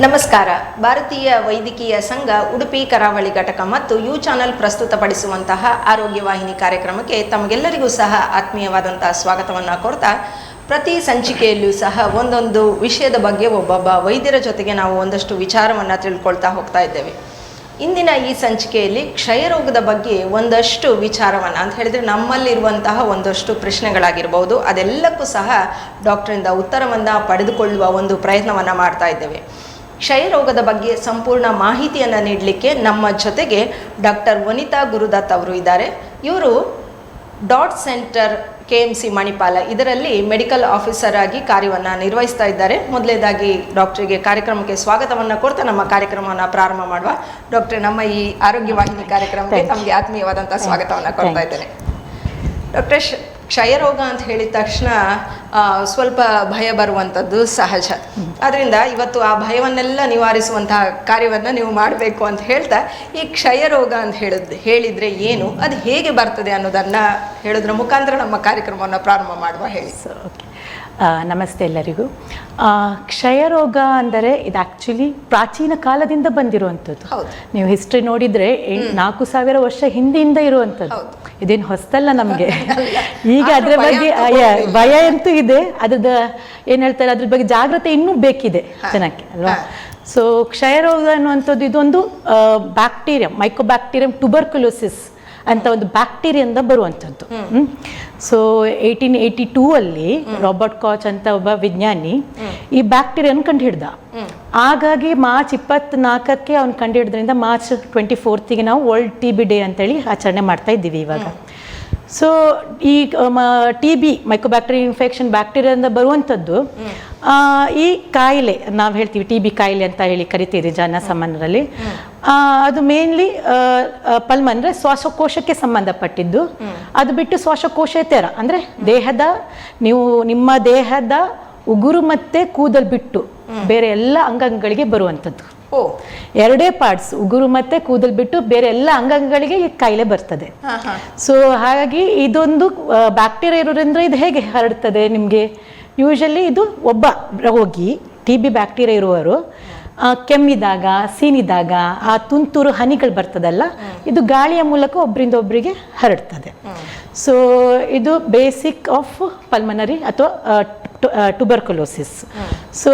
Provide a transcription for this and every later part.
ನಮಸ್ಕಾರ. ಭಾರತೀಯ ವೈದ್ಯಕೀಯ ಸಂಘ ಉಡುಪಿ ಕರಾವಳಿ ಘಟಕ ಮತ್ತು ಯು ಚಾನೆಲ್ ಪ್ರಸ್ತುತಪಡಿಸುವಂತಹ ಆರೋಗ್ಯ ವಾಹಿನಿ ಕಾರ್ಯಕ್ರಮಕ್ಕೆ ತಮಗೆಲ್ಲರಿಗೂ ಸಹ ಆತ್ಮೀಯವಾದಂತಹ ಸ್ವಾಗತವನ್ನು ಕೋರ್ತಾ, ಪ್ರತಿ ಸಂಚಿಕೆಯಲ್ಲೂ ಸಹ ಒಂದೊಂದು ವಿಷಯದ ಬಗ್ಗೆ ಒಬ್ಬೊಬ್ಬ ವೈದ್ಯರ ಜೊತೆಗೆ ನಾವು ಒಂದಷ್ಟು ವಿಚಾರವನ್ನು ತಿಳ್ಕೊಳ್ತಾ ಹೋಗ್ತಾ ಇದ್ದೇವೆ. ಇಂದಿನ ಈ ಸಂಚಿಕೆಯಲ್ಲಿ ಕ್ಷಯರೋಗದ ಬಗ್ಗೆ ಒಂದಷ್ಟು ವಿಚಾರವನ್ನು ಅಂತ ಹೇಳಿದರೆ ನಮ್ಮಲ್ಲಿರುವಂತಹ ಒಂದಷ್ಟು ಪ್ರಶ್ನೆಗಳಾಗಿರ್ಬೋದು, ಅದೆಲ್ಲಕ್ಕೂ ಸಹ ಡಾಕ್ಟರಿಂದ ಉತ್ತರವನ್ನು ಪಡೆದುಕೊಳ್ಳುವ ಒಂದು ಪ್ರಯತ್ನವನ್ನು ಮಾಡ್ತಾ ಇದ್ದೇವೆ. ಕ್ಷಯರೋಗದ ಬಗ್ಗೆ ಸಂಪೂರ್ಣ ಮಾಹಿತಿಯನ್ನು ನೀಡಲಿಕ್ಕೆ ನಮ್ಮ ಜೊತೆಗೆ ಡಾಕ್ಟರ್ ವನಿತಾ ಗುರುದತ್ ಅವರು ಇದ್ದಾರೆ. ಇವರು ಡಾಟ್ ಸೆಂಟರ್ KMC ಮಣಿಪಾಲ ಇದರಲ್ಲಿ ಮೆಡಿಕಲ್ ಆಫೀಸರ್ ಆಗಿ ಕಾರ್ಯವನ್ನು ನಿರ್ವಹಿಸ್ತಾ ಇದ್ದಾರೆ. ಮೊದಲೇದಾಗಿ ಡಾಕ್ಟರಿಗೆ ಕಾರ್ಯಕ್ರಮಕ್ಕೆ ಸ್ವಾಗತವನ್ನು ಕೋರ್ತಾ ನಮ್ಮ ಕಾರ್ಯಕ್ರಮವನ್ನು ಪ್ರಾರಂಭ ಮಾಡುವ. ಡಾಕ್ಟ್ರೆ, ನಮ್ಮ ಈ ಆರೋಗ್ಯ ವಾಹಿನಿ ಕಾರ್ಯಕ್ರಮಕ್ಕೆ ತಮಗೆ ಆತ್ಮೀಯವಾದಂಥ ಸ್ವಾಗತವನ್ನು ಕೋರ್ತಾ ಇದ್ದೇನೆ. ಡಾಕ್ಟ್ರೆ, ಕ್ಷಯರೋಗ ಅಂತ ಹೇಳಿದ ತಕ್ಷಣ ಸ್ವಲ್ಪ ಭಯ ಬರುವಂಥದ್ದು ಸಹಜ. ಅದರಿಂದ ಇವತ್ತು ಆ ಭಯವನ್ನೆಲ್ಲ ನಿವಾರಿಸುವಂತಹ ಕಾರ್ಯವನ್ನು ನೀವು ಮಾಡಬೇಕು ಅಂತ ಹೇಳ್ತಾ, ಈ ಕ್ಷಯರೋಗ ಅಂತ ಹೇಳಿದರೆ ಏನು, ಅದು ಹೇಗೆ ಬರ್ತದೆ ಅನ್ನೋದನ್ನು ಹೇಳೋದ್ರ ಮುಖಾಂತರ ನಮ್ಮ ಕಾರ್ಯಕ್ರಮವನ್ನು ಪ್ರಾರಂಭ ಮಾಡುವ. ಹೇಳಿ. ನಮಸ್ತೆ ಎಲ್ಲರಿಗೂ. ಕ್ಷಯರೋಗ ಅಂದರೆ ಇದು ಆ್ಯಕ್ಚುಲಿ ಪ್ರಾಚೀನ ಕಾಲದಿಂದ ಬಂದಿರುವಂಥದ್ದು. ನೀವು ಹಿಸ್ಟ್ರಿ ನೋಡಿದರೆ 4000 ವರ್ಷ ಹಿಂದಿನಿಂದ ಇರುವಂಥದ್ದು. ಇದೇನು ಹೊಸದಲ್ಲ ನಮಗೆ. ಈಗ ಅದರ ಬಗ್ಗೆ ಭಯ ಅಂತೂ ಇದೆ. ಅದ್ರದ್ದು ಏನು ಹೇಳ್ತಾರೆ, ಅದ್ರ ಬಗ್ಗೆ ಜಾಗ್ರತೆ ಇನ್ನೂ ಬೇಕಿದೆ ಜನಕ್ಕೆ ಅಲ್ವಾ. ಸೊ ಕ್ಷಯರೋಗ ಅನ್ನುವಂಥದ್ದು ಇದೊಂದು ಬ್ಯಾಕ್ಟೀರಿಯಂ, ಮೈಕೋಬ್ಯಾಕ್ಟೀರಿಯಂ ಟ್ಯೂಬರ್ಕ್ಯುಲೋಸಿಸ್ ಅಂತ ಒಂದು ಬ್ಯಾಕ್ಟೀರಿಯಿಂದ ಬರುವಂಥದ್ದು. ಸೊ 1882 ಅಲ್ಲಿ ರಾಬರ್ಟ್ ಕಾಚ್ ಅಂತ ಒಬ್ಬ ವಿಜ್ಞಾನಿ ಈ ಬ್ಯಾಕ್ಟೀರಿಯನ್ ಕಂಡು ಹಿಡ್ದ. ಹಾಗಾಗಿ ಮಾರ್ಚ್ 24ಕ್ಕೆ ಅವ್ನು ಕಂಡು ಹಿಡಿದ್ರಿಂದ ಮಾರ್ಚ್ 24ಗೆ ನಾವು ವರ್ಲ್ಡ್ TB ಡೇ ಅಂತೇಳಿ ಆಚರಣೆ ಮಾಡ್ತಾ ಇದ್ದೀವಿ ಇವಾಗ. ಸೊ ಈ TB ಮೈಕೋಬ್ಯಾಕ್ಟೀರಿಯಂ ಇನ್ಫೆಕ್ಷನ್ ಬ್ಯಾಕ್ಟೀರಿಯಿಂದ ಬರುವಂಥದ್ದು. ಈ ಕಾಯಿಲೆ ನಾವು ಹೇಳ್ತೀವಿ TB ಕಾಯಿಲೆ ಅಂತ ಹೇಳಿ ಕರಿತೀರಿ ಜನ ಸಾಮಾನ್ಯರಲ್ಲಿ. ಅದು ಮೇನ್ಲಿ ಪಲ್ಮ್ ಅಂದರೆ ಶ್ವಾಸಕೋಶಕ್ಕೆ ಸಂಬಂಧಪಟ್ಟಿದ್ದು. ಅದು ಬಿಟ್ಟು ಶ್ವಾಸಕೋಶೇತರ ಅಂದರೆ ನಿಮ್ಮ ದೇಹದ ಉಗುರು ಮತ್ತೆ ಕೂದಲು ಬಿಟ್ಟು ಬೇರೆ ಎಲ್ಲ ಅಂಗಾಂಗಗಳಿಗೆ ಬರುವಂಥದ್ದು. ಎರಡೇ ಪಾರ್ಟ್ಸ್, ಉಗುರು ಮತ್ತೆ ಕೂದಲು ಬಿಟ್ಟು ಬೇರೆ ಎಲ್ಲ ಅಂಗಾಂಗಗಳಿಗೆ ಈ ಕಾಯಿಲೆ ಬರ್ತದೆ. ಸೊ ಹಾಗಾಗಿ ಇದೊಂದು ಬ್ಯಾಕ್ಟೀರಿಯಾ ಇರೋದ್ರಿಂದ ಇದು ಹೇಗೆ ಹರಡ್ತದೆ ನಿಮಗೆ? ಯೂಶಲಿ ಇದು ಒಬ್ಬ ರೋಗಿ TB ಬ್ಯಾಕ್ಟೀರಿಯಾ ಇರುವವರು ಕೆಮ್ಮಿದಾಗ, ಸೀನಿದಾಗ ಆ ತುಂತುರು ಹನಿಗಳು ಬರ್ತದಲ್ಲ, ಇದು ಗಾಳಿಯ ಮೂಲಕ ಒಬ್ಬರಿಂದ ಒಬ್ಬರಿಗೆ ಹರಡ್ತದೆ. ಸೊ ಇದು ಬೇಸಿಕ್ ಆಫ್ ಪಲ್ಮನರಿ ಅಥವಾ ಟ್ಯೂಬರ್ಕ್ಯುಲೋಸಿಸ್. ಸೊ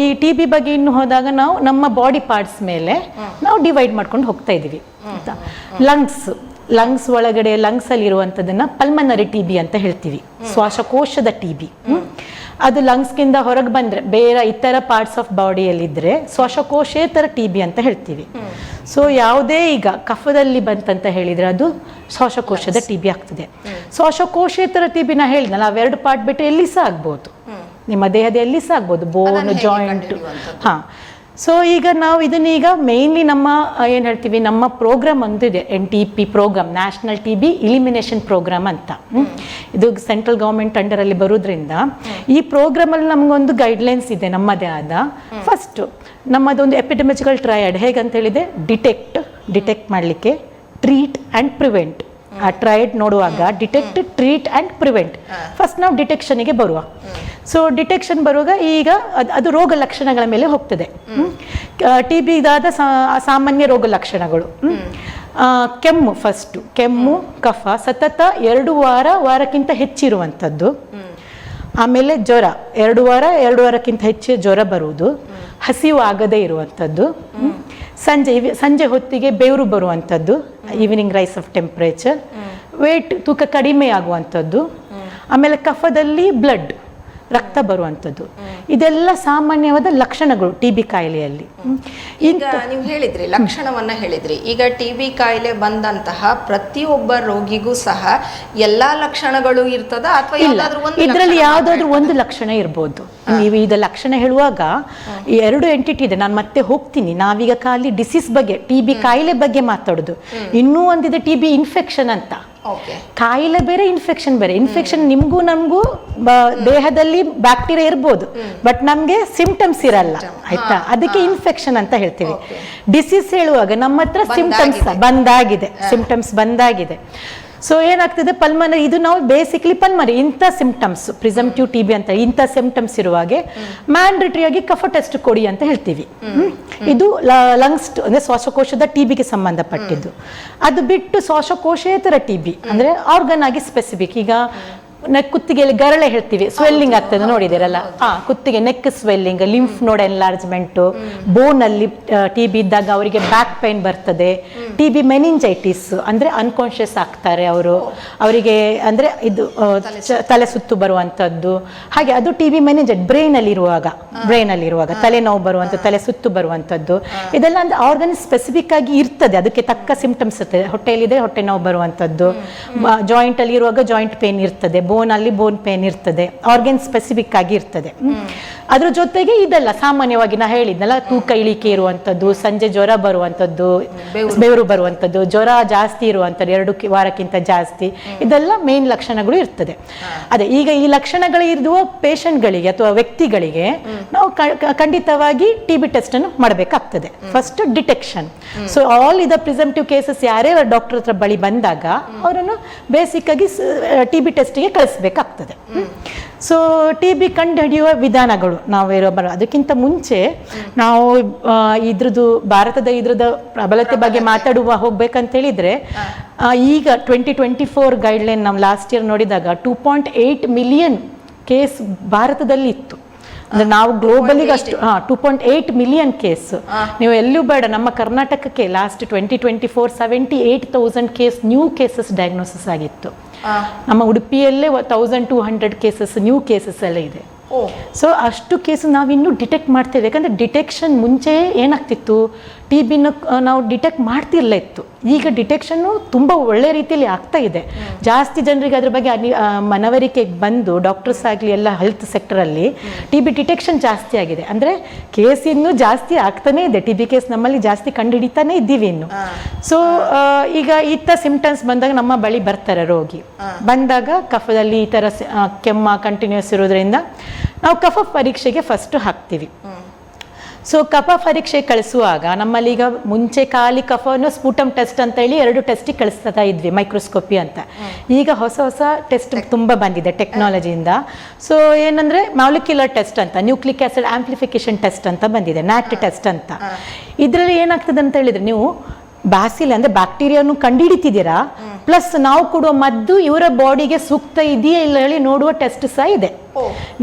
ಈ TB ಬಗ್ಗೆ ಇನ್ನು ಹೋದಾಗ ನಾವು ನಮ್ಮ ಬಾಡಿ ಪಾರ್ಟ್ಸ್ ಮೇಲೆ ನಾವು ಡಿವೈಡ್ ಮಾಡ್ಕೊಂಡು ಹೋಗ್ತಾ ಇದ್ದೀವಿ. ಲಂಗ್ಸ್ ಒಳಗಡೆ ಲಂಗ್ಸಲ್ಲಿ ಇರುವಂಥದ್ದನ್ನು ಪಲ್ಮನರಿ TB ಅಂತ ಹೇಳ್ತೀವಿ, ಶ್ವಾಸಕೋಶದ TB. ಅದು ಲಂಗ್ಸ್ಗಿಂದ ಹೊರಗೆ ಬಂದರೆ ಬೇರೆ ಇತರ ಪಾರ್ಟ್ಸ್ ಆಫ್ ಬಾಡಿಯಲ್ಲಿದ್ದರೆ ಶ್ವಾಸಕೋಶೇತರ TB ಅಂತ ಹೇಳ್ತೀವಿ. ಸೊ ಯಾವುದೇ ಈಗ ಕಫದಲ್ಲಿ ಬಂತಂತ ಹೇಳಿದರೆ ಅದು ಶ್ವಾಸಕೋಶದ TB ಆಗ್ತದೆ. ಶ್ವಾಸಕೋಶೇತರ TB ನಾ ಹೇಳಿದ್ನಲ್ಲ, ಅವೆರಡು ಪಾರ್ಟ್ ಬಿಟ್ಟು ಎಲ್ಲಿ ಸಹ ಆಗ್ಬೋದು, ನಿಮ್ಮ ದೇಹದ ಎಲ್ಲಿ ಸಹ ಆಗ್ಬೋದು, ಬೋನ್, ಜಾಯಿಂಟ್. ಹಾಂ. ಸೊ ಈಗ ನಾವು ಇದನ್ನೀಗ ಮೇನ್ಲಿ ನಮ್ಮ ಏನು ಹೇಳ್ತೀವಿ, ನಮ್ಮ ಪ್ರೋಗ್ರಾಮ್ ಒಂದಿದೆ, NTP programme, national TB elimination programme ಅಂತ. ಇದು ಸೆಂಟ್ರಲ್ ಗೌರ್ಮೆಂಟ್ ಅಂಡರಲ್ಲಿ ಬರೋದ್ರಿಂದ ಈ ಪ್ರೋಗ್ರಾಮಲ್ಲಿ ನಮಗೊಂದು ಗೈಡ್ಲೈನ್ಸ್ ಇದೆ ನಮ್ಮದೇ ಆದ. ಫಸ್ಟು ನಮ್ಮದೊಂದು ಎಪಿಡೆಮಿಕಲ್ ಟ್ರಯಡ್. ಹೇಗಂತ ಹೇಳಿದೆ, ಡಿಟೆಕ್ಟ್ ಮಾಡಲಿಕ್ಕೆ, ಟ್ರೀಟ್ ಆ್ಯಂಡ್ ಪ್ರಿವೆಂಟ್. ಆ ಟ್ರಯಡ್ ನೋಡುವಾಗ detect, treat and prevent. First ನಾವು ಡಿಟೆಕ್ಷನಿಗೆ ಬರುವ. ಸೊ ಡಿಟೆಕ್ಷನ್ ಬರುವಾಗ ಈಗ ಅದು ರೋಗ ಲಕ್ಷಣಗಳ ಮೇಲೆ ಹೋಗ್ತದೆ. TB ಇದಾದ ಸಾಮಾನ್ಯ ರೋಗ ಲಕ್ಷಣಗಳು, ಕೆಮ್ಮು ಫಸ್ಟು, ಕೆಮ್ಮು, ಕಫ ಸತತ 2 ವಾರಕ್ಕಿಂತ ಹೆಚ್ಚಿರುವಂಥದ್ದು. ಆಮೇಲೆ ಜ್ವರ, 2 ವಾರಕ್ಕಿಂತ ಹೆಚ್ಚು ಜ್ವರ ಬರುವುದು, ಹಸಿವು ಆಗದೇ ಇರುವಂಥದ್ದು, ಸಂಜೆ ಹೊತ್ತಿಗೆ ಬೆವರು ಬರುವಂಥದ್ದು, evening rise of temperature, weight ತೂಕ ಕಡಿಮೆ ಆಗುವಂಥದ್ದು, ಆಮೇಲೆ ಕಫದಲ್ಲಿ ಬ್ಲಡ್, ರಕ್ತ ಬರುವಂಥದ್ದು. ಇದೆಲ್ಲ ಸಾಮಾನ್ಯವಾದ ಲಕ್ಷಣಗಳು TB ಕಾಯಿಲೆಯಲ್ಲಿ. ಈಗ ನೀವು ಹೇಳಿದ್ರಿ, ಲಕ್ಷಣವನ್ನ ಹೇಳಿದ್ರಿ. ಈಗ TB ಕಾಯಿಲೆ ಬಂದಂತಹ ಪ್ರತಿಯೊಬ್ಬ ರೋಗಿಗೂ ಸಹ ಎಲ್ಲಾ ಲಕ್ಷಣಗಳು ಇರ್ತದ ಅಥವಾ ಇದರಲ್ಲಿ ಯಾವುದಾದ್ರೂ ಒಂದು ಲಕ್ಷಣ ಇರ್ಬೋದು. ನೀವು ಈಗ ಲಕ್ಷಣ ಹೇಳುವಾಗ 2 ಎಂಟಿಟಿ ಇದೆ, ನಾನು ಮತ್ತೆ ಹೋಗ್ತೀನಿ. ನಾವೀಗ ಖಾಲಿ ಡಿಸೀಸ್ ಬಗ್ಗೆ, TB ಕಾಯಿಲೆ ಬಗ್ಗೆ ಮಾತಾಡೋದು. ಇನ್ನೂ ಒಂದಿದೆ TB ಇನ್ಫೆಕ್ಷನ್ ಅಂತ. ಕಾಯಿಲೆ ಬೇರೆ, ಇನ್ಫೆಕ್ಷನ್ ಬೇರೆ. ಇನ್ಫೆಕ್ಷನ್ ನಿಮ್ಗೂ ನಮಗೂ ದೇಹದಲ್ಲಿ ಬ್ಯಾಕ್ಟೀರಿಯಾ ಇರ್ಬೋದು, ಬಟ್ ನಮ್ಗೆ ಸಿಂಪ್ಟಮ್ಸ್ ಇರಲ್ಲ, ಆಯ್ತಾ? ಅದಕ್ಕೆ ಇನ್ಫೆಕ್ಷನ್ ಅಂತ ಹೇಳ್ತೀವಿ. ಡಿಸೀಸ್ ಹೇಳುವಾಗ ನಮ್ಮ ಹತ್ರ ಸಿಂಪ್ಟಮ್ಸ್ ಬಂದಾಗಿದೆ. ಸೊ ಏನಾಗ್ತದೆ ಪಲ್ಮನರಿ, ಇದು ನಾವು ಬೇಸಿಕ್ಲಿ ಪಲ್ಮನರಿ ಇಂಥ ಸಿಂಪ್ಟಮ್ಸ್ ಪ್ರಿಸಂಪ್ಟಿವ್ ಟಿ ಬಿ ಅಂತ ಇಂಥ ಸಿಂಪ್ಟಮ್ಸ್ ಇರುವಾಗೆ ಮ್ಯಾಂಡ್ರೇಟರಿ ಆಗಿ ಕಫ ಟೆಸ್ಟ್ ಕೊಡಿ ಅಂತ ಹೇಳ್ತೀವಿ. ಇದು ಲಂಗ್ಸ್ ಅಂದ್ರೆ ಶ್ವಾಸಕೋಶದ ಟಿ ಬಿಗೆ ಸಂಬಂಧಪಟ್ಟಿದ್ದು. ಅದು ಬಿಟ್ಟು ಶ್ವಾಸಕೋಶೇತರ ಟಿ ಬಿ ಅಂದ್ರೆ ಆರ್ಗನ್ ಆಗಿ ಸ್ಪೆಸಿಫಿಕ್, ಈಗ ಕುತ್ತಿಗೆಯಲ್ಲಿ ಗರಳೆ ಹೇಳ್ತೀವಿ, ಸ್ವೆಲ್ಲಿಂಗ್ ಆಗ್ತದೆ ನೋಡಿದಿರಲ್ಲ, ಕುತ್ತಿಗೆ ನೆಕ್ ಸ್ವೆಲ್ಲಿಂಗ್, ಲಿಂಫ್ ನೋಡ್ ಎನ್ಲಾರ್ಜ್ಮೆಂಟ್, ಬೋನ್ ಅಲ್ಲಿ ಟಿ ಬಿ ಇದ್ದಾಗ ಅವರಿಗೆ ಬ್ಯಾಕ್ ಪೈನ್ ಬರ್ತದೆ. ಟಿ ಬಿ ಮೆನಿಂಜೈಟಿಸ್ ಅಂದ್ರೆ ಅನ್ಕಾನ್ಶಿಯಸ್ ಆಗ್ತಾರೆ ಅವರು, ಅವರಿಗೆ ಅಂದ್ರೆ ಇದು ತಲೆ ಸುತ್ತು ಬರುವಂತದ್ದು. ಹಾಗೆ ಅದು ಟಿ ಬಿ ಮೆನಿಂಜೈಟ್ ಬ್ರೈನ್ ಅಲ್ಲಿ ಇರುವಾಗ ತಲೆನೋವು ಬರುವಂತ, ತಲೆ ಸುತ್ತು ಬರುವಂತದ್ದು. ಇದೆಲ್ಲ ಅಂದ್ರೆ ಆರ್ಗನ್ ಸ್ಪೆಸಿಫಿಕ್ ಆಗಿ ಇರ್ತದೆ, ಅದಕ್ಕೆ ತಕ್ಕ ಸಿಂಪ್ಟಮ್ಸ್ ಇರ್ತದೆ. ಹೊಟ್ಟೆಯಲ್ಲಿದೆ ಹೊಟ್ಟೆ ನೋವು ಬರುವಂತದ್ದು, ಜಾಯಿಂಟ್ ಅಲ್ಲಿ ಇರುವಾಗ ಜಾಯಿಂಟ್ ಪೇನ್ ಇರ್ತದೆ, ಬೋನ್ ಅಲ್ಲಿ ಬೋನ್ ಪೇನ್ ಇರ್ತದೆ, ಆರ್ಗನ್ ಸ್ಪೆಸಿಫಿಕ್ ಆಗಿ ಇರ್ತದೆ. ಅದ್ರ ಜೊತೆಗೆ ಇದೆಲ್ಲ ಸಾಮಾನ್ಯವಾಗಿ ನಾ ಹೇಳಿದ್ನಲ್ಲ, ತೂಕ ಇಳಿಕೆ ಇರುವಂತದ್ದು, ಸಂಜೆ ಜ್ವರ ಬರುವಂತದ್ದು, ಬೆವರು ಬರುವಂತದ್ದು, ಜ್ವರ ಜಾಸ್ತಿ ಇರುವಂತದ್ದು 2 ವಾರಕ್ಕಿಂತ ಜಾಸ್ತಿ, ಇದೆಲ್ಲ ಮೇನ್ ಲಕ್ಷಣಗಳು ಇರ್ತದೆ. ಅದೇ ಈಗ ಈ ಲಕ್ಷಣಗಳು ಇರುವ ಪೇಷಂಟ್ಗಳಿಗೆ ಅಥವಾ ವ್ಯಕ್ತಿಗಳಿಗೆ ನಾವು ಖಂಡಿತವಾಗಿ ಟಿ ಬಿ ಟೆಸ್ಟ್ ಅನ್ನು ಮಾಡಬೇಕಾಗ್ತದೆ. First detection. ಸೊ ಆಲ್ ಇದ ಪ್ರಿಸಂಪ್ಟಿವ್ ಕೇಸಸ್ ಯಾರೇ ಡಾಕ್ಟರ್ ಹತ್ರ ಬಳಿ ಬಂದಾಗ ಅವರನ್ನು ಬೇಸಿಕ್ ಆಗಿ ಟಿ ಬಿ ಟೆಸ್ಟ್ಗೆ ಕಳಿಸ್ಬೇಕಾಗ್ತದೆ. ಸೊ ಟಿ ಬಿ ಕಂಡುಹಿಡಿಯುವ ವಿಧಾನಗಳು ಅದಕ್ಕಿಂತ ಮುಂಚೆ ನಾವು ಇದ್ರದ್ದು ಇದ್ರದ ಪ್ರಬಲತೆ ಬಗ್ಗೆ ಹೋಗ್ಬೇಕಂತ ಹೇಳಿದ್ರೆ, ಈಗ 2024 ಗೈಡ್ಲೈನ್ ನಾವು ಲಾಸ್ಟ್ ಇಯರ್ ನೋಡಿದಾಗ 2.8 ಮಿಲಿಯನ್ ಕೇಸ್ ಭಾರತದಲ್ಲಿ ಇತ್ತು. ಅಂದ್ರೆ ನಾವು ಗ್ಲೋಬಲಿ ಅಷ್ಟು 2.8 ಮಿಲಿಯನ್ ಕೇಸ್. ನೀವು ಎಲ್ಲೂ ಬೇಡ, ನಮ್ಮ ಕರ್ನಾಟಕಕ್ಕೆ last 2024 78,000 case new cases diagnosis ಆಗಿತ್ತು. ನಮ್ಮ ಉಡುಪಿಯಲ್ಲೇ 1200 ಕೇಸಸ್ ನ್ಯೂ ಕೇಸಸ್ ಎಲ್ಲ ಇದೆ. ಸೊ ಅಷ್ಟು ಕೇಸ್ ನಾವಿನ್ನೂ ಡಿಟೆಕ್ಟ್ ಮಾಡ್ತೇವೆ. ಯಾಕಂದ್ರೆ ಡಿಟೆಕ್ಷನ್ ಮುಂಚೆ ಏನಾಗ್ತಿತ್ತು, ಟಿ ಬಿನ ನಾವು ಡಿಟೆಕ್ಟ್ ಮಾಡ್ತಿರ್ಲ ಇತ್ತು. ಈಗ ಡಿಟೆಕ್ಷನ್ನು ತುಂಬ ಒಳ್ಳೆ ರೀತಿಯಲ್ಲಿ ಆಗ್ತಾ ಇದೆ. ಜಾಸ್ತಿ ಜನರಿಗೆ ಅದ್ರ ಬಗ್ಗೆ ಮನವರಿಕೆ ಬಂದು ಡಾಕ್ಟರ್ಸ್ ಆಗಲಿ ಎಲ್ಲ ಹೆಲ್ತ್ ಸೆಕ್ಟರಲ್ಲಿ ಟಿ ಬಿ ಡಿಟೆಕ್ಷನ್ ಜಾಸ್ತಿ ಆಗಿದೆ. ಅಂದರೆ ಕೇಸ್ ಇನ್ನೂ ಜಾಸ್ತಿ ಆಗ್ತಾನೇ ಇದೆ, ಟಿ ಬಿ ಕೇಸ್ ನಮ್ಮಲ್ಲಿ ಜಾಸ್ತಿ ಕಂಡುಹಿಡಿತಾನೆ ಇದ್ದೀವಿ ಇನ್ನು. ಸೊ ಈಗ ಈ ಸಿಂಪ್ಟಮ್ಸ್ ಬಂದಾಗ ನಮ್ಮ ಬಳಿ ಬರ್ತಾರೆ ರೋಗಿ. ಬಂದಾಗ ಕಫದಲ್ಲಿ ಈ ಥರ ಕೆಮ್ಮ ಕಂಟಿನ್ಯೂಸ್ ಇರೋದ್ರಿಂದ ನಾವು ಕಫ ಪರೀಕ್ಷೆಗೆ ಫಸ್ಟ್ ಹಾಕ್ತೀವಿ. ಸೊ ಕಫ ಪರೀಕ್ಷೆ ಕಳಿಸುವಾಗ ನಮ್ಮಲ್ಲಿ ಈಗ ಮುಂಚೆ ಖಾಲಿ ಕಫವನ್ನು ಸ್ಪೂಟಮ್ ಟೆಸ್ಟ್ ಅಂತ ಹೇಳಿ 2 ಟೆಸ್ಟಿಗೆ ಕಳಿಸ್ತಾ ಇದ್ವಿ, ಮೈಕ್ರೋಸ್ಕೋಪಿ ಅಂತ. ಈಗ ಹೊಸ ಟೆಸ್ಟ್ ತುಂಬ ಬಂದಿದೆ ಟೆಕ್ನಾಲಜಿಯಿಂದ. ಸೊ ಏನಂದ್ರೆ ಮಾಲಿಕ್ಯುಲರ್ ಟೆಸ್ಟ್ ಅಂತ, ನ್ಯೂಕ್ಲಿಕ್ ಆಸಿಡ್ ಆಂಪ್ಲಿಫಿಕೇಶನ್ ಟೆಸ್ಟ್ ಅಂತ ಬಂದಿದೆ, ನ್ಯಾಟ್ ಟೆಸ್ಟ್ ಅಂತ. ಇದರಲ್ಲಿ ಏನಾಗ್ತದೆ ಅಂತ ಹೇಳಿದ್ರೆ, ನೀವು ಬ್ಯಾಸಿಲ್ ಅಂದ್ರೆ ಬ್ಯಾಕ್ಟೀರಿಯಾನು ಕಂಡುಹಿಡಿತಿದ್ದೀರಾ, ಪ್ಲಸ್ ನಾವು ಕೊಡುವ ಮದ್ದು ಇವರ ಬಾಡಿಗೆ ಸೂಕ್ತ ಇದೆಯಾ ಇಲ್ಲ ಹೇಳಿ ನೋಡುವ ಟೆಸ್ಟ್ ಸಹ ಇದೆ.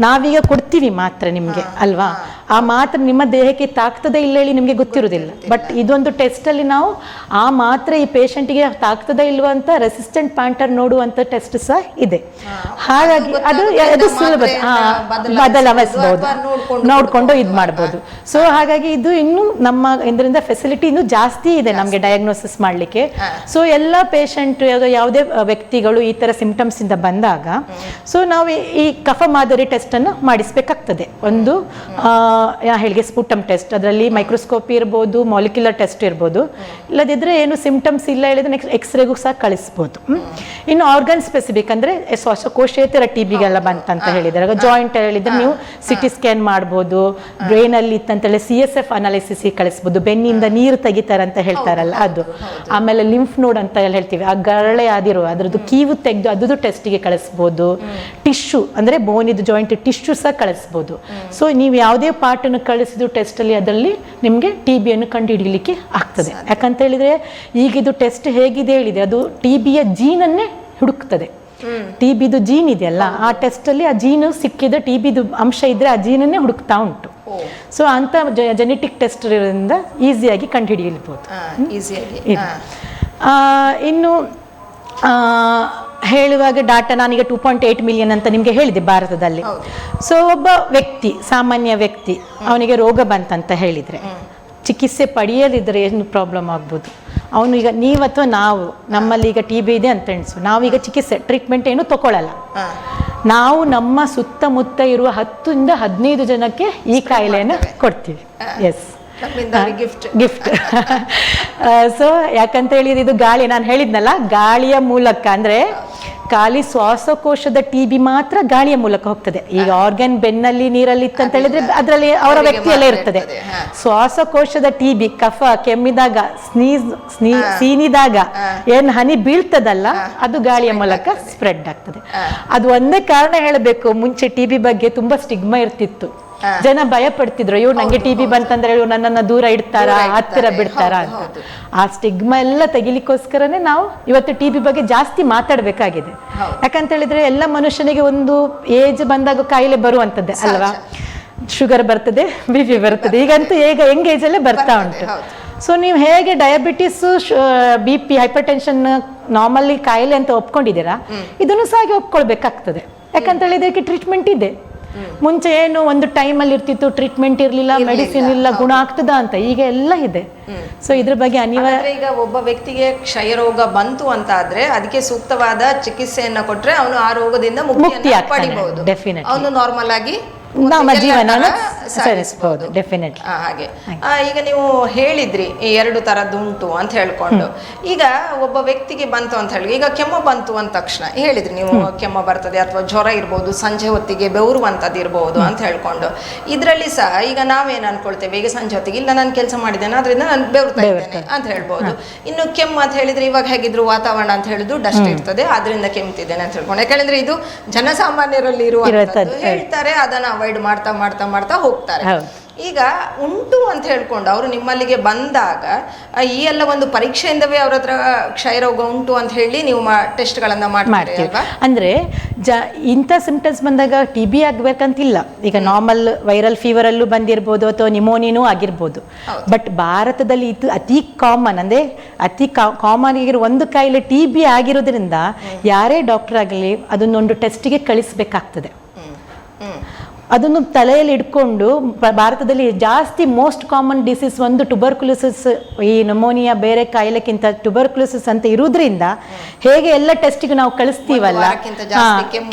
ನಾವೀಗ ಕೊಡ್ತೀವಿ ಮಾತ್ರ ನಿಮ್ಗೆ ಅಲ್ವಾ, ಆ ಮಾತ್ರ ನಿಮ್ಮ ದೇಹಕ್ಕೆ ತಾಕ್ತದೆ ಇಲ್ಲ ಹೇಳಿ ನಿಮ್ಗೆ ಗೊತ್ತಿರುವುದಿಲ್ಲ. ಬಟ್ ಇದೊಂದು ಟೆಸ್ಟ್ ಅಲ್ಲಿ ನಾವು ಆ ಮಾತ್ರ ಈ ಪೇಷಂಟ್ಗೆ ತಾಕ್ತದ ಇಲ್ವಾ ಅಂತ ರೆಸಿಸ್ಟೆಂಟ್ ಪ್ಯಾಂಟರ್ ನೋಡುವಂತ ಟೆಸ್ಟ್ ಸಹ ಇದೆ. ಹಾಗಾಗಿ ಅದು ಸುಲಭ ಬದಲಾಯಿಸಬಹುದು, ನೋಡ್ಕೊಂಡು ಇದು ಮಾಡ್ಬೋದು. ಸೊ ಹಾಗಾಗಿ ಇದು ಇನ್ನು ನಮ್ಮ ಇದರಿಂದ ಫೆಸಿಲಿಟಿ ಇನ್ನು ಜಾಸ್ತಿ ಇದೆ ನಮ್ಗೆ ಡಯಾಗ್ನೋಸಿಸ್ ಮಾಡ್ಲಿಕ್ಕೆ. ಸೊ ಎಲ್ಲ ಪೇಷಂಟ್ ಯಾವುದೇ ವ್ಯಕ್ತಿಗಳು ಈ ತರ ಸಿಂಪ್ಟಮ್ಸ್ ಇಂದ ಬಂದಾಗ ಸೊ ನಾವು ಈ ಕಫ ಮಾದರಿ ಟೆಸ್ಟ್ ಅನ್ನು ಮಾಡಿಸ್ಬೇಕಾಗ್ತದೆ. ಒಂದು ಹೇಳಿಗೆ ಸ್ಪುಟಮ್ ಟೆಸ್ಟ್, ಅದರಲ್ಲಿ ಮೈಕ್ರೋಸ್ಕೋಪಿ ಇರ್ಬೋದು, ಮಾಲಿಕ್ಯುಲರ್ ಟೆಸ್ಟ್ ಇರ್ಬೋದು. ಇಲ್ಲದಿದ್ರೆ ಏನು ಸಿಂಪ್ಟಮ್ಸ್ ಇಲ್ಲ ಹೇಳಿದ್ರೆ ನೆಕ್ಸ್ಟ್ ಎಕ್ಸ್ರೇಗೂ ಸಹ ಕಳಿಸ್ಬೋದು. ಇನ್ನು ಆರ್ಗನ್ ಸ್ಪೆಸಿಫಿಕ್ ಅಂದ್ರೆ ಶ್ವಾಸಕೋಶೇತರ ಟಿ ಬಿಗೆಲ್ಲ ಬಂತಂತ ಹೇಳಿದ್ರೆ, ಜಾಯಿಂಟ್ ಹೇಳಿದ್ರೆ ನೀವು ಸಿಟಿ ಸ್ಕ್ಯಾನ್ ಮಾಡ್ಬೋದು. ಬ್ರೈನ್ ಅಲ್ಲಿ ಇತ್ತಂತೇಳಿ CSF ಅನಾಲಿಸಿಸ್ ಕಳಿಸ್ಬೋದು. ಬೆನ್ನಿಂದ ನೀರು ತೆಗಿತಾರಂತ ಹೇಳ್ತಾರಲ್ಲ ಅದು. ಆಮೇಲೆ ಲಿಂಫ್ ನೋಡ್ ಅಂತ ಹೇಳ್ತೀವಿ, ಆ ಗರಳೆ ಆದಿರುವ ಅದ್ರದ್ದು ಕೀವು ತೆಗೆದು ಅದ್ದು ಟೆಸ್ಟಿಗೆ ಕಳಿಸ್ಬೋದು. ಟಿಶ್ಯೂ ಅಂದ್ರೆ ಬೋನಿದ್ದು ಜಾಯಿಂಟ್ ಟಿಶ್ಯೂ ಸಹ ಕಳಿಸ್ಬೋದು. ಸೊ ನೀವು ಯಾವುದೇ ಪಾರ್ಟ್ ಅನ್ನು ಕಳಿಸಿದ್ರು ಟೆಸ್ಟ್ ಅಲ್ಲಿ ಅದರಲ್ಲಿ ನಿಮ್ಗೆ ಟಿ ಬಿಯನ್ನು ಕಂಡುಹಿಡಿಯಲಿಕ್ಕೆ ಆಗ್ತದೆ. ಯಾಕಂತ ಹೇಳಿದ್ರೆ ಈಗ ಇದು ಟೆಸ್ಟ್ ಹೇಗಿದೆ ಹೇಳಿದೆ, ಅದು ಟಿ ಬಿಯ ಜೀನನ್ನೇ ಹುಡುಕ್ತದೆ. ಟಿ ಬಿದು ಜೀನ್ ಇದೆಯಲ್ಲ, ಆ ಟೆಸ್ಟ್ ಅಲ್ಲಿ ಆ ಜೀನು ಸಿಕ್ಕಿದ ಟಿ ಬಿದು ಅಂಶ ಇದ್ರೆ ಆ ಜೀನನ್ನೇ ಹುಡುಕ್ತಾ ಉಂಟು. ಸೊ ಅಂತ ಜೆನೆಟಿಕ್ ಟೆಸ್ಟ್ ಇರೋದ್ರಿಂದ ಈಸಿಯಾಗಿ ಕಂಡುಹಿಡಿಯಬಹುದು. ಇನ್ನು ಹೇಳುವಾಗ ಡಾಟಾ ನಾನೀಗ 2.8 ಮಿಲಿಯನ್ ಅಂತ ನಿಮಗೆ ಹೇಳಿದೆ ಭಾರತದಲ್ಲಿ. ಸೊ ಒಬ್ಬ ವ್ಯಕ್ತಿ, ಸಾಮಾನ್ಯ ವ್ಯಕ್ತಿ, ಅವನಿಗೆ ರೋಗ ಬಂತಂತ ಹೇಳಿದ್ರೆ ಚಿಕಿತ್ಸೆ ಪಡೆಯಲಿದ್ರೆ ಏನು ಪ್ರಾಬ್ಲಮ್ ಆಗ್ಬೋದು. ಅವನು ಈಗ ನೀವು ಅಥವಾ ನಾವು, ನಮ್ಮಲ್ಲಿ ಈಗ ಟಿ ಬಿ ಇದೆ ಅಂತ ಎಣಿಸು, ನಾವೀಗ ಚಿಕಿತ್ಸೆ ಟ್ರೀಟ್ಮೆಂಟ್ ಏನು ತಗೊಳ್ಳಲ್ಲ. ನಾವು ನಮ್ಮ ಸುತ್ತಮುತ್ತ ಇರುವ 10 ಇಂದ 15 ಜನಕ್ಕೆ ಈ ಕಾಯಿಲೆಯನ್ನು ಕೊಡ್ತೀವಿ. S, gift. ಸೊ ಯಾಕಂತ ಹೇಳಿದ್ರೆ ಇದು ಗಾಳಿ, ನಾನು ಹೇಳಿದ್ನಲ್ಲ, ಗಾಳಿಯ ಮೂಲಕ ಅಂದ್ರೆ ಖಾಲಿ ಶ್ವಾಸಕೋಶದ TB ಮಾತ್ರ ಗಾಳಿಯ ಮೂಲಕ ಹೋಗ್ತದೆ. ಈಗ ಆರ್ಗನ್ ಬೆನ್ನಲ್ಲಿ ನೀರಲ್ಲಿ ಇತ್ತಂತ ಹೇಳಿದ್ರೆ ಅದರಲ್ಲಿ ಅವರ ವ್ಯಕ್ತಿಯಲ್ಲೇ ಇರ್ತದೆ. ಶ್ವಾಸಕೋಶದ TB ಕಫ ಕೆಮ್ಮಿದಾಗ ಸೀನಿದಾಗ ಏನ್ ಹನಿ ಬೀಳ್ತದಲ್ಲ, ಅದು ಗಾಳಿಯ ಮೂಲಕ ಸ್ಪ್ರೆಡ್ ಆಗ್ತದೆ. ಅದು ಒಂದೇ ಕಾರಣ ಹೇಳಬೇಕು, ಮುಂಚೆ TB ಬಗ್ಗೆ ತುಂಬಾ ಸ್ಟಿಗ್ಮಾ ಇರ್ತಿತ್ತು. ಜನ ಭಯ ಪಡ್ತಿದ್ರು, ಇವ್ರು ನಂಗೆ TB ಬಂತಂದ್ರೆ ಇವ್ರು ನನ್ನನ್ನ ದೂರ ಇಡ್ತಾರ, ಹತ್ತಿರ ಬಿಡ್ತಾರ ಅಂತ. ಆ ಸ್ಟಿಗ್ಮಾ ಎಲ್ಲ ತೆಗಿಲಿಕ್ಕೋಸ್ಕರನೇ ನಾವು ಇವತ್ತು TB ಬಗ್ಗೆ ಜಾಸ್ತಿ ಮಾತಾಡ್ಬೇಕಾಗಿದೆ. ಯಾಕಂತ ಹೇಳಿದ್ರೆ ಎಲ್ಲ ಮನುಷ್ಯನಿಗೆ ಒಂದು ಏಜ್ ಬಂದಾಗ ಕಾಯಿಲೆ ಬರುವಂತದ್ದೇ ಅಲ್ವಾ. ಶುಗರ್ ಬರ್ತದೆ, BP ಬರ್ತದೆ, ಈಗಂತೂ ಈಗ ಯಂಗ್ ಏಜ್ ಅಲ್ಲೇ ಬರ್ತಾ ಉಂಟು. ಸೊ ನೀವು ಹೇಗೆ diabetes, BP, hypertension normally ಕಾಯಿಲೆ ಅಂತ ಒಪ್ಕೊಂಡಿದ್ದೀರಾ, ಇದನ್ನು ಸಹ ಹಾಗೆ ಒಪ್ಕೊಳ್ಬೇಕಾಗ್ತದೆ. ಯಾಕಂತ ಹೇಳಿದ್ರೆ ಇದಕ್ಕೆ ಟ್ರೀಟ್ಮೆಂಟ್ ಇದೆ. ಮುಂಚೆ ಏನು ಒಂದು ಟೈಮಲ್ಲಿ ಇರ್ತಿತ್ತು, ಟ್ರೀಟ್ಮೆಂಟ್ ಇರ್ಲಿಲ್ಲ, ಮೆಡಿಸಿನ್ ಇಲ್ಲ, ಗುಣ ಆಗ್ತದ ಅಂತ. ಈಗ ಎಲ್ಲ ಇದೆ. ಸೊ ಇದ್ರ ಬಗ್ಗೆ ಅನಿವಾರ್ಯ. ಈಗ ಒಬ್ಬ ವ್ಯಕ್ತಿಗೆ ಕ್ಷಯ ರೋಗ ಬಂತು ಅಂತ ಆದ್ರೆ ಅದಕ್ಕೆ ಸೂಕ್ತವಾದ ಚಿಕಿತ್ಸೆಯನ್ನ ಕೊಟ್ರೆ ಅವನು ಆ ರೋಗದಿಂದ ಮುಕ್ತಿ ಪಡಿಬಹುದು. ಡೆಫಿನೆಟ್ಲಿ ಅವನು ನಾರ್ಮಲ್ ಆಗಿ ನಮ್ಮ ಜೀವನ ಸರಿಸಬಹುದು. ಡೆಫಿನೆಟ್ಲಿ. ಹಾಗೆ ಈಗ ನೀವು ಹೇಳಿದ್ರಿ ಈ 2 ತರದ್ದು ಉಂಟು ಅಂತ ಹೇಳ್ಕೊಂಡು, ಈಗ ಒಬ್ಬ ವ್ಯಕ್ತಿಗೆ ಬಂತು ಅಂತ ಹೇಳಿ, ಈಗ ಕೆಮ್ಮು ಬಂತು ಅಂದ ತಕ್ಷಣ ಹೇಳಿದ್ರಿ ನೀವು, ಕೆಮ್ಮು ಬರ್ತದೆ ಅಥವಾ ಜ್ವರ ಇರ್ಬೋದು, ಸಂಜೆ ಹೊತ್ತಿಗೆ ಬೆವರುವಂಥದ್ದು ಇರ್ಬೋದು ಅಂತ ಹೇಳ್ಕೊಂಡು, ಇದರಲ್ಲಿ ಸಹ ಈಗ ನಾವೇನ್ ಅನ್ಕೊಳ್ತೇವೆ, ಈಗ ಸಂಜೆ ಹೊತ್ತಿಗೆ ಇಲ್ಲ ನಾನು ಕೆಲಸ ಮಾಡಿದ್ದೇನೆ ಅದರಿಂದ ನಾನು ಬೆವರ್ತಾ ಇದ್ದೇನೆ ಅಂತ ಹೇಳ್ಬೋದು. ಇನ್ನು ಕೆಮ್ಮು ಅಂತ ಹೇಳಿದ್ರೆ ಇವಾಗ ಹೇಗಿದ್ರು ವಾತಾವರಣ ಅಂತ ಹೇಳಿದ್ರು ಡಸ್ಟ್ ಇರ್ತದೆ, ಅದರಿಂದ ಕೆಮ್ತಿದ್ದೇನೆ ಅಂತ ಹೇಳ್ಕೊಂಡು. ಯಾಕಂದ್ರೆ ಇದು ಜನಸಾಮಾನ್ಯರಲ್ಲಿ ಇರುವಂಥದ್ದು, ಹೇಳ್ತಾರೆ, ಅದನ್ನ ಅವಾಯ್ಡ್ ಮಾಡ್ತಾ ಮಾಡ್ತಾ ಮಾಡ್ತಾ ಹೋಗ್ತಾರೆ. ಈಗ ಉಂಟು ಅಂತ ಹೇಳ್ಕೊಂಡು ಅವರು ನಿಮ್ಮಲ್ಲಿಗೆ ಬಂದಾಗ ಈ ಎಲ್ಲ ಒಂದು ಪರೀಕ್ಷೆಯಿಂದವೇ ಅವ್ರ ಹತ್ರ ಕ್ಷಯರೋಗ ಉಂಟು ಅಂತ ಹೇಳಿ ನೀವು ಟೆಸ್ಟ್ಗಳನ್ನ ಮಾಡ್ತೀವಿ. ಅಂದ್ರೆ ಇಂಥ ಸಿಂಪ್ಟಮ್ಸ್ ಬಂದಾಗ TB ಆಗ್ಬೇಕಂತಿಲ್ಲ. ಈಗ ನಾರ್ಮಲ್ ವೈರಲ್ ಫೀವರ್ ಅಲ್ಲೂ ಬಂದಿರ್ಬೋದು ಅಥವಾ ನಿಮೋನಿಯೂ ಆಗಿರ್ಬೋದು. ಬಟ್ ಭಾರತದಲ್ಲಿ ಇದು ಅತಿ ಕಾಮನ್, ಅಂದ್ರೆ ಅತಿ ಕಾಮನ್ ಆಗಿರೋ ಒಂದು ಕಾಯಿಲೆ TB ಆಗಿರೋದ್ರಿಂದ ಯಾರೇ ಡಾಕ್ಟರ್ ಆಗಲಿ ಅದನ್ನೊಂದು ಟೆಸ್ಟಿಗೆ ಕಳಿಸ್ಬೇಕಾಗ್ತದೆ. ಅದನ್ನು ತಲೆಯಲ್ಲಿ ಇಟ್ಕೊಂಡು ಭಾರತದಲ್ಲಿ ಜಾಸ್ತಿ ಮೋಸ್ಟ್ ಕಾಮನ್ ಡಿಸೀಸ್ ಒಂದು ಟ್ಯುಬರ್ಕ್ಯುಲೋಸಿಸ್, ಈ ನ್ಯುಮೋನಿಯಾ ಬೇರೆ ಕಾಯಿಲೆಕ್ಕಿಂತ ಟ್ಯುಬರ್ಕ್ಯುಲೋಸಿಸ್ ಅಂತ ಇರುವುದರಿಂದ ಹೇಗೆ ಎಲ್ಲ ಟೆಸ್ಟಿಗೆ ನಾವು ಕಳಿಸ್ತೀವಲ್ಲ,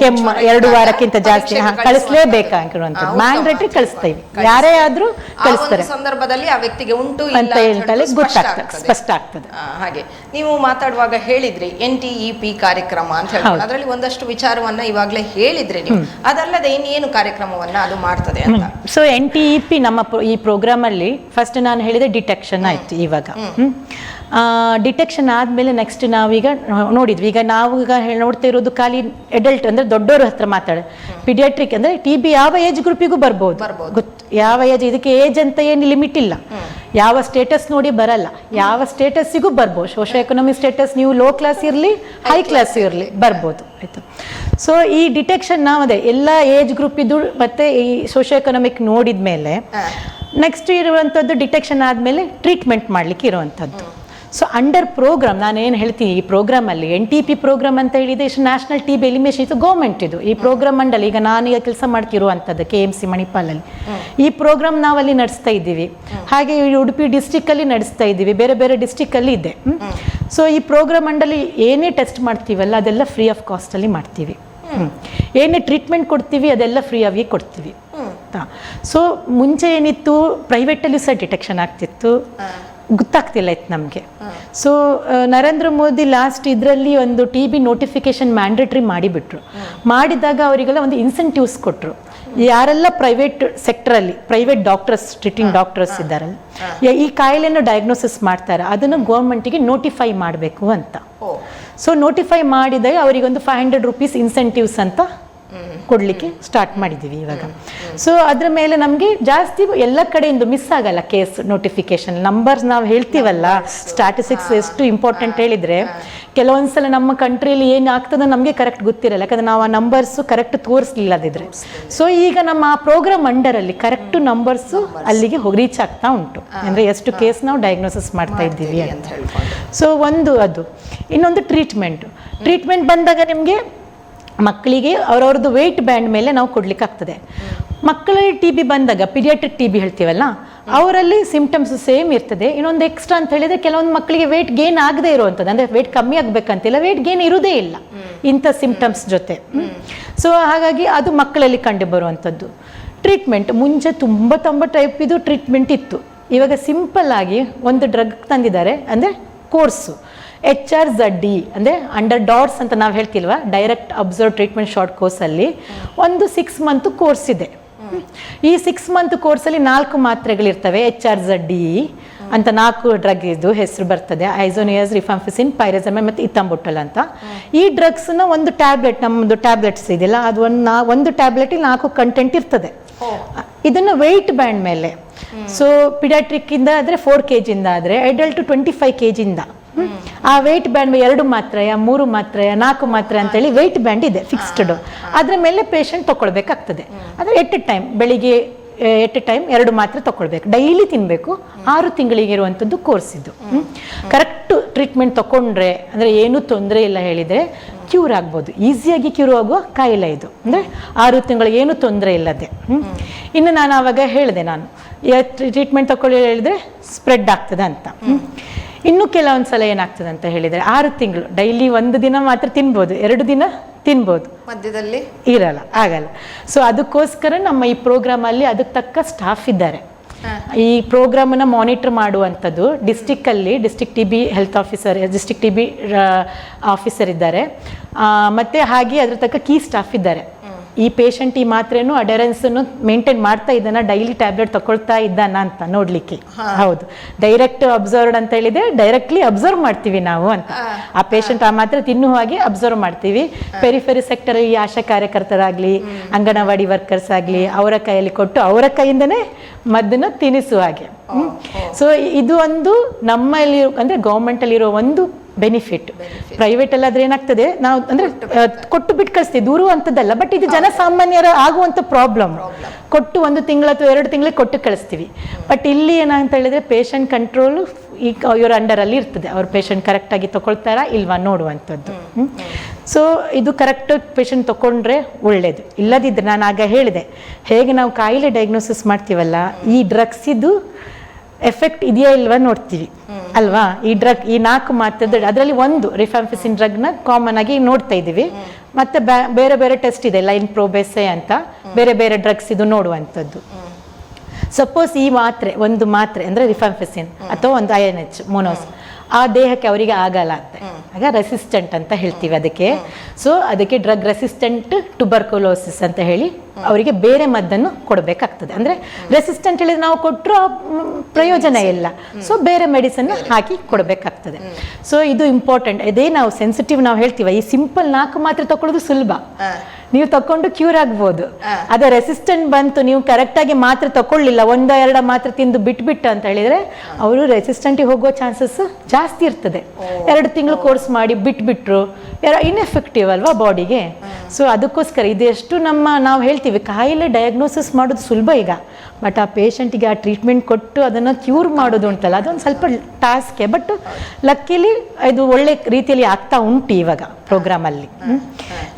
ಕೆಮ್ಮು 2 ವಾರಕ್ಕಿಂತ ಜಾಸ್ತಿ ಕಳಿಸ್ಲೇಬೇಕಾಗಿರುವಂಥದ್ದು ಮ್ಯಾಂಡೇಟರಿ ಕಳಿಸ್ತೀವಿ. ಯಾರೇ ಆದ್ರೂ ಕಳಿಸ್ತಾರೆ ಸಂದರ್ಭದಲ್ಲಿ ಆ ವ್ಯಕ್ತಿಗೆ ಉಂಟು ಅಂತ ಹೇಳ್ತಾರೆ, ಗೊತ್ತಾಗ್ತದೆ, ಸ್ಪಷ್ಟ ಆಗ್ತದೆ. ಹಾಗೆ ನೀವು ಮಾತಾಡುವಾಗ ಹೇಳಿದ್ರಿ NTEP ಕಾರ್ಯಕ್ರಮ ಅಂತ ಹೇಳಿ, ಅದರಲ್ಲಿ ಒಂದಷ್ಟು ವಿಚಾರವನ್ನ ಇವಾಗಲೇ ಹೇಳಿದ್ರಿ ನೀವು. ಅದಲ್ಲದೆ ಇನ್ನೇನು ಕಾರ್ಯಕ್ರಮವನ್ನ ಅದು ಮಾಡ್ತದೆ ಅಂತ? ಸೊ NTEP ನಮ್ಮ ಈ ಪ್ರೋಗ್ರಾಮ್ ಅಲ್ಲಿ ಫಸ್ಟ್ ನಾನು ಹೇಳಿದೆ ಡಿಟೆಕ್ಷನ್ ಆಯ್ತು. ಇವಾಗ ಡಿಟೆಕ್ಷನ್ ಆದ್ಮೇಲೆ ನೆಕ್ಸ್ಟ್ ನಾವೀಗ ನೋಡಿದ್ವಿ, ಈಗ ನಾವು ಈಗ ನೋಡ್ತಾ ಇರೋದು ಖಾಲಿ ಅಡಲ್ಟ್ ಅಂದ್ರೆ ದೊಡ್ಡವ್ರ ಹತ್ರ ಮಾತಾಡ. ಪಿಡಿಯಾಟ್ರಿಕ್ ಅಂದ್ರೆ TB ಯಾವ ಏಜ್ ಗ್ರೂಪಿಗೂ ಬರ್ಬೋದು, ಗೊತ್ತು ಯಾವ ಏಜ್, ಇದಕ್ಕೆ ಏಜ್ ಅಂತ ಏನು ಲಿಮಿಟ್ ಇಲ್ಲ. ಯಾವ ಸ್ಟೇಟಸ್ ನೋಡಿ ಬರಲ್ಲ, ಯಾವ ಸ್ಟೇಟಸ್ಸಿಗೂ ಬರ್ಬೋದು. ಸೋಶೋ ಎಕನಾಮಿಕ್ ಸ್ಟೇಟಸ್ ನೀವು ಲೋ ಕ್ಲಾಸ್ ಇರಲಿ ಹೈ ಕ್ಲಾಸ್ ಇರಲಿ ಬರ್ಬೋದು. ಆಯ್ತು. ಸೊ ಈ ಡಿಟೆಕ್ಷನ್ ನಾವು ಅದೇ ಎಲ್ಲ ಏಜ್ ಗ್ರೂಪ್ ಇದ್ದು ಮತ್ತೆ ಈ ಸೋಶೋ ಎಕನಾಮಿಕ್ ನೋಡಿದ ಮೇಲೆ ನೆಕ್ಸ್ಟ್ ಇರುವಂಥದ್ದು ಡಿಟೆಕ್ಷನ್ ಆದಮೇಲೆ ಟ್ರೀಟ್ಮೆಂಟ್ ಮಾಡಲಿಕ್ಕೆ ಇರುವಂಥದ್ದು. ಸೊ ಅಂಡರ್ ಪ್ರೋಗ್ರಾಮ್ ನಾನು ಏನು ಹೇಳ್ತೀನಿ, ಈ ಪ್ರೋಗ್ರಾಮಲ್ಲಿ NTP ಪ್ರೋಗ್ರಾಮ್ ಅಂತ ಹೇಳಿದ್ರೆ ಇಷ್ಟು ನ್ಯಾಷನಲ್ TB ಎಲಿಮಿನೇಷನ್ ಇದು ಗೌರ್ಮೆಂಟ್ ಇದು. ಈ ಪ್ರೋಗ್ರಾಮ್ ಮಂಡಳಿ ಈಗ ನಾನೀಗ ಕೆಲಸ ಮಾಡ್ತಿರುವಂಥದ್ದು KMC ಮಣಿಪಾಲಲ್ಲಿ ಈ ಪ್ರೋಗ್ರಾಮ್ ನಾವಲ್ಲಿ ನಡೆಸ್ತಾ ಇದ್ದೀವಿ. ಹಾಗೆ ಉಡುಪಿ ಡಿಸ್ಟಿಕ್ಕಲ್ಲಿ ನಡೆಸ್ತಾ ಇದ್ದೀವಿ, ಬೇರೆ ಬೇರೆ ಡಿಸ್ಟಿಕ್ಕಲ್ಲಿ ಇದೆ. ಸೊ ಈ ಪ್ರೋಗ್ರಾಮ್ ಮಂಡಳಿ ಏನೇ ಟೆಸ್ಟ್ ಮಾಡ್ತೀವಲ್ಲ ಅದೆಲ್ಲ ಫ್ರೀ ಆಫ್ ಕಾಸ್ಟಲ್ಲಿ ಮಾಡ್ತೀವಿ. ಏನೇ ಟ್ರೀಟ್ಮೆಂಟ್ ಕೊಡ್ತೀವಿ ಅದೆಲ್ಲ ಫ್ರೀ ಆಗಿ ಕೊಡ್ತೀವಿ. ಸೊ ಮುಂಚೆ ಏನಿತ್ತು ಪ್ರೈವೇಟಲ್ಲಿ ಸಹ ಡಿಟೆಕ್ಷನ್ ಆಗ್ತಿತ್ತು, ಗೊತ್ತಾಗ್ತಿಲ್ಲ ಇತ್ತು ನಮಗೆ. ಸೊ ನರೇಂದ್ರ ಮೋದಿ ಲಾಸ್ಟ್ ಇದರಲ್ಲಿ ಒಂದು TB ನೋಟಿಫಿಕೇಶನ್ ಮ್ಯಾಂಡೇಟ್ರಿ ಮಾಡಿಬಿಟ್ರು. ಮಾಡಿದಾಗ ಅವರಿಗೆಲ್ಲ ಒಂದು ಇನ್ಸೆಂಟಿವ್ಸ್ ಕೊಟ್ಟರು. ಯಾರೆಲ್ಲ ಪ್ರೈವೇಟ್ ಸೆಕ್ಟರಲ್ಲಿ ಪ್ರೈವೇಟ್ ಡಾಕ್ಟರ್ಸ್ ಟ್ರೀಟಿಂಗ್ ಡಾಕ್ಟರ್ಸ್ ಇದ್ದಾರಲ್ಲ, ಈ ಕಾಯಿಲೆಯನ್ನು ಡಯಾಗ್ನೋಸಿಸ್ ಮಾಡ್ತಾರೆ, ಅದನ್ನು ಗೌರ್ಮೆಂಟಿಗೆ ನೋಟಿಫೈ ಮಾಡಬೇಕು ಅಂತ. ಸೊ ನೋಟಿಫೈ ಮಾಡಿದಾಗ ಅವರಿಗೊಂದು 500 ರೂಪೀಸ್ ಇನ್ಸೆಂಟಿವ್ಸ್ ಅಂತ ಕೊಡ್ಲಿಕ್ಕೆ ಸ್ಟಾರ್ಟ್ ಮಾಡಿದ್ದೀವಿ ಇವಾಗ. ಸೊ ಅದ್ರ ಮೇಲೆ ನಮಗೆ ಜಾಸ್ತಿ ಎಲ್ಲ ಕಡೆಯಿಂದ ಮಿಸ್ ಆಗಲ್ಲ ಕೇಸ್ ನೋಟಿಫಿಕೇಶನ್ ನಂಬರ್ಸ್. ನಾವು ಹೇಳ್ತೀವಲ್ಲ ಸ್ಟ್ಯಾಟಿಸ್ಟಿಕ್ಸ್ ಎಷ್ಟು ಇಂಪಾರ್ಟೆಂಟ್ ಹೇಳಿದ್ರೆ, ಕೆಲವೊಂದ್ಸಲ ನಮ್ಮ ಕಂಟ್ರಿಯಲ್ಲಿ ಏನು ಆಗ್ತದೆ ನಮಗೆ ಕರೆಕ್ಟ್ ಗೊತ್ತಿರಲ್ಲ, ಯಾಕಂದ್ರೆ ನಾವು ಆ ನಂಬರ್ಸು ಕರೆಕ್ಟ್ ತೋರಿಸ್ಲಿಲ್ಲದಿದ್ರೆ. ಸೊ ಈಗ ನಮ್ಮ ಆ ಪ್ರೋಗ್ರಾಮ್ ಅಂಡರಲ್ಲಿ ಕರೆಕ್ಟ್ ನಂಬರ್ಸು ಅಲ್ಲಿಗೆ ರೀಚ್ ಆಗ್ತಾ ಉಂಟು, ಅಂದರೆ ಎಷ್ಟು ಕೇಸ್ ನಾವು ಡಯಾಗ್ನೋಸಿಸ್ ಮಾಡ್ತಾ ಇದ್ದೀವಿ ಅಂತ. ಸೊ ಒಂದು ಅದು. ಇನ್ನೊಂದು ಟ್ರೀಟ್ಮೆಂಟ್ ಬಂದಾಗ ನಿಮಗೆ ಮಕ್ಕಳಿಗೆ ಅವ್ರವ್ರದ್ದು ವೆಯ್ಟ್ ಬ್ಯಾಂಡ್ ಮೇಲೆ ನಾವು ಕೊಡ್ಲಿಕ್ಕೆ ಆಗ್ತದೆ. ಮಕ್ಕಳಿಗೆ TB ಬಂದಾಗ ಪಿಡಿಯಾಟ್ರಿಕ್ TB ಹೇಳ್ತೀವಲ್ಲ, ಅವರಲ್ಲಿ ಸಿಂಪ್ಟಮ್ಸ್ ಸೇಮ್ ಇರ್ತದೆ. ಇನ್ನೊಂದು ಎಕ್ಸ್ಟ್ರಾ ಅಂತ ಹೇಳಿದ್ರೆ ಕೆಲವೊಂದು ಮಕ್ಕಳಿಗೆ ವೆಯ್ಟ್ ಗೇನ್ ಆಗದೆ ಇರುವಂಥದ್ದು, ಅಂದರೆ ವೆಯ್ಟ್ ಕಮ್ಮಿ ಆಗಬೇಕಂತಿಲ್ಲ, ವೆಯ್ಟ್ ಗೇನ್ ಇರುವುದೇ ಇಲ್ಲ ಇಂಥ ಸಿಂಪ್ಟಮ್ಸ್ ಜೊತೆ. ಸೊ ಹಾಗಾಗಿ ಅದು ಮಕ್ಕಳಲ್ಲಿ ಕಂಡು ಬರುವಂಥದ್ದು. ಟ್ರೀಟ್ಮೆಂಟ್ ಮುಂಚೆ ತುಂಬ ಟೈಪ್ ಇದು ಟ್ರೀಟ್ಮೆಂಟ್ ಇತ್ತು. ಇವಾಗ ಸಿಂಪಲ್ ಆಗಿ ಒಂದು ಡ್ರಗ್ ತಂದಿದ್ದಾರೆ ಅಂದರೆ ಕೋರ್ಸು HRZD ಅಂದರೆ ಅಂಡರ್ ಡಾಟ್ಸ್ ಅಂತ ನಾವು ಹೇಳ್ತಿಲ್ವಾ, ಡೈರೆಕ್ಟ್ ಅಬ್ಸರ್ವ್ ಟ್ರೀಟ್ಮೆಂಟ್ ಶಾರ್ಟ್ ಕೋರ್ಸಲ್ಲಿ ಒಂದು 6 ಮಂತ್ ಕೋರ್ಸ್ ಇದೆ. ಈ 6 ಮಂತ್ ಕೋರ್ಸಲ್ಲಿ 4 ಮಾತ್ರೆಗಳಿರ್ತವೆ. HRZD ಅಂತ 4 ಡ್ರಗ್ ಇದು ಹೆಸರು ಬರ್ತದೆ, ಐಸೋನಿಯಾಸ್, ರಿಫಾಂಫಿಸಿನ್, ಪೈರಜಮೈನ್ ಮತ್ತು ಇಥಂಬುಟಲ್ ಅಂತ. ಈ ಡ್ರಗ್ಸ್ನ ಒಂದು ಟ್ಯಾಬ್ಲೆಟ್, ನಮ್ಮದು ಟ್ಯಾಬ್ಲೆಟ್ಸ್ ಇದೆಯಲ್ಲ, ಅದು ಒಂದು ಟ್ಯಾಬ್ಲೆಟಿಗೆ 4 ಕಂಟೆಂಟ್ ಇರ್ತದೆ. ಇದನ್ನು ವೆಯ್ಟ್ ಬ್ಯಾಂಡ್ ಮೇಲೆ, ಸೊ ಪಿಡಿಯಾಟ್ರಿಕ್ ಇಂದ ಆದರೆ 4 kg ಇಂದ ಆದರೆ ಅಡಲ್ಟ್ 25 kg ಇಂದ ಆ ವೆಯ್ಟ್ ಬ್ಯಾಂಡ್ 2 ಮಾತ್ರೆಯ 3 ಮಾತ್ರೆಯ 4 ಮಾತ್ರೆ ಅಂತೇಳಿ ವೆಯ್ಟ್ ಬ್ಯಾಂಡ್ ಇದೆ ಫಿಕ್ಸ್ಡ್. ಅದ್ರ ಮೇಲೆ ಪೇಷಂಟ್ ತಗೊಳ್ಬೇಕಾಗ್ತದೆ. ಆದರೆ ಎಟ್ ಎ ಟೈಮ್ ಬೆಳಿಗ್ಗೆ 2 ಮಾತ್ರೆ ತಗೊಳ್ಬೇಕು, ಡೈಲಿ ತಿನ್ನಬೇಕು. 6 ತಿಂಗಳಿಗೆ ಇರುವಂಥದ್ದು ಕೋರ್ಸ್ ಇದು. ಕರೆಕ್ಟ್ ಟ್ರೀಟ್ಮೆಂಟ್ ತಗೊಂಡ್ರೆ ಅಂದರೆ ಏನೂ ತೊಂದರೆ ಇಲ್ಲ ಹೇಳಿದರೆ ಕ್ಯೂರ್ ಆಗ್ಬೋದು, ಈಸಿಯಾಗಿ ಕ್ಯೂರ್ ಆಗುವ ಕಾಯಿಲೆ ಇದು. ಅಂದರೆ 6 ತಿಂಗಳಿಗೆ ಏನೂ ತೊಂದರೆ ಇಲ್ಲದೆ. ಇನ್ನು ನಾನು ಆವಾಗ ಹೇಳಿದೆ, ನಾನು ಟ್ರೀಟ್ಮೆಂಟ್ ತಗೊಳ್ಳಿ ಹೇಳಿದರೆ ಸ್ಪ್ರೆಡ್ ಆಗ್ತದೆ ಅಂತ. ಇನ್ನು ಕೆಲವೊಂದು ಸಲ ಏನಾಗ್ತದೆ ಅಂತ ಹೇಳಿದರೆ 6 ತಿಂಗಳು ಡೈಲಿ 1 ದಿನ ಮಾತ್ರ ತಿನ್ಬೋದು, 2 ದಿನ ತಿನ್ಬೋದು, ಮಧ್ಯದಲ್ಲಿ ಇರಲ್ಲ, ಆಗಲ್ಲ. ಸೊ ಅದಕ್ಕೋಸ್ಕರ ನಮ್ಮ ಈ ಪ್ರೋಗ್ರಾಮಲ್ಲಿ ಅದಕ್ಕೆ ತಕ್ಕ ಸ್ಟಾಫ್ ಇದ್ದಾರೆ. ಈ ಪ್ರೋಗ್ರಾಮನ್ನು ಮಾನಿಟರ್ ಮಾಡುವಂಥದ್ದು ಡಿಸ್ಟಿಕ್ಕಲ್ಲಿ district TB health officer, district TB officer ಇದ್ದಾರೆ. ಮತ್ತು ಹಾಗೆ ಅದ್ರ ತಕ್ಕ ಕೀ ಸ್ಟಾಫ್ ಇದ್ದಾರೆ. ಈ ಪೇಷಂಟ್ ಈ ಮಾತ್ರೆನೂ ಅಡೆರೆನ್ಸನ್ನು ಮೇಂಟೈನ್ ಮಾಡ್ತಾ ಇದ್ದಾನ, ಡೈಲಿ ಟ್ಯಾಬ್ಲೆಟ್ ತಗೊಳ್ತಾ ಇದ್ದಾನ ಅಂತ ನೋಡ್ಲಿಕ್ಕೆ. ಹೌದು, ಡೈರೆಕ್ಟ್ ಅಬ್ಸರ್ವ್ಡ್ ಅಂತ ಹೇಳಿದ್ರೆ ಡೈರೆಕ್ಟ್ಲಿ ಅಬ್ಸರ್ವ್ ಮಾಡ್ತೀವಿ ನಾವು ಅಂತ. ಆ ಪೇಷಂಟ್ ಆ ಮಾತ್ರೆ ತಿನ್ನುವ ಹಾಗೆ ಅಬ್ಸರ್ವ್ ಮಾಡ್ತೀವಿ. ಪೆರಿಫೆರಿ ಸೆಕ್ಟರ್ ಈ ಆಶಾ ಕಾರ್ಯಕರ್ತರಾಗ್ಲಿ, ಅಂಗನವಾಡಿ ವರ್ಕರ್ಸ್ ಆಗಲಿ, ಅವರ ಕೈಯಲ್ಲಿ ಕೊಟ್ಟು ಅವರ ಕೈಯಿಂದನೇ ಮದ್ದನ್ನು ತಿನ್ನಿಸುವ ಹಾಗೆ. ಸೊ ಇದು ಒಂದು ನಮ್ಮಲ್ಲಿ ಅಂದರೆ ಗೌರ್ಮೆಂಟಲ್ಲಿರೋ ಒಂದು ಬೆನಿಫಿಟ್. ಪ್ರೈವೇಟ್ ಅಲ್ಲಾದ್ರೆ ಏನಾಗ್ತದೆ, ನಾವು ಅಂದ್ರೆ ಕೊಟ್ಟು ಬಿಟ್ಟು ಕಳಿಸ್ತೀವಿ, ದೂರ ಅಂತದಲ್ಲ, ಬಟ್ ಇದು ಜನಸಾಮಾನ್ಯರ ಆಗುವಂಥ ಪ್ರಾಬ್ಲಮ್. ಕೊಟ್ಟು 1 ತಿಂಗಳು ಅಥವಾ 2 ತಿಂಗಳಿಗೆ ಕೊಟ್ಟು ಕಳಿಸ್ತೀವಿ. ಬಟ್ ಇಲ್ಲಿ ಏನಂತ ಹೇಳಿದ್ರೆ ಪೇಷಂಟ್ ಕಂಟ್ರೋಲು ಈಗ ಇವರ ಅಂಡರಲ್ಲಿ ಇರ್ತದೆ. ಅವ್ರ ಪೇಷಂಟ್ ಕರೆಕ್ಟಾಗಿ ತಗೊಳ್ತಾರಾ ಇಲ್ವಾ ನೋಡುವಂಥದ್ದು. ಸೊ ಇದು ಕರೆಕ್ಟ್ ಪೇಷಂಟ್ ತಗೊಂಡ್ರೆ ಒಳ್ಳೇದು. ಇಲ್ಲದಿದ್ದರೆ ನಾನು ಆಗ ಹೇಳಿದೆ, ಹೇಗೆ ನಾವು ಕಾಯಿಲೆ ಡಯಾಗ್ನೋಸಿಸ್ ಮಾಡ್ತೀವಲ್ಲ, ಈ ಡ್ರಗ್ಸ್ ಇದು ಎಫೆಕ್ಟ್ ಇದೆಯಾ ಇಲ್ವಾ ನೋಡ್ತೀವಿ ಅಲ್ವಾ. ಈ ಡ್ರಗ್, ಈ 4 ಮಾತ್ರದ ಅದರಲ್ಲಿ ಒಂದು ರಿಫಾಂಫಿಸಿನ್ ಡ್ರಗ್ನ ಕಾಮನ್ ಆಗಿ ನೋಡ್ತಾ ಇದ್ದೀವಿ. ಮತ್ತೆ ಬೇರೆ ಬೇರೆ ಟೆಸ್ಟ್ ಇದೆ, ಲೈನ್ ಪ್ರೋಬೆಸೆ ಅಂತ ಬೇರೆ ಬೇರೆ ಡ್ರಗ್ಸ್ ಇದು ನೋಡುವಂಥದ್ದು. ಸಪೋಸ್ ಈ ಮಾತ್ರೆ, ಒಂದು ಮಾತ್ರೆ ಅಂದರೆ ರಿಫಾಂಫಿಸಿನ್ ಅಥವಾ ಒಂದು INH ಮೋನೋಸ್ ಆ ದೇಹಕ್ಕೆ ಅವರಿಗೆ ಆಗಲ್ಲ ಅಂತ, ಆಗ ರೆಸಿಸ್ಟೆಂಟ್ ಅಂತ ಹೇಳ್ತೀವಿ ಅದಕ್ಕೆ. ಸೊ ಅದಕ್ಕೆ ಡ್ರಗ್ ರೆಸಿಸ್ಟೆಂಟ್ ಟ್ಯುಬರ್ಕುಲೋಸಿಸ್ ಅಂತ ಹೇಳಿ ಅವರಿಗೆ ಬೇರೆ ಮದ್ದನ್ನು ಕೊಡಬೇಕಾಗ್ತದೆ. ಅಂದರೆ ರೆಸಿಸ್ಟೆಂಟ್ ಹೇಳಿದ್ರೆ ನಾವು ಕೊಟ್ಟರು ಪ್ರಯೋಜನ ಇಲ್ಲ, ಸೊ ಬೇರೆ ಮೆಡಿಸನ್ ಹಾಕಿ ಕೊಡಬೇಕಾಗ್ತದೆ. ಸೊ ಇದು ಇಂಪಾರ್ಟೆಂಟ್. ಇದೇ ನಾವು ಸೆನ್ಸಿಟಿವ್ ನಾವು ಹೇಳ್ತೀವಿ, ಈ ಸಿಂಪಲ್ 4 ಮಾತ್ರೆ ತಗೊಳ್ಳೋದು ಸುಲಭ, ನೀವು ತಕೊಂಡು ಕ್ಯೂರ್ ಆಗ್ಬೋದು. ಅದೇ ರೆಸಿಸ್ಟೆಂಟ್ ಬಂತು, ನೀವು ಕರೆಕ್ಟಾಗಿ ಮಾತ್ರೆ ತಗೊಳ್ಳಿಲ್ಲ, 1-2 ಮಾತ್ರೆ ತಿಂದು ಬಿಟ್ಬಿಟ್ಟು ಅಂತ ಹೇಳಿದ್ರೆ ಅವರು ರೆಸಿಸ್ಟೆಂಟಿಗೆ ಹೋಗೋ ಚಾನ್ಸಸ್ ಜಾಸ್ತಿ ಇರ್ತದೆ. 2 ತಿಂಗಳು ಕೋರ್ಸ್ ಮಾಡಿ ಬಿಟ್ಬಿಟ್ರು ಇನ್ಎಫೆಕ್ಟಿವ್ ಅಲ್ವಾ ಬಾಡಿಗೆ. ಸೊ ಅದಕ್ಕೋಸ್ಕರ ಇದೆಷ್ಟು ನಾವು ಹೇಳ್ತೀವಿ ಕಾಯಿಲೆ ಡಯಾಗ್ನೋಸಿಸ್ ಮಾಡೋದು ಸುಲಭ ಈಗ, ಬಟ್ ಆ ಪೇಷಂಟಿಗೆ ಆ ಟ್ರೀಟ್ಮೆಂಟ್ ಕೊಟ್ಟು ಅದನ್ನು ಕ್ಯೂರ್ ಮಾಡೋದು ಉಂಟಲ್ಲ, ಅದೊಂದು ಸ್ವಲ್ಪ ಟಾಸ್ಕೆ. ಬಟ್ ಲಕ್ಕಿಲಿ ಇದು ಒಳ್ಳೆ ರೀತಿಯಲ್ಲಿ ಆಗ್ತಾ ಉಂಟು ಇವಾಗ ಪ್ರೋಗ್ರಾಮಲ್ಲಿ.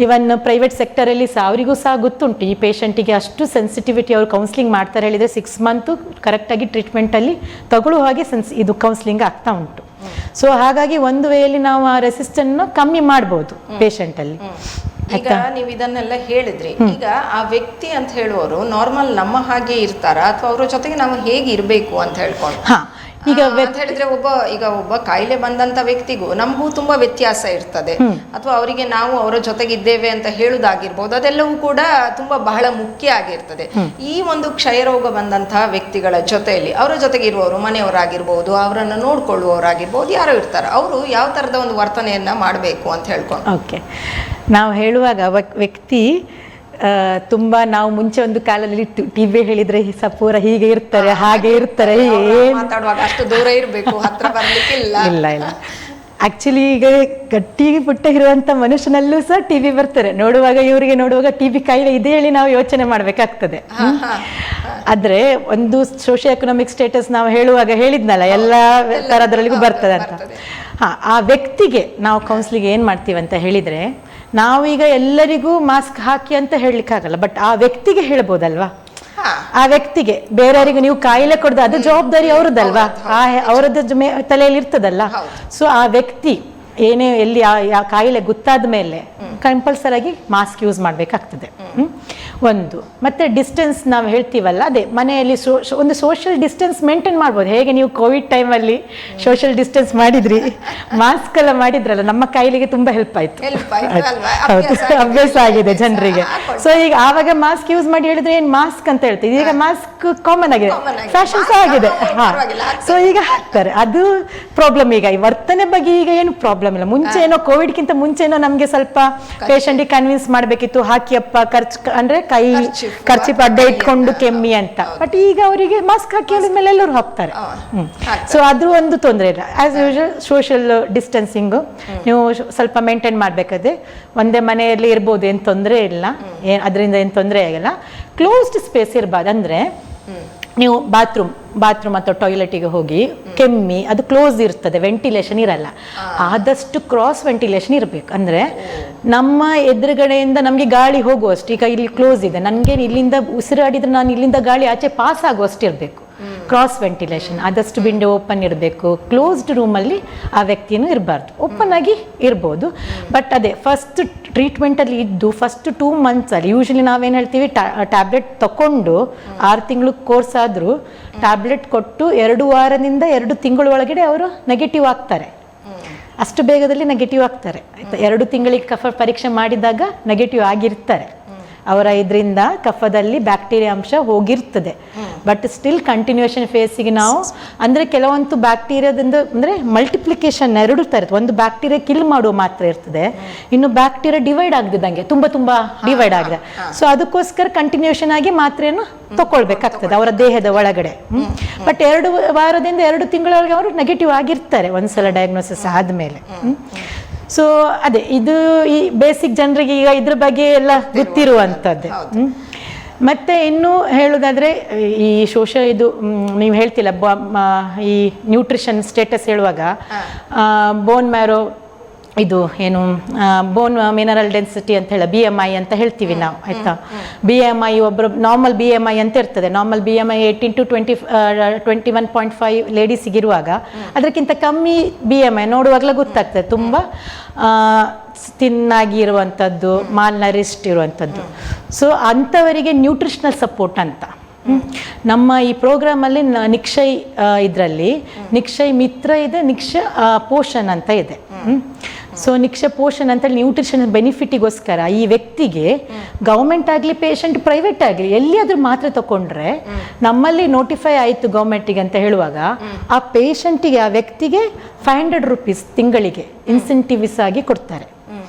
ಇವನ್ ಪ್ರೈವೇಟ್ ಸೆಕ್ಟರಲ್ಲಿ ಅವರಿಗೂ ಸಹ ಗೊತ್ತುಂಟು ಈ ಪೇಷಂಟಿಗೆ ಅಷ್ಟು ಸೆನ್ಸಿಟಿವಿಟಿ. ಅವರು ಕೌನ್ಸಿಲಿಂಗ್ ಮಾಡ್ತಾರೆ ಹೇಳಿದರೆ 6 ಮಂತು ಕರೆಕ್ಟಾಗಿ ಟ್ರೀಟ್ಮೆಂಟಲ್ಲಿ ತಗೊಳ್ಳೋ ಹಾಗೆ ಇದು ಕೌನ್ಸಿಲಿಂಗ್ ಆಗ್ತಾ ಉಂಟು. ಸೊ ಹಾಗಾಗಿ ಒಂದು ವೇಳೆಯಲ್ಲಿ ನಾವು ಆ ರೆಸಿಸ್ಟೆನ್ಸ್ ಕಮ್ಮಿ ಮಾಡ್ಬೋದು ಪೇಷಂಟಲ್ಲಿ. ಈಗ ನೀವು ಇದನ್ನೆಲ್ಲ ಹೇಳಿದ್ರಿ, ಈಗ ಆ ವ್ಯಕ್ತಿ ಅಂತ ಹೇಳುವವರು ನಾರ್ಮಲ್ ನಮ್ಮ ಹಾಗೆ ಇರ್ತಾರ ಅಥವಾ ಅವರ ಜೊತೆಗೆ ನಾವು ಹೇಗೆ ಇರಬೇಕು ಅಂತ ಹೇಳ್ಕೊಂಡು? ಈಗ ಹೇಳಿದ್ರೆ ಒಬ್ಬ ಕಾಯಿಲೆ ಬಂದಂತ ವ್ಯಕ್ತಿಗೂ ನಮಗೂ ತುಂಬಾ ವ್ಯತ್ಯಾಸ ಇರ್ತದೆ, ಅಥವಾ ಅವರಿಗೆ ನಾವು ಅವರ ಜೊತೆಗಿದ್ದೇವೆ ಅಂತ ಹೇಳುದಾಗಿರ್ಬೋದು, ಅದೆಲ್ಲವೂ ಕೂಡ ತುಂಬಾ ಬಹಳ ಮುಖ್ಯ ಆಗಿರ್ತದೆ. ಈ ಒಂದು ಕ್ಷಯರೋಗ ಬಂದಂತಹ ವ್ಯಕ್ತಿಗಳ ಜೊತೆಯಲ್ಲಿ ಅವರ ಜೊತೆಗೆ ಇರುವವರು, ಮನೆಯವರಾಗಿರ್ಬೋದು, ಅವರನ್ನು ನೋಡ್ಕೊಳ್ಳುವವರಾಗಿರ್ಬೋದು, ಯಾರೋ ಇರ್ತಾರೆ, ಅವರು ಯಾವ ತರದ ಒಂದು ವರ್ತನೆಯನ್ನ ಮಾಡಬೇಕು ಅಂತ ಹೇಳ್ಕೊಂಡು? ಓಕೆ, ನಾವು ಹೇಳುವಾಗ ವ್ಯಕ್ತಿ ತುಂಬ ನಾವು ಮುಂಚೆ ಒಂದು ಕಾಲದಲ್ಲಿ TB ಹೇಳಿದ್ರೆ ಪೂರ ಹೀಗೆ ಇರ್ತಾರೆ, ಹಾಗೆ ಇರ್ತಾರೆ, ಮಾತಾಡುವಾಗ ಅಷ್ಟು ದೂರ ಇರಬೇಕು, ಹತ್ರ ಬರ್ಲಿಕ್ಕಿಲ್ಲ. ಇಲ್ಲ ಆಕ್ಚುಲಿ ಈಗ ಗಟ್ಟಿ ಪುಟ್ಟ ಇರುವಂತ ಮನುಷ್ಯನಲ್ಲೂ ಸಹ TB ಬರ್ತಾರೆ. ಇವರಿಗೆ ನೋಡುವಾಗ TB ಕಾಯಿಲೆ ಇದೆ ಹೇಳಿ ನಾವು ಯೋಚನೆ ಮಾಡ್ಬೇಕಾಗ್ತದೆ. ಆದ್ರೆ ಒಂದು ಸೋಶಿಯೋ ಎಕನಾಮಿಕ್ ಸ್ಟೇಟಸ್ ನಾವು ಹೇಳುವಾಗ ಹೇಳಿದ್ನಲ್ಲ, ಎಲ್ಲ ತರದ್ರಲ್ಲಿಗೂ ಬರ್ತದೆ ಅಂತ. ಆ ವ್ಯಕ್ತಿಗೆ ನಾವು ಕೌನ್ಸಿಲಿಂಗ್ ಏನ್ ಮಾಡ್ತೀವಿ ಅಂತ ಹೇಳಿದ್ರೆ, ನಾವೀಗ ಎಲ್ಲರಿಗೂ ಮಾಸ್ಕ್ ಹಾಕಿ ಅಂತ ಹೇಳಲಿಕ್ಕಾಗಲ್ಲ, ಬಟ್ ಆ ವ್ಯಕ್ತಿಗೆ ಹೇಳ್ಬೋದಲ್ವಾ. ಆ ವ್ಯಕ್ತಿಗೆ ಬೇರೆಯವರಿಗೆ ನೀವು ಕಾಯಿಲೆ ಕೊಡೋದು ಅದು ಜವಾಬ್ದಾರಿ ಅವ್ರದ್ದಲ್ವಾ, ಅವರದ್ದು ತಲೆಯಲ್ಲಿ ಇರ್ತದಲ್ಲ. ಸೊ ಆ ವ್ಯಕ್ತಿ ಏನೇ ಎಲ್ಲಿ ಕಾಯಿಲೆ ಗೊತ್ತಾದ ಮೇಲೆ ಕಂಪಲ್ಸರಿ ಆಗಿ ಮಾಸ್ಕ್ ಯೂಸ್ ಮಾಡಬೇಕಾಗ್ತದೆ. ಒಂದು ಮತ್ತೆ ಡಿಸ್ಟೆನ್ಸ್ ನಾವು ಹೇಳ್ತೀವಲ್ಲ, ಅದೇ ಮನೆಯಲ್ಲಿ ಒಂದು ಸೋಷಿಯಲ್ ಡಿಸ್ಟೆನ್ಸ್ ಮೇಂಟೈನ್ ಮಾಡ್ಬೋದು. ಹೇಗೆ ನೀವು ಕೋವಿಡ್ ಟೈಮಲ್ಲಿ ಸೋಷಿಯಲ್ ಡಿಸ್ಟೆನ್ಸ್ ಮಾಡಿದ್ರಿ, ಮಾಸ್ಕ್ ಎಲ್ಲ ಮಾಡಿದ್ರಲ್ಲ, ನಮ್ಮ ಕಾಯಿಲೆಗೆ ತುಂಬಾ ಹೆಲ್ಪ್ ಆಯ್ತು. ಅಭ್ಯಾಸ ಆಗಿದೆ ಜನರಿಗೆ. ಸೊ ಈಗ ಆವಾಗ ಮಾಸ್ಕ್ ಯೂಸ್ ಮಾಡಿ ಹೇಳಿದ್ರೆ ಏನ್ ಮಾಸ್ಕ್ ಅಂತ ಹೇಳ್ತೀವಿ, ಈಗ ಮಾಸ್ಕ್ ಕಾಮನ್ ಆಗಿದೆ, ಫ್ಯಾಷನ್ ಸಹ ಆಗಿದೆ. ಸೊ ಈಗ ಹಾಕ್ತಾರೆ, ಅದು ಪ್ರಾಬ್ಲಮ್. ಈಗ ಈ ವರ್ತನೆ ಬಗ್ಗೆ ಈಗ ಏನು ಪ್ರಾಬ್ಲಮ್ ಇಲ್ಲ. ಮುಂಚೆ ಏನೋ ಕೋವಿಡ್ಗಿಂತ ಮುಂಚೆನೋ ನಮ್ಗೆ ಸ್ವಲ್ಪ ಪೇಷಂಟ್ಗೆ ಕನ್ವಿನ್ಸ್ ಮಾಡ್ಬೇಕಿತ್ತು, ಹಾಕಿಯಪ್ಪ ಅಂದ್ರೆ ಖರ್ಚು ಅಡ್ಡ ಇಟ್ಕೊಂಡು ಕೆಮ್ಮಿ ಅಂತ. ಬಟ್ ಈಗ ಅವರಿಗೆ ಮಾಸ್ಕ್ ಹಾಕಿ ಹೇಳಿದ್ಮೇಲೆ ಎಲ್ಲರೂ ಹಾಕ್ತಾರೆ. ಸೊ ಅದು ಒಂದು ತೊಂದರೆ ಇಲ್ಲ. ಆಸ್ ಯೂಶುವಲ್ ಸೋಷಿಯಲ್ ಡಿಸ್ಟೆನ್ಸಿಂಗ್ ನೀವು ಸ್ವಲ್ಪ ಮೇಂಟೈನ್ ಮಾಡ್ಬೇಕಾದ್ರೆ ಒಂದೇ ಮನೆಯಲ್ಲಿ ಇರ್ಬೋದು, ಏನು ತೊಂದರೆ ಇಲ್ಲ, ಅದರಿಂದ ಏನು ತೊಂದರೆ ಆಗಿಲ್ಲ. ಕ್ಲೋಸ್ಡ್ ಸ್ಪೇಸ್ ಇರಬಾರ್ದು. ಅಂದ್ರೆ ನೀವು ಬಾತ್ರೂಮ್ ಅಥವಾ ಟಾಯ್ಲೆಟಿಗೆ ಹೋಗಿ ಕೆಮ್ಮಿ, ಅದು ಕ್ಲೋಸ್ ಇರ್ತದೆ, ವೆಂಟಿಲೇಷನ್ ಇರಲ್ಲ. ಆದಷ್ಟು ಕ್ರಾಸ್ ವೆಂಟಿಲೇಷನ್ ಇರಬೇಕು. ಅಂದ್ರೆ ನಮ್ಮ ಎದುರುಗಡೆಯಿಂದ ನಮಗೆ ಗಾಳಿ ಹೋಗುವಷ್ಟು, ಈಗ ಇಲ್ಲಿ ಕ್ಲೋಸ್ ಇದೆ, ನನಗೆ ಇಲ್ಲಿಂದ ಉಸಿರಾಡಿದ್ರೆ ನಾನು ಇಲ್ಲಿಂದ ಗಾಳಿ ಆಚೆ ಪಾಸ್ ಆಗುವಷ್ಟು ಇರಬೇಕು. Cross ventilation. ಆದಷ್ಟು ವಿಂಡೋ ಓಪನ್ ಇರಬೇಕು. ಕ್ಲೋಸ್ಡ್ ರೂಮಲ್ಲಿ ಆ ವ್ಯಕ್ತಿಯನ್ನು ಇರಬಾರ್ದು, ಓಪನ್ ಆಗಿ ಇರ್ಬೋದು. ಬಟ್ ಅದೇ ಫಸ್ಟ್ ಟ್ರೀಟ್ಮೆಂಟಲ್ಲಿ ಇದ್ದು ಫಸ್ಟ್ 2 months ಅಲ್ಲಿ ಯೂಶಲಿ ನಾವೇನು ಹೇಳ್ತೀವಿ, ಟ್ಯಾಬ್ಲೆಟ್ ತಗೊಂಡು 6 ತಿಂಗಳು ಕೋರ್ಸ್ ಆದರೂ ಟ್ಯಾಬ್ಲೆಟ್ ಕೊಟ್ಟು 2 ವಾರದಿಂದ 2 ತಿಂಗಳ ಒಳಗಡೆ ಅವರು ನೆಗೆಟಿವ್ ಆಗ್ತಾರೆ. ಅಷ್ಟು ಬೇಗದಲ್ಲಿ ನೆಗೆಟಿವ್ ಆಗ್ತಾರೆ. ಆಯ್ತಾ, 2 ತಿಂಗಳಿಗೆ ಕಫ ಪರೀಕ್ಷೆ ಮಾಡಿದಾಗ ನೆಗೆಟಿವ್ ಆಗಿರ್ತಾರೆ. ಅವರ ಇದರಿಂದ ಕಫದಲ್ಲಿ ಬ್ಯಾಕ್ಟೀರಿಯಾ ಅಂಶ ಹೋಗಿರ್ತದೆ. ಬಟ್ ಸ್ಟಿಲ್ ಕಂಟಿನ್ಯೂಷನ್ ಫೇಸಿಗೆ ನಾವು ಅಂದರೆ ಕೆಲವೊಂದು ಬ್ಯಾಕ್ಟೀರಿಯಾದಿಂದ ಅಂದರೆ ಮಲ್ಟಿಪ್ಲಿಕೇಶನ್ 2 ಥರದ್ದು. ಒಂದು ಬ್ಯಾಕ್ಟೀರಿಯಾ ಕಿಲ್ ಮಾಡುವ ಮಾತ್ರ ಇರ್ತದೆ, ಇನ್ನು ಬ್ಯಾಕ್ಟೀರಿಯಾ ಡಿವೈಡ್ ಆಗದಿದ್ದಂಗೆ ತುಂಬ ಡಿವೈಡ್ ಆಗಿದೆ. ಸೊ ಅದಕ್ಕೋಸ್ಕರ ಕಂಟಿನ್ಯೂಷನ್ ಆಗಿ ಮಾತ್ರೆಯನ್ನು ತಗೊಳ್ಬೇಕಾಗ್ತದೆ ಅವರ ದೇಹದ ಒಳಗಡೆ. ಬಟ್ 2 ವಾರದಿಂದ 2 ತಿಂಗಳವರೆಗೆ ಅವರು ನೆಗೆಟಿವ್ ಆಗಿರ್ತಾರೆ ಒಂದ್ಸಲ ಡಯಾಗ್ನೋಸಿಸ್ ಆದಮೇಲೆ. ಸೊ ಅದೇ ಇದು ಈ ಬೇಸಿಕ್ ಜನರಿಗೆ ಈಗ ಇದ್ರ ಬಗ್ಗೆ ಎಲ್ಲ ಗೊತ್ತಿರುವಂಥದ್ದೇ. ಮತ್ತೆ ಇನ್ನು ಹೇಳೋದಾದ್ರೆ ಈ ಇದು ನೀವು ಹೇಳ್ತಿಲ್ಲ, ಈ ನ್ಯೂಟ್ರಿಷನ್ ಸ್ಟೇಟಸ್ ಹೇಳುವಾಗ ಬೋನ್ ಮ್ಯಾರೋ ಇದು ಏನು ಬೋನ್ ಮಿನರಲ್ ಡೆನ್ಸಿಟಿ ಅಂತ ಹೇಳಿ BMI ಅಂತ ಹೇಳ್ತೀವಿ ನಾವು. ಆಯ್ತಾ, BMI ಒಬ್ಬರು ನಾರ್ಮಲ್ BMI ಅಂತ ಇರ್ತದೆ. ನಾರ್ಮಲ್ BMI 18 to 21.5 ಲೇಡೀಸಿಗಿರುವಾಗ ಅದಕ್ಕಿಂತ ಕಮ್ಮಿ BMI ನೋಡುವಾಗಲೇ ಗೊತ್ತಾಗ್ತದೆ ತುಂಬ ತಿನ್ನಾಗಿ ಇರುವಂಥದ್ದು, ಮಾಲ್ ನರಿಷ್ಡ್ ಇರುವಂಥದ್ದು. ಸೊ ಅಂಥವರಿಗೆ ನ್ಯೂಟ್ರಿಷನಲ್ ಸಪೋರ್ಟ್ ಅಂತ ನಮ್ಮ ಈ ಪ್ರೋಗ್ರಾಮಲ್ಲಿ ನಿಕ್ಷಯ್ ಇದರಲ್ಲಿ ನಿಕ್ಷಯ್ ಮಿತ್ರ ಇದೆ, ಪೋಷಣ್ ಅಂತ ಇದೆ. ಸೊ ಪೋಷಣ್ ಅಂತೇಳಿ ನ್ಯೂಟ್ರಿಷನ್ ಬೆನಿಫಿಟಿಗೋಸ್ಕರ ಈ ವ್ಯಕ್ತಿಗೆ ಗೌರ್ಮೆಂಟ್ ಆಗಲಿ ಪೇಷಂಟ್ ಪ್ರೈವೇಟ್ ಆಗಲಿ ಎಲ್ಲಿಯಾದ್ರೂ ಮಾತ್ರೆ ತಗೊಂಡ್ರೆ ನಮ್ಮಲ್ಲಿ ನೋಟಿಫೈ ಆಯಿತು ಗೌರ್ಮೆಂಟಿಗೆ ಅಂತ ಹೇಳುವಾಗ ಆ ಪೇಷಂಟಿಗೆ, ಆ ವ್ಯಕ್ತಿಗೆ 500 rupees ತಿಂಗಳಿಗೆ ಇನ್ಸೆಂಟಿವ್ಸ್ ಆಗಿ ಕೊಡ್ತಾರೆ.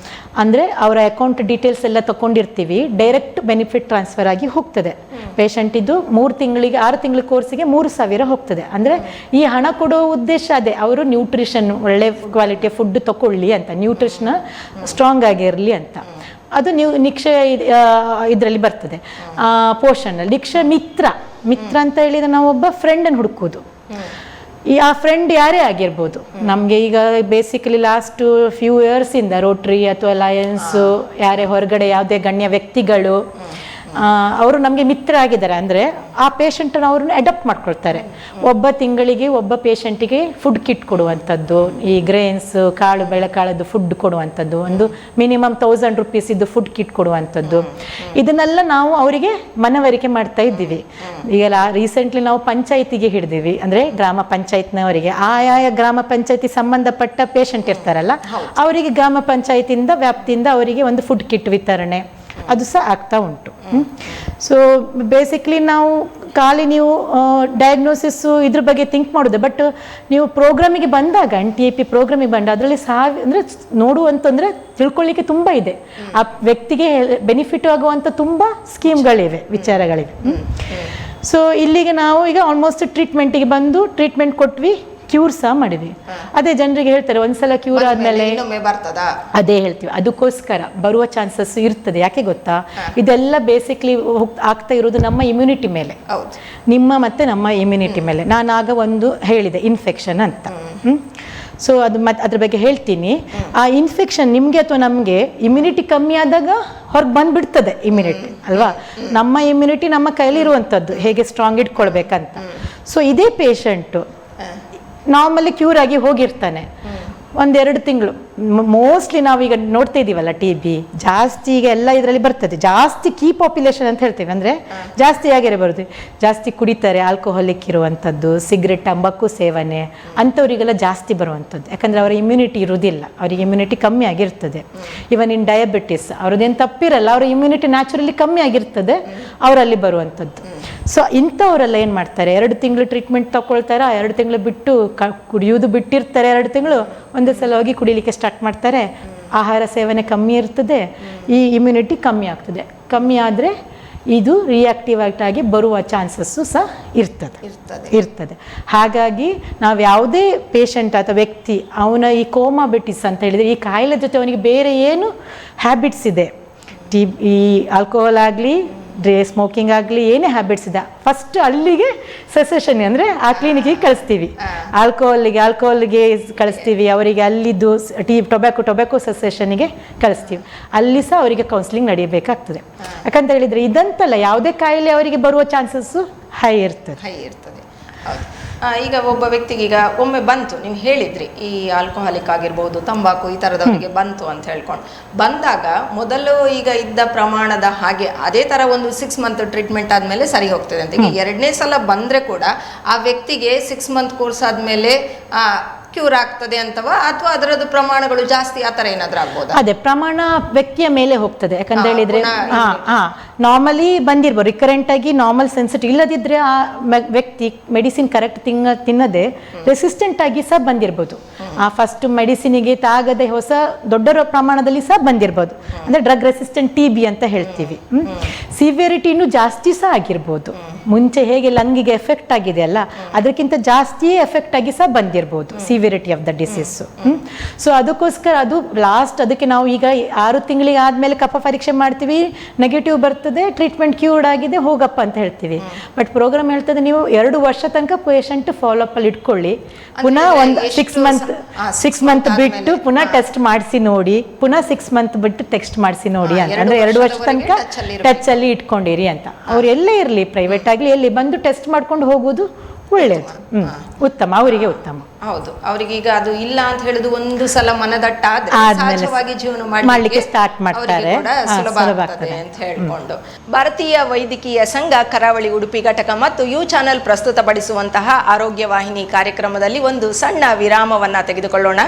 ಅಂದರೆ ಅವರ ಅಕೌಂಟ್ ಡೀಟೇಲ್ಸ್ ಎಲ್ಲ ತಗೊಂಡಿರ್ತೀವಿ, ಡೈರೆಕ್ಟ್ ಬೆನಿಫಿಟ್ ಟ್ರಾನ್ಸ್ಫರ್ ಆಗಿ ಹೋಗ್ತದೆ. ಪೇಷಂಟಿದ್ದು 3 ತಿಂಗಳಿಗೆ 6 ತಿಂಗಳ ಕೋರ್ಸಿಗೆ 3,000 ಹೋಗ್ತದೆ. ಅಂದರೆ ಈ ಹಣ ಕೊಡೋ ಉದ್ದೇಶ ಅದೇ, ಅವರು ನ್ಯೂಟ್ರಿಷನ್ ಒಳ್ಳೆ ಕ್ವಾಲಿಟಿಯ ಫುಡ್ ತಗೊಳ್ಳಿ ಅಂತ, ನ್ಯೂಟ್ರಿಷನ್ ಸ್ಟ್ರಾಂಗ್ ಆಗಿರಲಿ ಅಂತ. ಅದು ನೀವು ಇದರಲ್ಲಿ ಬರ್ತದೆ ಪೋಷಣಲ್ಲಿ. ಮಿತ್ರ ಅಂತ ಹೇಳಿದ್ರೆ ನಾವು ಒಬ್ಬ ಫ್ರೆಂಡನ್ನು ಹುಡುಕೋದು. ಆ ಫ್ರೆಂಡ್ ಯಾರೇ ಆಗಿರ್ಬೋದು. ನಮಗೆ ಈಗ ಬೇಸಿಕಲಿ ಲಾಸ್ಟ್ ಫ್ಯೂ ಇಯರ್ಸಿಂದ ರೋಟ್ರಿ ಅಥವಾ ಲಯನ್ಸು, ಯಾರೇ ಹೊರಗಡೆ ಯಾವುದೇ ಗಣ್ಯ ವ್ಯಕ್ತಿಗಳು ಅವರು ನಮಗೆ ಮಿತ್ರ ಆಗಿದ್ದಾರೆ. ಅಂದರೆ ಆ ಪೇಷಂಟನ್ನು ಅವ್ರನ್ನ ಅಡಾಪ್ಟ್ ಮಾಡ್ಕೊಳ್ತಾರೆ. ಒಬ್ಬ ತಿಂಗಳಿಗೆ ಒಬ್ಬ ಪೇಷಂಟಿಗೆ ಫುಡ್ ಕಿಟ್ ಕೊಡುವಂಥದ್ದು, ಈ ಗ್ರೇನ್ಸ್ ಕಾಳು ಬೆಳೆಕಾಳದ್ದು ಫುಡ್ ಕೊಡುವಂಥದ್ದು, ಒಂದು ಮಿನಿಮಮ್ 1000 rupees ಇದ್ದು ಫುಡ್ ಕಿಟ್ ಕೊಡುವಂಥದ್ದು. ಇದನ್ನೆಲ್ಲ ನಾವು ಅವರಿಗೆ ಮನವರಿಕೆ ಮಾಡ್ತಾ ಇದ್ದೀವಿ. ಈಗ ರೀಸೆಂಟ್ಲಿ ನಾವು ಪಂಚಾಯಿತಿಗೆ ಹಿಡಿದೀವಿ. ಅಂದರೆ ಗ್ರಾಮ ಪಂಚಾಯತ್ನವರಿಗೆ, ಆಯಾಯ ಗ್ರಾಮ ಪಂಚಾಯತಿ ಸಂಬಂಧಪಟ್ಟ ಪೇಷಂಟ್ ಇರ್ತಾರಲ್ಲ ಅವರಿಗೆ ಗ್ರಾಮ ಪಂಚಾಯತಿಯಿಂದ ವ್ಯಾಪ್ತಿಯಿಂದ ಅವರಿಗೆ ಒಂದು ಫುಡ್ ಕಿಟ್ ವಿತರಣೆ ಅದು ಸಹ ಆಗ್ತಾ ಉಂಟು. ಸೊ ಬೇಸಿಕ್ಲಿ ನಾವು ಖಾಲಿ ನೀವು ಡಯಾಗ್ನೋಸಿಸ್ಸು ಇದ್ರ ಬಗ್ಗೆ ಥಿಂಕ್ ಮಾಡೋದು. ಬಟ್ ನೀವು ಪ್ರೋಗ್ರಾಮಿಗೆ ಬಂದಾಗ NTAP ಪ್ರೋಗ್ರಾಮಿಗೆ ಬಂದ ಅದರಲ್ಲಿ ಅಂದರೆ ನೋಡುವಂತಂದರೆ ತಿಳ್ಕೊಳ್ಳಿಕ್ಕೆ ತುಂಬ ಇದೆ. ಆ ವ್ಯಕ್ತಿಗೆ ಬೆನಿಫಿಟ್ ಆಗುವಂಥ ತುಂಬ ಸ್ಕೀಮ್ಗಳಿವೆ, ವಿಚಾರಗಳಿವೆ. ಸೊ ಇಲ್ಲಿಗೆ ನಾವು ಈಗ ಆಲ್ಮೋಸ್ಟ್ ಟ್ರೀಟ್ಮೆಂಟಿಗೆ ಬಂದು ಟ್ರೀಟ್ಮೆಂಟ್ ಕೊಟ್ವಿ, ಕ್ಯೂರ್ ಸಹ ಮಾಡಿದ್ವಿ. ಅದೇ ಜನರಿಗೆ ಹೇಳ್ತಾರೆ ಒಂದ್ಸಲ ಕ್ಯೂರ್ ಆದ್ಮೇಲೆ ಅದೇ ಹೇಳ್ತೀವಿ, ಅದಕ್ಕೋಸ್ಕರ ಬರುವ ಚಾನ್ಸಸ್ ಇರ್ತದೆ. ಯಾಕೆ ಗೊತ್ತಾ, ಇದೆಲ್ಲ ಬೇಸಿಕ್ಲಿ ಆಗ್ತಾ ಇರೋದು ನಮ್ಮ ಇಮ್ಯುನಿಟಿ ಮೇಲೆ, ನಿಮ್ಮ ಮತ್ತೆ ನಮ್ಮ ಇಮ್ಯುನಿಟಿ ಮೇಲೆ. ನಾನು ಆಗ ಒಂದು ಹೇಳಿದೆ ಇನ್ಫೆಕ್ಷನ್ ಅಂತ. ಸೊ ಅದು ಮತ್ತೆ ಅದ್ರ ಬಗ್ಗೆ ಹೇಳ್ತೀನಿ. ಆ ಇನ್ಫೆಕ್ಷನ್ ನಿಮಗೆ ಅಥವಾ ನಮಗೆ ಇಮ್ಯುನಿಟಿ ಕಮ್ಮಿ ಆದಾಗ ಹೊರಗೆ ಬಂದ್ಬಿಡ್ತದೆ ಇಮ್ಯುನಿಟಿ ಅಲ್ವಾ. ನಮ್ಮ ಇಮ್ಯುನಿಟಿ ನಮ್ಮ ಕೈಲಿರುವಂಥದ್ದು, ಹೇಗೆ ಸ್ಟ್ರಾಂಗ್ ಇಟ್ಕೊಳ್ಬೇಕಂತ. ಸೊ ಇದೇ ಪೇಷಂಟು ನಾರ್ಮಲಿ ಕ್ಯೂರ್ ಆಗಿ ಹೋಗಿರ್ತಾನೆ, ಒಂದೆರಡು ತಿಂಗಳು ಮೋಸ್ಟ್ಲಿ ನಾವೀಗ ನೋಡ್ತಾ ಇದ್ದೀವಲ್ಲ TB ಜಾಸ್ತಿ ಈಗ ಎಲ್ಲ ಇದರಲ್ಲಿ ಬರ್ತದೆ, ಜಾಸ್ತಿ ಕೀ ಪಾಪ್ಯುಲೇಷನ್ ಅಂತ ಹೇಳ್ತೇವೆ, ಅಂದರೆ ಜಾಸ್ತಿ ಆಗಿರೇ ಬರುತ್ತೆ. ಜಾಸ್ತಿ ಕುಡಿತಾರೆ, ಆಲ್ಕೋಹಾಲಿಕ್ ಇರುವಂಥದ್ದು, ಸಿಗರೆಟ್ ತಂಬಾಕು ಸೇವನೆ ಅಂಥವರಿಗೆಲ್ಲ ಜಾಸ್ತಿ ಬರುವಂಥದ್ದು. ಯಾಕಂದರೆ ಅವರ ಇಮ್ಯುನಿಟಿ ಇರುವುದಿಲ್ಲ, ಅವರಿಗೆ ಇಮ್ಯುನಿಟಿ ಕಮ್ಮಿ ಆಗಿರ್ತದೆ. ಇವನ್ ಇನ್ ಡಯಾಬಿಟಿಸ್ ಅವ್ರದ್ದೇನು ತಪ್ಪಿರಲ್ಲ, ಅವರ ಇಮ್ಯುನಿಟಿ ನ್ಯಾಚುರಲಿ ಕಮ್ಮಿ ಆಗಿರ್ತದೆ, ಅವರಲ್ಲಿ ಬರುವಂಥದ್ದು. ಸೊ ಇಂಥವರೆಲ್ಲ ಏನು ಮಾಡ್ತಾರೆ, 2 ತಿಂಗಳು ಟ್ರೀಟ್ಮೆಂಟ್ ತಗೊಳ್ತಾರೆ, 2 ತಿಂಗಳು ಬಿಟ್ಟು ಕುಡಿಯೋದು ಬಿಟ್ಟಿರ್ತಾರೆ, 2 ತಿಂಗಳು ಒಂದೇ ಸಲ ಹೋಗಿ ಕುಡಿಲಿಕ್ಕೆ ಸ್ಟಾರ್ಟ್ ಮಾಡ್ತಾರೆ. ಆಹಾರ ಸೇವನೆ ಕಮ್ಮಿ ಇರ್ತದೆ, ಈ ಇಮ್ಯುನಿಟಿ ಕಮ್ಮಿ ಆಗ್ತದೆ. ಕಮ್ಮಿ ಆದರೆ ಇದು ರಿಯಾಕ್ಟಿವ್ ಆಗಿ ಬರುವ ಚಾನ್ಸಸ್ಸು ಸಹ ಇರ್ತದೆ. ಹಾಗಾಗಿ ನಾವು ಯಾವುದೇ ಪೇಷಂಟ್ ಅಥವಾ ವ್ಯಕ್ತಿ ಅವನ ಈ ಕೋಮಾಬಿಟಿಸ್ ಅಂತ ಹೇಳಿದರೆ, ಈ ಕಾಯಿಲೆ ಜೊತೆ ಅವನಿಗೆ ಬೇರೆ ಏನು ಹ್ಯಾಬಿಟ್ಸ್ ಇದೆ, ಈ ಆಲ್ಕೋಹಾಲ್ ಆಗಲಿ ಸ್ಮೋಕಿಂಗ್ ಆಗಲಿ ಏನೇ ಹ್ಯಾಬಿಟ್ಸ್ ಇದೆ, ಫಸ್ಟ್ ಅಲ್ಲಿಗೆ ಸೆಸೇಷನ್ ಅಂದರೆ ಆ ಕ್ಲಿನಿಕ್ಗೆ ಕಳಿಸ್ತೀವಿ. ಆಲ್ಕೋಹಾಲ್ಗೆ ಕಳಿಸ್ತೀವಿ, ಅವರಿಗೆ ಅಲ್ಲಿದ್ದು ಟೊಬ್ಯಾಕೊ ಸೆಸೇಷನ್ಗೆ ಕಳಿಸ್ತೀವಿ. ಅಲ್ಲಿ ಸಹ ಅವರಿಗೆ ಕೌನ್ಸಿಲಿಂಗ್ ನಡೆಯಬೇಕಾಗ್ತದೆ. ಯಾಕಂತ ಹೇಳಿದರೆ ಇದಂತಲ್ಲ, ಯಾವುದೇ ಕಾಯಿಲೆ ಅವರಿಗೆ ಬರುವ ಚಾನ್ಸಸ್ಸು ಹೈ ಇರ್ತದೆ. ಹೌದು. ಈಗ ಒಬ್ಬ ವ್ಯಕ್ತಿಗೆ ಈಗ ಒಮ್ಮೆ ಬಂತು, ನೀವು ಹೇಳಿದ್ರಿ ಈ ಆಲ್ಕೋಹಾಲಿಕ್ ಆಗಿರ್ಬೋದು, ತಂಬಾಕು ಈ ಥರದವರಿಗೆ ಬಂತು ಅಂತ ಹೇಳ್ಕೊಂಡು ಬಂದಾಗ ಮೊದಲು ಈಗ ಇದ್ದ ಪ್ರಮಾಣದ ಹಾಗೆ ಅದೇ ಥರ ಒಂದು 6 ಮಂತ್ ಟ್ರೀಟ್ಮೆಂಟ್ ಆದಮೇಲೆ ಸರಿ ಹೋಗ್ತದೆ ಅಂತ. ಈಗ 2ನೇ ಸಲ ಬಂದರೆ ಕೂಡ ಆ ವ್ಯಕ್ತಿಗೆ 6 ಮಂತ್ ಕೋರ್ಸ್ ಆದಮೇಲೆ ಕ್ಯೂರ್ ಆಗ್ತದೆ ಅಥವಾ ಅದರದ್ದು ಪ್ರಮಾಣಗಳು ಜಾಸ್ತಿ ಆ ಥರ ಏನಾದರೂ ಆಗ್ಬೋದು? ಅದೇ ಪ್ರಮಾಣ ವ್ಯಕ್ತಿಯ ಮೇಲೆ ಹೋಗ್ತದೆ. ಯಾಕಂತ ಹೇಳಿದ್ರೆ ನಾರ್ಮಲಿ ಬಂದಿರ್ಬೋದು, ರಿಕರೆಂಟ್ ಆಗಿ ನಾರ್ಮಲ್ ಸೆನ್ಸಿಟಿವ್ ಇಲ್ಲದಿದ್ರೆ ಆ ವ್ಯಕ್ತಿ ಮೆಡಿಸಿನ್ ಕರೆಕ್ಟ್ ತಿನ್ನದೆ ರೆಸಿಸ್ಟೆಂಟ್ ಆಗಿ ಸಹ ಬಂದಿರ್ಬೋದು. ಆ ಫಸ್ಟ್ ಮೆಡಿಸಿನಿಗೆ ತಾಗದೆ ಹೊಸ ದೊಡ್ಡ ಪ್ರಮಾಣದಲ್ಲಿ ಸಹ ಬಂದಿರ್ಬೋದು, ಅಂದ್ರೆ ಡ್ರಗ್ ರೆಸಿಸ್ಟೆಂಟ್ TB ಅಂತ ಹೇಳ್ತೀವಿ. ಸಿವಿಯರಿಟಿ ಇನ್ನೂ ಜಾಸ್ತಿ ಸಹ ಆಗಿರ್ಬೋದು. ಮುಂಚೆ ಹೇಗೆ ಲಂಗಿಗೆ ಎಫೆಕ್ಟ್ ಆಗಿದೆ ಅಲ್ಲ, ಅದಕ್ಕಿಂತ ಜಾಸ್ತಿಯೇ ಎಫೆಕ್ಟ್ ಆಗಿ ಸಹ ಬಂದಿರ್ಬೋದು severity of the disease. So ಅದಕ್ಕೋಸ್ಕರ ಅದು ಲಾಸ್ಟ್ ಅದಕ್ಕೆ ನಾವು ಈಗ 6 ತಿಂಗಳಿಗೆ ಆದ್ಮೇಲೆ ಕಫ ಪರೀಕ್ಷೆ ಮಾಡ್ತೀವಿ, ನೆಗೆಟಿವ್ ಬರ್ತದೆ, ಟ್ರೀಟ್ಮೆಂಟ್ ಕ್ಯೂರ್ಡ್ ಆಗಿದೆ, ಹೋಗಪ್ಪ ಅಂತ ಹೇಳ್ತೀವಿ. ಬಟ್ ಪ್ರೋಗ್ರಾಮ್ ಹೇಳ್ತದೆ ನೀವು 2 ವರ್ಷ ತನಕ ಪೇಷಂಟ್ ಫಾಲೋ ಅಪ್ ಅಲ್ಲಿ ಇಟ್ಕೊಳ್ಳಿ, ಪುನಃ ಒಂದು 6 ಮಂತ್ ಬಿಟ್ಟು ಪುನಃ ಟೆಸ್ಟ್ ಮಾಡಿಸಿ ನೋಡಿ, ಪುನಃ 6 ಮಂತ್ ಬಿಟ್ಟು ಟೆಸ್ಟ್ ಮಾಡಿಸಿ ನೋಡಿ ಅಂತ. ಅಂದ್ರೆ 2 ವರ್ಷ ತನಕ ಟಚ್ ಅಲ್ಲಿ ಇಟ್ಕೊಂಡಿರಿ ಅಂತ. ಅವ್ರು ಎಲ್ಲೇ ಇರಲಿ, ಪ್ರೈವೇಟ್ ಆಗಲಿ ಎಲ್ಲಿ ಬಂದು ಟೆಸ್ಟ್ ಮಾಡ್ಕೊಂಡು ಹೋಗುದು ಒಳ್ಳೇದು, ಉತ್ತಮ, ಅವರಿಗೆ ಉತ್ತಮ. ಹೌದು, ಅವರಿಗೆ ಈಗ ಅದು ಇಲ್ಲ ಅಂತ ಹೇಳಿದು ಒಂದು ಸಲ ಮನದಟ್ಟಾದ್ರೆ ಸಹಜವಾಗಿ ಜೀವನ ಮಾಡ್ಲಿಕ್ಕೆ ಸ್ಟಾರ್ಟ್ ಮಾಡ್ತಾರೆ, ಸುಲಭ ಆಗ್ತದೆ ಅಂತ ಹೇಳ್ಕೊಂಡು. ಭಾರತೀಯ ವೈದ್ಯಕೀಯ ಸಂಘ ಕರಾವಳಿ ಉಡುಪಿ ಘಟಕ ಮತ್ತು ಯು ಚಾನೆಲ್ ಪ್ರಸ್ತುತಪಡಿಸುವಂತಹ ಆರೋಗ್ಯ ವಾಹಿನಿ ಕಾರ್ಯಕ್ರಮದಲ್ಲಿ ಒಂದು ಸಣ್ಣ ವಿರಾಮವನ್ನ ತೆಗೆದುಕೊಳ್ಳೋಣ.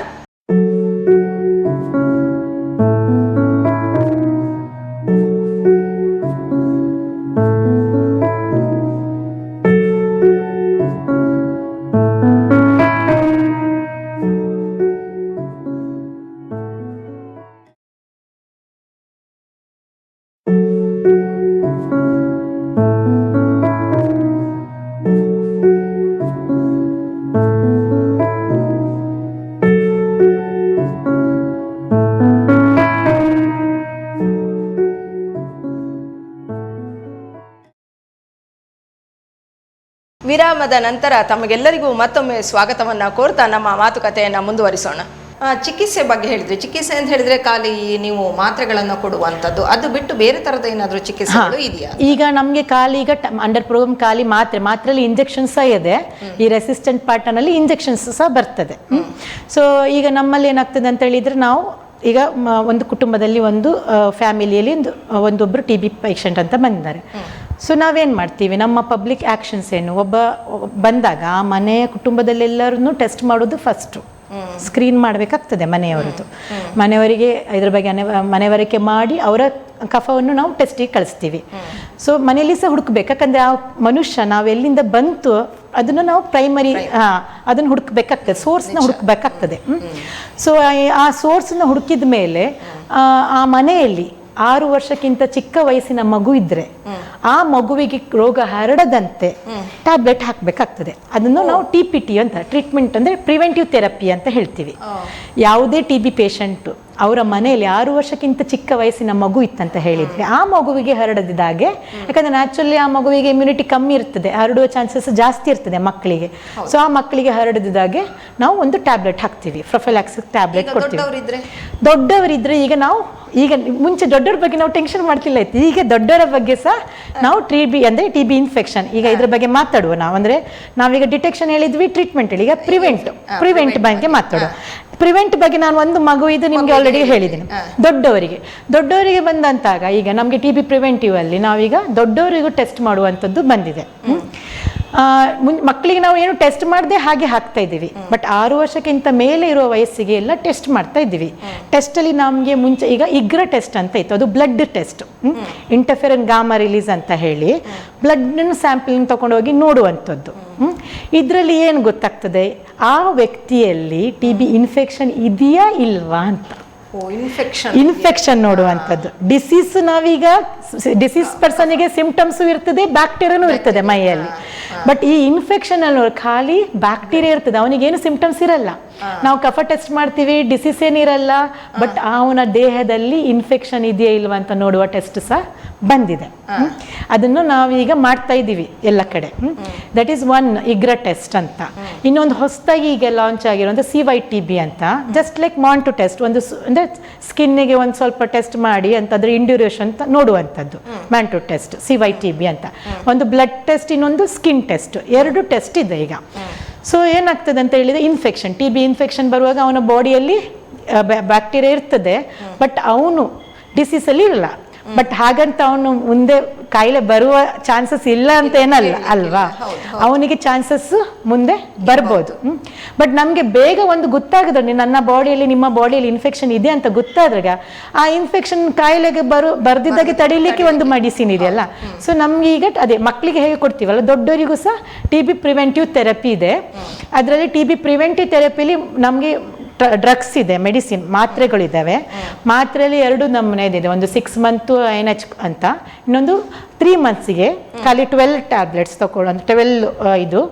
ವಿರಾಮದ ನಂತರ ತಮಗೆಲ್ಲರಿಗೂ ಮತ್ತೊಮ್ಮೆ ಸ್ವಾಗತವನ್ನ ಕೋರ್ತಾ ನಮ್ಮ ಮಾತುಕತೆಯನ್ನ ಮುಂದುವರಿಸೋಣ. ಚಿಕಿತ್ಸೆ ಬಗ್ಗೆ ಹೇಳಿದ್ರಿ. ಚಿಕಿತ್ಸೆ ಅಂತ ಹೇಳಿದ್ರೆ ಖಾಲಿ ನೀವು ಮಾತ್ರೆಗಳನ್ನು ಕೊಡುವಂಥದ್ದು, ಅದು ಬಿಟ್ಟು ಬೇರೆ ತರದ ಏನಾದರೂ ಚಿಕಿತ್ಸೆಗಳು ಇದೆಯಾ? ಈಗ ನಮಗೆ ಖಾಲಿ ಈಗ ಅಂಡರ್ ಪ್ರೋಗ್ರಾಮ್ ಖಾಲಿ ಮಾತ್ರೆಯಲ್ಲಿ ಇಂಜೆಕ್ಷನ್ಸ್ ಸಹ ಇದೆ. ಈ ರೆಸಿಸ್ಟೆಂಟ್ ಪಾರ್ಟನಲ್ಲಿ ಇಂಜೆಕ್ಷನ್ಸ್ ಸಹ ಬರ್ತದೆ. ಸೊ ಈಗ ನಮ್ಮಲ್ಲಿ ಏನಾಗ್ತದೆ ಅಂತ ಹೇಳಿದ್ರೆ, ನಾವು ಈಗ ಒಂದು ಕುಟುಂಬದಲ್ಲಿ ಒಂದು ಫ್ಯಾಮಿಲಿಯಲ್ಲಿ ಒಂದೊಬ್ಬರು TB ಪೇಷಂಟ್ ಅಂತ ಬಂದಿದ್ದಾರೆ. ಸೊ ನಾವೇನು ಮಾಡ್ತೀವಿ, ನಮ್ಮ ಪಬ್ಲಿಕ್ ಆ್ಯಕ್ಷನ್ಸ್ ಏನು, ಒಬ್ಬ ಬಂದಾಗ ಆ ಮನೆಯ ಕುಟುಂಬದಲ್ಲೆಲ್ಲರನ್ನು ಟೆಸ್ಟ್ ಮಾಡೋದು ಫಸ್ಟು, ಸ್ಕ್ರೀನ್ ಮಾಡಬೇಕಾಗ್ತದೆ ಮನೆಯವರಿಗೆ ಇದ್ರ ಬಗ್ಗೆ ಮನೆಯವರಿಕೆ ಮಾಡಿ ಅವರ ಕಫವನ್ನು ನಾವು ಟೆಸ್ಟಿಗೆ ಕಳಿಸ್ತೀವಿ. ಸೊ ಮನೆಯಲ್ಲಿ ಸಹ ಹುಡುಕ್ಬೇಕು, ಯಾಕಂದರೆ ಆ ಮನುಷ್ಯ ನಾವು ಎಲ್ಲಿಂದ ಬಂತು ಅದನ್ನು ನಾವು ಪ್ರೈಮರಿ ಅದನ್ನು ಹುಡುಕ್ಬೇಕಾಗ್ತದೆ, ಸೋರ್ಸ್ನ ಹುಡುಕ್ಬೇಕಾಗ್ತದೆ. ಸೊ ಆ ಸೋರ್ಸ್ನ ಹುಡುಕಿದ ಮೇಲೆ ಆ ಮನೆಯಲ್ಲಿ 6 ವರ್ಷಕ್ಕಿಂತ ಚಿಕ್ಕ ವಯಸ್ಸಿನ ಮಗು ಇದ್ರೆ ಆ ಮಗುವಿಗೆ ರೋಗ ಹರಡದಂತೆ ಟ್ಯಾಬ್ಲೆಟ್ ಹಾಕಬೇಕಾಗ್ತದೆ. ಅದನ್ನು ನಾವು TPT ಅಂತ, ಟ್ರೀಟ್ಮೆಂಟ್ ಅಂದರೆ ಪ್ರಿವೆಂಟಿವ್ ಥೆರಪಿ ಅಂತ ಹೇಳ್ತೀವಿ. ಯಾವುದೇ TB ಪೇಷಂಟು ಅವರ ಮನೆಯಲ್ಲಿ 6 ವರ್ಷಕ್ಕಿಂತ ಚಿಕ್ಕ ವಯಸ್ಸಿನ ಮಗು ಇತ್ತಂತ ಹೇಳಿದ್ರೆ ಆ ಮಗುವಿಗೆ ಹರಡದಿದ್ದಾಗೆ, ಯಾಕಂದ್ರೆ ನ್ಯಾಚುರಲಿ ಆ ಮಗುವಿಗೆ ಇಮ್ಯುನಿಟಿ ಕಮ್ಮಿ ಇರ್ತದೆ, ಹರಡುವ ಚಾನ್ಸಸ್ ಜಾಸ್ತಿ ಇರ್ತದೆ ಮಕ್ಕಳಿಗೆ. ಸೊ ಆ ಮಕ್ಕಳಿಗೆ ಹರಡದಿದ್ದಾಗೆ ನಾವು ಒಂದು ಟ್ಯಾಬ್ಲೆಟ್ ಹಾಕ್ತೀವಿ, ಪ್ರೊಫೈಲಾಕ್ಸಿಸ್ ಟ್ಯಾಬ್ಲೆಟ್ ಕೊಡ್ತೀವಿ. ದೊಡ್ಡವರಿದ್ರೆ ಈಗ ಮುಂಚೆ ದೊಡ್ಡವ್ರ ಬಗ್ಗೆ ನಾವು ಟೆನ್ಷನ್ ಮಾಡ್ತಿಲ್ಲ ಇತ್ತು, ಈಗ ದೊಡ್ಡವರ ಬಗ್ಗೆ ಸಹ ನಾವು TB ಇನ್ಫೆಕ್ಷನ್, ಈಗ ಇದ್ರ ಬಗ್ಗೆ ಮಾತಾಡುವ ನಾವು. ಅಂದ್ರೆ ನಾವೀಗ ಡಿಟೆಕ್ಷನ್ ಹೇಳಿದ್ವಿ, ಟ್ರೀಟ್ಮೆಂಟ್ ಹೇಳಿ, ಈಗ ಪ್ರಿವೆಂಟ್ ಬಗ್ಗೆ ಮಾತಾಡುವ. ಪ್ರಿವೆಂಟ್ ಬಗ್ಗೆ ನಾನು ಒಂದು ಮಗು ಇದು ನಿಮ್ಗೆ ಆಲ್ರೆಡಿ ಹೇಳಿದ್ದೀನಿ. ದೊಡ್ಡವರಿಗೆ ಬಂದಂತಾಗ ಈಗ ನಮ್ಗೆ TB ಪ್ರಿವೆಂಟಿವ್ ಅಲ್ಲಿ ನಾವೀಗ ದೊಡ್ಡವರಿಗೂ ಟೆಸ್ಟ್ ಮಾಡುವಂಥದ್ದು ಬಂದಿದೆ. ಮಕ್ಕಳಿಗೆ ನಾವು ಏನು ಟೆಸ್ಟ್ ಮಾಡದೆ ಹಾಗೆ ಹಾಕ್ತಾ ಇದ್ದೀವಿ. ಬಟ್ 6 ವರ್ಷಕ್ಕಿಂತ ಮೇಲೆ ಇರುವ ವಯಸ್ಸಿಗೆ ಎಲ್ಲ ಟೆಸ್ಟ್ ಮಾಡ್ತಾ ಇದ್ದೀವಿ. ಟೆಸ್ಟಲ್ಲಿ ನಮಗೆ ಮುಂಚೆ ಈಗ IGRA ಟೆಸ್ಟ್ ಅಂತ ಇತ್ತು, ಅದು ಬ್ಲಡ್ ಟೆಸ್ಟ್, ಇಂಟರ್ಫೆರನ್ ಗಾಮಾ ರಿಲೀಸ್ ಅಂತ ಹೇಳಿ ಬ್ಲಡ್ ಸ್ಯಾಂಪಲಿಂಗ್ ತಗೊಂಡೋಗಿ ನೋಡುವಂಥದ್ದು. ಇದರಲ್ಲಿ ಏನು ಗೊತ್ತಾಗ್ತದೆ, ಆ ವ್ಯಕ್ತಿಯಲ್ಲಿ TB ಇನ್ಫೆಕ್ಷನ್ ಇದೆಯಾ ಇಲ್ವಾ ಅಂತ ಇನ್ಫೆಕ್ಷನ್ ನೋಡುವಂಥದ್ದು. ಡಿಸೀಸ್ ನಾವೀಗ ಡಿಸೀಸ್ ಪರ್ಸನ್ಗೆ ಸಿಂಪ್ಟಮ್ಸು ಇರ್ತದೆ, ಬ್ಯಾಕ್ಟೀರಿಯಾನು ಇರ್ತದೆ ಮೈಯಲ್ಲಿ. ಬಟ್ ಈ ಇನ್ಫೆಕ್ಷನ್ ಅಲ್ಲಿ ಖಾಲಿ ಬ್ಯಾಕ್ಟೀರಿಯಾ ಇರ್ತದೆ, ಅವನಿಗೇನು ಸಿಂಪ್ಟಮ್ಸ್ ಇರಲ್ಲ. ನಾವು ಕಫ ಟೆಸ್ಟ್ ಮಾಡ್ತೀವಿ, ಡಿಸೀಸ್ ಏನಿರಲ್ಲ, ಬಟ್ ಅವನ ದೇಹದಲ್ಲಿ ಇನ್ಫೆಕ್ಷನ್ ಇದೆಯಾ ಇಲ್ವಾ ಅಂತ ನೋಡುವ ಟೆಸ್ಟ್ ಸಹ ಬಂದಿದೆ. ಅದನ್ನು ನಾವೀಗ ಮಾಡ್ತಾ ಇದ್ದೀವಿ ಎಲ್ಲ ಕಡೆ. That is one IGRA test ಅಂತ. ಇನ್ನೊಂದು ಹೊಸದಾಗಿ ಈಗ ಲಾಂಚ್ ಆಗಿರುವಂಥ CYTB ಅಂತ, ಜಸ್ಟ್ ಲೈಕ್ ಮಾಂಟು ಟೆಸ್ಟ್, ಒಂದು ಅಂದರೆ ಸ್ಕಿನ್ನಿಗೆ ಒಂದು ಸ್ವಲ್ಪ ಟೆಸ್ಟ್ ಮಾಡಿ ಅಂತ ಅದ್ರ ಇಂಡ್ಯೂರೇಷನ್ ಅಂತ ನೋಡುವಂಥದ್ದು ಮ್ಯಾಂಟು ಟೆಸ್ಟ್, CYTB ಅಂತ. ಒಂದು ಬ್ಲಡ್ ಟೆಸ್ಟ್, ಇನ್ನೊಂದು ಸ್ಕಿನ್ ಟೆಸ್ಟ್, 2 ಟೆಸ್ಟ್ ಇದೆ ಈಗ. ಸೊ ಏನಾಗ್ತದೆ ಅಂತ ಹೇಳಿದರೆ, ಇನ್ಫೆಕ್ಷನ್ TB ಇನ್ಫೆಕ್ಷನ್ ಬರುವಾಗ ಅವನ ಬಾಡಿಯಲ್ಲಿ ಬ್ಯಾಕ್ಟೀರಿಯಾ ಇರ್ತದೆ, ಬಟ್ ಅವನು ಡಿಸೀಸಲ್ಲಿ ಇರಲ್ಲ. ಬಟ್ ಹಾಗಂತ ಅವನು ಮುಂದೆ ಕಾಯಿಲೆ ಬರುವ ಚಾನ್ಸಸ್ ಇಲ್ಲ ಅಂತ ಏನಲ್ಲ ಅಲ್ವಾ, ಅವನಿಗೆ ಚಾನ್ಸಸ್ ಮುಂದೆ ಬರ್ಬೋದು. ಬಟ್ ನಮಗೆ ಬೇಗ ಒಂದು ಗೊತ್ತಾಗದ್ರೆ, ನನ್ನ ಬಾಡಿಯಲ್ಲಿ ನಿಮ್ಮ ಬಾಡಿಯಲ್ಲಿ ಇನ್ಫೆಕ್ಷನ್ ಇದೆ ಅಂತ ಗೊತ್ತಾದಾಗ ಆ ಇನ್ಫೆಕ್ಷನ್ ಕಾಯಿಲೆಗೆ ಬರ್ದಿದ್ದಾಗೆ ತಡೀಲಿಕ್ಕೆ ಒಂದು ಮೆಡಿಸಿನ್ ಇದೆಯಲ್ಲ. ಸೊ ನಮ್ಗೆ ಈಗ ಅದೇ ಮಕ್ಕಳಿಗೆ ಹೇಗೆ ಕೊಡ್ತೀವಲ್ಲ, ದೊಡ್ಡವರಿಗೂ ಸಹ TB ಪ್ರಿವೆಂಟಿವ್ ಥೆರಪಿ ಇದೆ. ಅದರಲ್ಲಿ TB ಪ್ರಿವೆಂಟಿವ್ ಥೆರಪಿಲಿ ನಮಗೆ ಡ್ರಗ್ಸ್ ಇದೆ, ಮೆಡಿಸಿನ್ ಮಾತ್ರೆಗಳಿದ್ದಾವೆ. ಮಾತ್ರೆಯಲ್ಲಿ 2 ನಮೂನೆ ಇದೆ, ಒಂದು 6 ಮಂತ್ NH ಅಂತ, ಇನ್ನೊಂದು 3 ಮಂತ್ಸಿಗೆ ಖಾಲಿ 12 ಟ್ಯಾಬ್ಲೆಟ್ಸ್ ತಗೊಳ್ಳೋದು,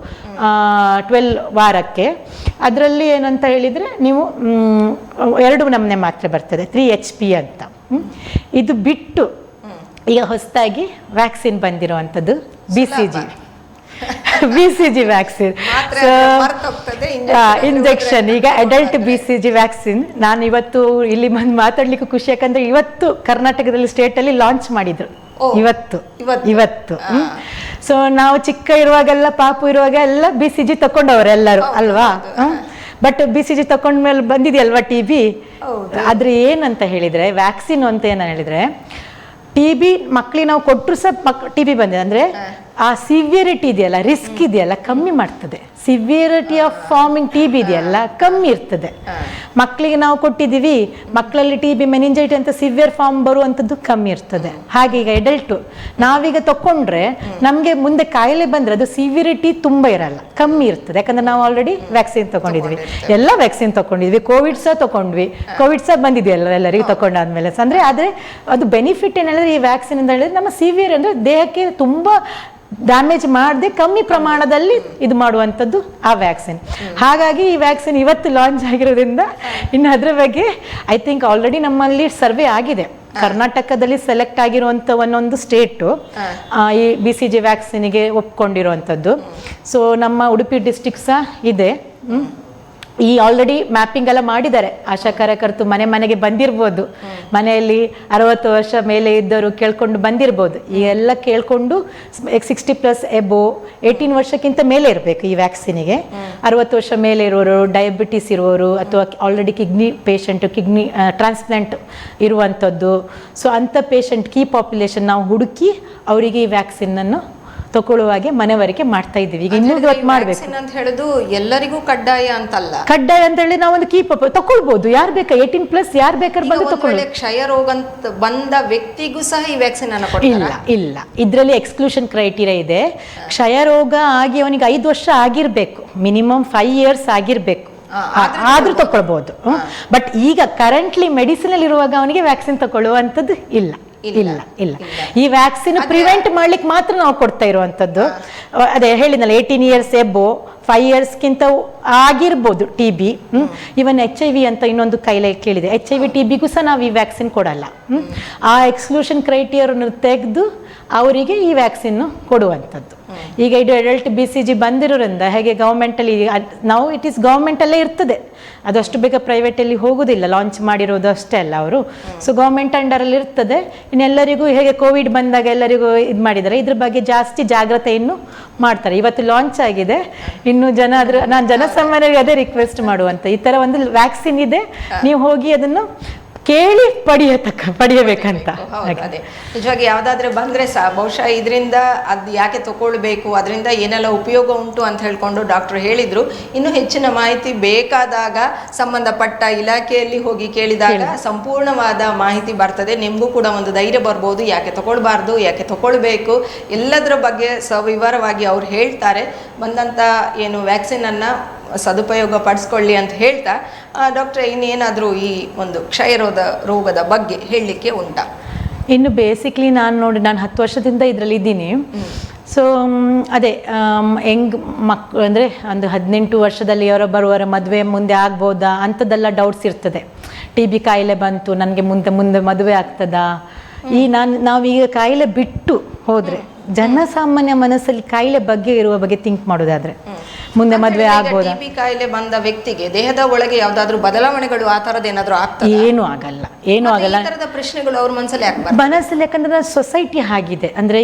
12 ವಾರಕ್ಕೆ. ಅದರಲ್ಲಿ ಏನಂತ ಹೇಳಿದರೆ, ನೀವು 2 ನಮೂನೆ ಮಾತ್ರೆ ಬರ್ತದೆ, 3 HP ಅಂತ. ಇದು ಬಿಟ್ಟು ಈಗ ಹೊಸದಾಗಿ ವ್ಯಾಕ್ಸಿನ್ ಬಂದಿರುವಂಥದ್ದು BCG ವ್ಯಾಕ್ಸಿನ್, ಇಂಜೆಕ್ಷನ್. ಈಗ ಅಡಲ್ಟ್ BCG ವ್ಯಾಕ್ಸಿನ್ ನಾನು ಇವತ್ತು ಇಲ್ಲಿ ಬಂದು ಮಾತಾಡ್ಲಿಕ್ಕೆ ಖುಷಿ, ಯಾಕಂದ್ರೆ ಇವತ್ತು ಕರ್ನಾಟಕದಲ್ಲಿ ಸ್ಟೇಟಲ್ಲಿ ಲಾಂಚ್ ಮಾಡಿದ್ರು. ಇವತ್ತು ಸೊ ನಾವು ಚಿಕ್ಕ ಇರುವಾಗೆಲ್ಲ, ಪಾಪು ಇರುವಾಗ ಎಲ್ಲ BCG ತಕೊಂಡವರೆಲ್ಲರೂ ಅಲ್ವಾ. But BCG ತಕೊಂಡ್ಮೇಲೆ ಬಂದಿದೆಯಲ್ವಾ TB. ಆದ್ರೆ ಏನಂತ ಹೇಳಿದ್ರೆ, ವ್ಯಾಕ್ಸಿನ್ ಅಂತ ಏನ ಹೇಳಿದ್ರೆ, TB ಮಕ್ಕಳಿಗೆ ನಾವು ಕೊಟ್ಟರು ಸಹ TB ಬಂದಿದೆ ಅಂದರೆ ಆ ಸಿವಿಯರಿಟಿ ಇದೆಯಲ್ಲ, ರಿಸ್ಕ್ ಇದೆಯಲ್ಲ, ಕಮ್ಮಿ ಮಾಡ್ತದೆ. ಸಿವಿಯರಿಟಿ ಆಫ್ ಫಾರ್ಮಿಂಗ್ TB ಇದೆಯಲ್ಲ ಕಮ್ಮಿ ಇರ್ತದೆ. ಮಕ್ಕಳಿಗೆ ನಾವು ಕೊಟ್ಟಿದ್ದೀವಿ, ಮಕ್ಕಳಲ್ಲಿ TB ಮೆನಿಂಜೈಟಿ ಅಂತ ಸಿವಿಯರ್ ಫಾರ್ಮ್ ಬರುವಂಥದ್ದು ಕಮ್ಮಿ ಇರ್ತದೆ. ಹಾಗೆ ಈಗ ಅಡಲ್ಟು ನಾವೀಗ ತಕೊಂಡ್ರೆ ನಮಗೆ ಮುಂದೆ ಕಾಯಿಲೆ ಬಂದರೆ ಅದು ಸಿವಿಯರಿಟಿ ತುಂಬ ಇರಲ್ಲ, ಕಮ್ಮಿ ಇರ್ತದೆ. ಯಾಕಂದ್ರೆ ನಾವು ಆಲ್ರೆಡಿ ವ್ಯಾಕ್ಸಿನ್ ತಗೊಂಡಿದ್ವಿ, ಎಲ್ಲ ವ್ಯಾಕ್ಸಿನ್ ತಗೊಂಡಿದ್ವಿ, ಕೋವಿಡ್ ಸಹ ತಗೊಂಡ್ವಿ, ಕೋವಿಡ್ ಸಹ ಬಂದಿದೆಯಲ್ಲ ಎಲ್ಲರಿಗೂ ತಗೊಂಡಾದ್ಮೇಲೆ. ಅಂದರೆ ಆದರೆ ಅದು ಬೆನಿಫಿಟ್ ಏನು ಹೇಳಿದ್ರೆ, ಈ ವ್ಯಾಕ್ಸಿನ್ ಅಂತ ಹೇಳಿದ್ರೆ ನಮ್ಮ ಸಿವಿಯರ್ ಅಂದರೆ ದೇಹಕ್ಕೆ ತುಂಬ ಡ್ಯಾಮೇಜ್ ಮಾಡದೆ ಕಮ್ಮಿ ಪ್ರಮಾಣದಲ್ಲಿ ಇದು ಮಾಡುವಂಥದ್ದು ಆ ವ್ಯಾಕ್ಸಿನ್. ಹಾಗಾಗಿ ಈ ವ್ಯಾಕ್ಸಿನ್ ಇವತ್ತು ಲಾಂಚ್ ಆಗಿರೋದ್ರಿಂದ ಇನ್ನು ಅದರ ಬಗ್ಗೆ ಐ ಥಿಂಕ್ ಆಲ್ರೆಡಿ ನಮ್ಮಲ್ಲಿ ಸರ್ವೆ ಆಗಿದೆ. ಕರ್ನಾಟಕದಲ್ಲಿ ಸೆಲೆಕ್ಟ್ ಆಗಿರುವಂಥ ಒಂದೊಂದು ಸ್ಟೇಟು ಈ BCG ವ್ಯಾಕ್ಸಿನ್ಗೆ ಒಪ್ಕೊಂಡಿರುವಂಥದ್ದು. ಸೊ ನಮ್ಮ ಉಡುಪಿ ಡಿಸ್ಟಿಕ್ ಸಹ ಇದೆ. ಈ ಆಲ್ರೆಡಿ ಮ್ಯಾಪಿಂಗ್ ಎಲ್ಲ ಮಾಡಿದ್ದಾರೆ. ಆಶಾ ಕಾರ್ಯಕರ್ತರು ಮನೆಗೆ ಬಂದಿರ್ಬೋದು, ಮನೆಯಲ್ಲಿ 60 ವರ್ಷ ಮೇಲೆ ಇದ್ದವರು ಕೇಳ್ಕೊಂಡು ಬಂದಿರ್ಬೋದು. ಈ ಎಲ್ಲ ಕೇಳ್ಕೊಂಡು 60+ ಎಬೋ 18 ವರ್ಷಕ್ಕಿಂತ ಮೇಲೆ ಇರಬೇಕು ಈ ವ್ಯಾಕ್ಸಿನಿಗೆ. 60 ವರ್ಷ ಮೇಲೆ ಇರೋರು, ಡಯಾಬಿಟಿಸ್ ಇರುವವರು, ಅಥವಾ already kidney patient, kidney transplant ಇರುವಂಥದ್ದು. ಸೊ ಅಂಥ ಪೇಷಂಟ್ ಕೀ ಪಾಪ್ಯುಲೇಷನ್ ನಾವು ಹುಡುಕಿ ಅವರಿಗೆ ಈ ವ್ಯಾಕ್ಸಿನನ್ನು ತಗೊಳ್ಳುವಾಗೆ ಮನೆವರೆಗೆ ಮಾಡ್ತಾ ಇದ್ದೀವಿ. ಈಗ ಇನ್ನೂ ಮಾಡಬೇಕು ಅಂತ ಹೇಳುದು ಎಲ್ಲರಿಗೂ ಕಡ್ಡಾಯ ಅಂತಲ್ಲ. ಕಡ್ಡಾಯ ಅಂತ ಹೇಳಿ ನಾವು ಒಂದು ಕೀಪ್ ತಗೊಳ್ಬಹುದು, ಯಾರು ಬೇಕಾ 18+ ಯಾರು ಬೇಕಾದ್ರೆ ಬಂದು ತಗೊಳ್ಳಿ. ಕ್ಷಯ ರೋಗ ಅಂತ ಬಂದ ವ್ಯಕ್ತಿಗೂ ಸಹ ಈ ವ್ಯಾಕ್ಸಿನ್ ಅನ್ನು ಇಲ್ಲ ಇದರಲ್ಲಿ ಎಕ್ಸ್ಕ್ಲೂಷನ್ ಕ್ರೈಟೀರಿಯಾ ಇದೆ. ಕ್ಷಯ ರೋಗ ಆಗಿ ಅವನಿಗೆ 5 ವರ್ಷ ಆಗಿರ್ಬೇಕು, ಮಿನಿಮಮ್ 5 years ಆಗಿರ್ಬೇಕು, ಆದ್ರೂ ತಗೊಳ್ಬಹುದು. ಬಟ್ ಈಗ ಕರೆಂಟ್ಲಿ ಮೆಡಿಸಿನ್ ಅಲ್ಲಿ ಇರುವಾಗ ಅವನಿಗೆ ವ್ಯಾಕ್ಸಿನ್ ತಗೊಳ್ಳುವಂಥದ್ದು ಇಲ್ಲ. ಈ ವ್ಯಾಕ್ಸಿನ್ ಪ್ರಿವೆಂಟ್ ಮಾಡ್ಲಿಕ್ಕೆ ಮಾತ್ರ ನಾವು ಕೊಡ್ತಾ ಇರುವಂಥದ್ದು. ಅದೇ ಹೇಳಿದ್ನಲ್ಲ, 18 years ಎಬೋ 5 yearsಗಿಂತ ಆಗಿರ್ಬೋದು TB. ಇವನ್ HIV ಅಂತ ಇನ್ನೊಂದು ಕಾಯಿಲೆ ಕೇಳಿದೆ, HIV TBಗೂ ಸಹ ನಾವು ಈ ವ್ಯಾಕ್ಸಿನ್ ಕೊಡಲ್ಲ. ಆ ಎಕ್ಸ್ಕ್ಲೂಷನ್ ಕ್ರೈಟೀರಿಯಾವನ್ನು ತೆಗೆದು ಅವರಿಗೆ ಈ ವ್ಯಾಕ್ಸಿನ್ ಕೊಡುವಂಥದ್ದು. ಈಗ ಇದು ಅಡಲ್ಟ್ BCG ಬಂದಿರೋದ್ರಿಂದ ಹೇಗೆ ಗೌರ್ಮೆಂಟಲ್ಲಿ ನಾವು ಇಟ್ ಈಸ್ ಗೌರ್ಮೆಂಟಲ್ಲೇ ಇರ್ತದೆ, ಅದಷ್ಟು ಬೇಗ ಪ್ರೈವೇಟಲ್ಲಿ ಹೋಗೋದಿಲ್ಲ, ಲಾಂಚ್ ಮಾಡಿರೋದು ಅಷ್ಟೇ ಅಲ್ಲ ಅವರು. ಸೊ ಗೌರ್ಮೆಂಟ್ ಅಂಡರಲ್ಲಿ ಇರ್ತದೆ. ಇನ್ನೆಲ್ಲರಿಗೂ ಹೇಗೆ ಕೋವಿಡ್ ಬಂದಾಗ ಎಲ್ಲರಿಗೂ ಇದು ಮಾಡಿದ್ದಾರೆ, ಇದ್ರ ಬಗ್ಗೆ ಜಾಸ್ತಿ ಜಾಗ್ರತೆಯನ್ನು ಮಾಡ್ತಾರೆ. ಇವತ್ತು ಲಾಂಚ್ ಆಗಿದೆ, ಇನ್ನು ಜನ ನಾನು ಜನಸಾಮಾನ್ಯರಿಗೆ ಅದೇ ರಿಕ್ವೆಸ್ಟ್ ಮಾಡುವಂತ, ಈ ಥರ ಒಂದು ವ್ಯಾಕ್ಸಿನ್ ಇದೆ, ನೀವು ಹೋಗಿ ಅದನ್ನು ಕೇಳಿ ಪಡೆಯಬೇಕಂತ. ಅದೇ ನಿಜವಾಗಿ ಯಾವ್ದಾದ್ರೆ ಬಂದ್ರೆ ಸಹ ಬಹುಶಃ ಇದರಿಂದ ಅದು ಯಾಕೆ ತಗೊಳ್ಬೇಕು, ಅದರಿಂದ ಏನೆಲ್ಲ ಉಪಯೋಗ ಉಂಟು ಅಂತ ಹೇಳ್ಕೊಂಡು ಡಾಕ್ಟರ್ ಹೇಳಿದ್ರು. ಇನ್ನು ಹೆಚ್ಚಿನ ಮಾಹಿತಿ ಬೇಕಾದಾಗ ಸಂಬಂಧಪಟ್ಟ ಇಲಾಖೆಯಲ್ಲಿ ಹೋಗಿ ಕೇಳಿದಾಗ ಸಂಪೂರ್ಣವಾದ ಮಾಹಿತಿ ಬರ್ತದೆ. ನಿಮಗೂ ಕೂಡ ಒಂದು ಧೈರ್ಯ ಬರ್ಬೋದು, ಯಾಕೆ ತಗೊಳ್ಬಾರ್ದು, ಯಾಕೆ ತಗೊಳ್ಬೇಕು, ಎಲ್ಲದರ ಬಗ್ಗೆ ಸವಿವರವಾಗಿ ಅವ್ರು ಹೇಳ್ತಾರೆ. ಬಂದಂಥ ಏನು ವ್ಯಾಕ್ಸಿನನ್ನು ಸದುಪಯೋಗ ಪಡಿಸ್ಕೊಳ್ಳಿ ಅಂತ ಹೇಳ್ತಾ, ಡಾಕ್ಟ್ರೆ ಇನ್ನೇನಾದರೂ ಈ ಒಂದು ಕ್ಷಯರೋಗದ ಬಗ್ಗೆ ಹೇಳಲಿಕ್ಕೆ ಉಂಟಾ? ಇನ್ನು ಬೇಸಿಕ್ಲಿ ನಾನು 10 ವರ್ಷದಿಂದ ಇದರಲ್ಲಿ ಇದ್ದೀನಿ. ಸೊ ಅದೇ ಮಕ್ಕಳು ಅಂದರೆ ಒಂದು 18 ವರ್ಷದಲ್ಲಿ ಅವರ ಬರುವವರ ಮದುವೆ ಮುಂದೆ ಆಗ್ಬೋದಾ ಅಂಥದ್ದೆಲ್ಲ ಡೌಟ್ಸ್ ಇರ್ತದೆ. TB ಕಾಯಿಲೆ ಬಂತು, ನನಗೆ ಮುಂದೆ ಮದುವೆ ಆಗ್ತದಾ? ನಾವೀಗ ಕಾಯಿಲೆ ಬಿಟ್ಟು ಹೋದರೆ ಜನಸಾಮಾನ್ಯ ಮನಸ್ಸಲ್ಲಿ ಕಾಯಿಲೆ ಇರುವ ಬಗ್ಗೆ ಥಿಂಕ್ ಮಾಡೋದಾದ್ರೆ ಮುಂದೆ ಮದುವೆ ಆಗ್ಬೋದಾ? TB ಕಾಯಿಲೆ ಬಂದ ವ್ಯಕ್ತಿಗೆ ದೇಹದ ಒಳಗೆ ಯಾವ್ದಾದ್ರು ಬದಲಾವಣೆಗಳು ಆ ತರದ್ ಏನಾದ್ರು ಆಗ್ತದೆ? ಏನೂ ಆಗಲ್ಲ. ಈ ತರದ ಪ್ರಶ್ನೆಗಳು ಅವ್ರ ಮನಸ್ಸಲ್ಲಿ ಯಾಕಂದ್ರೆ ಸೊಸೈಟಿ ಆಗಿದೆ. ಅಂದ್ರೆ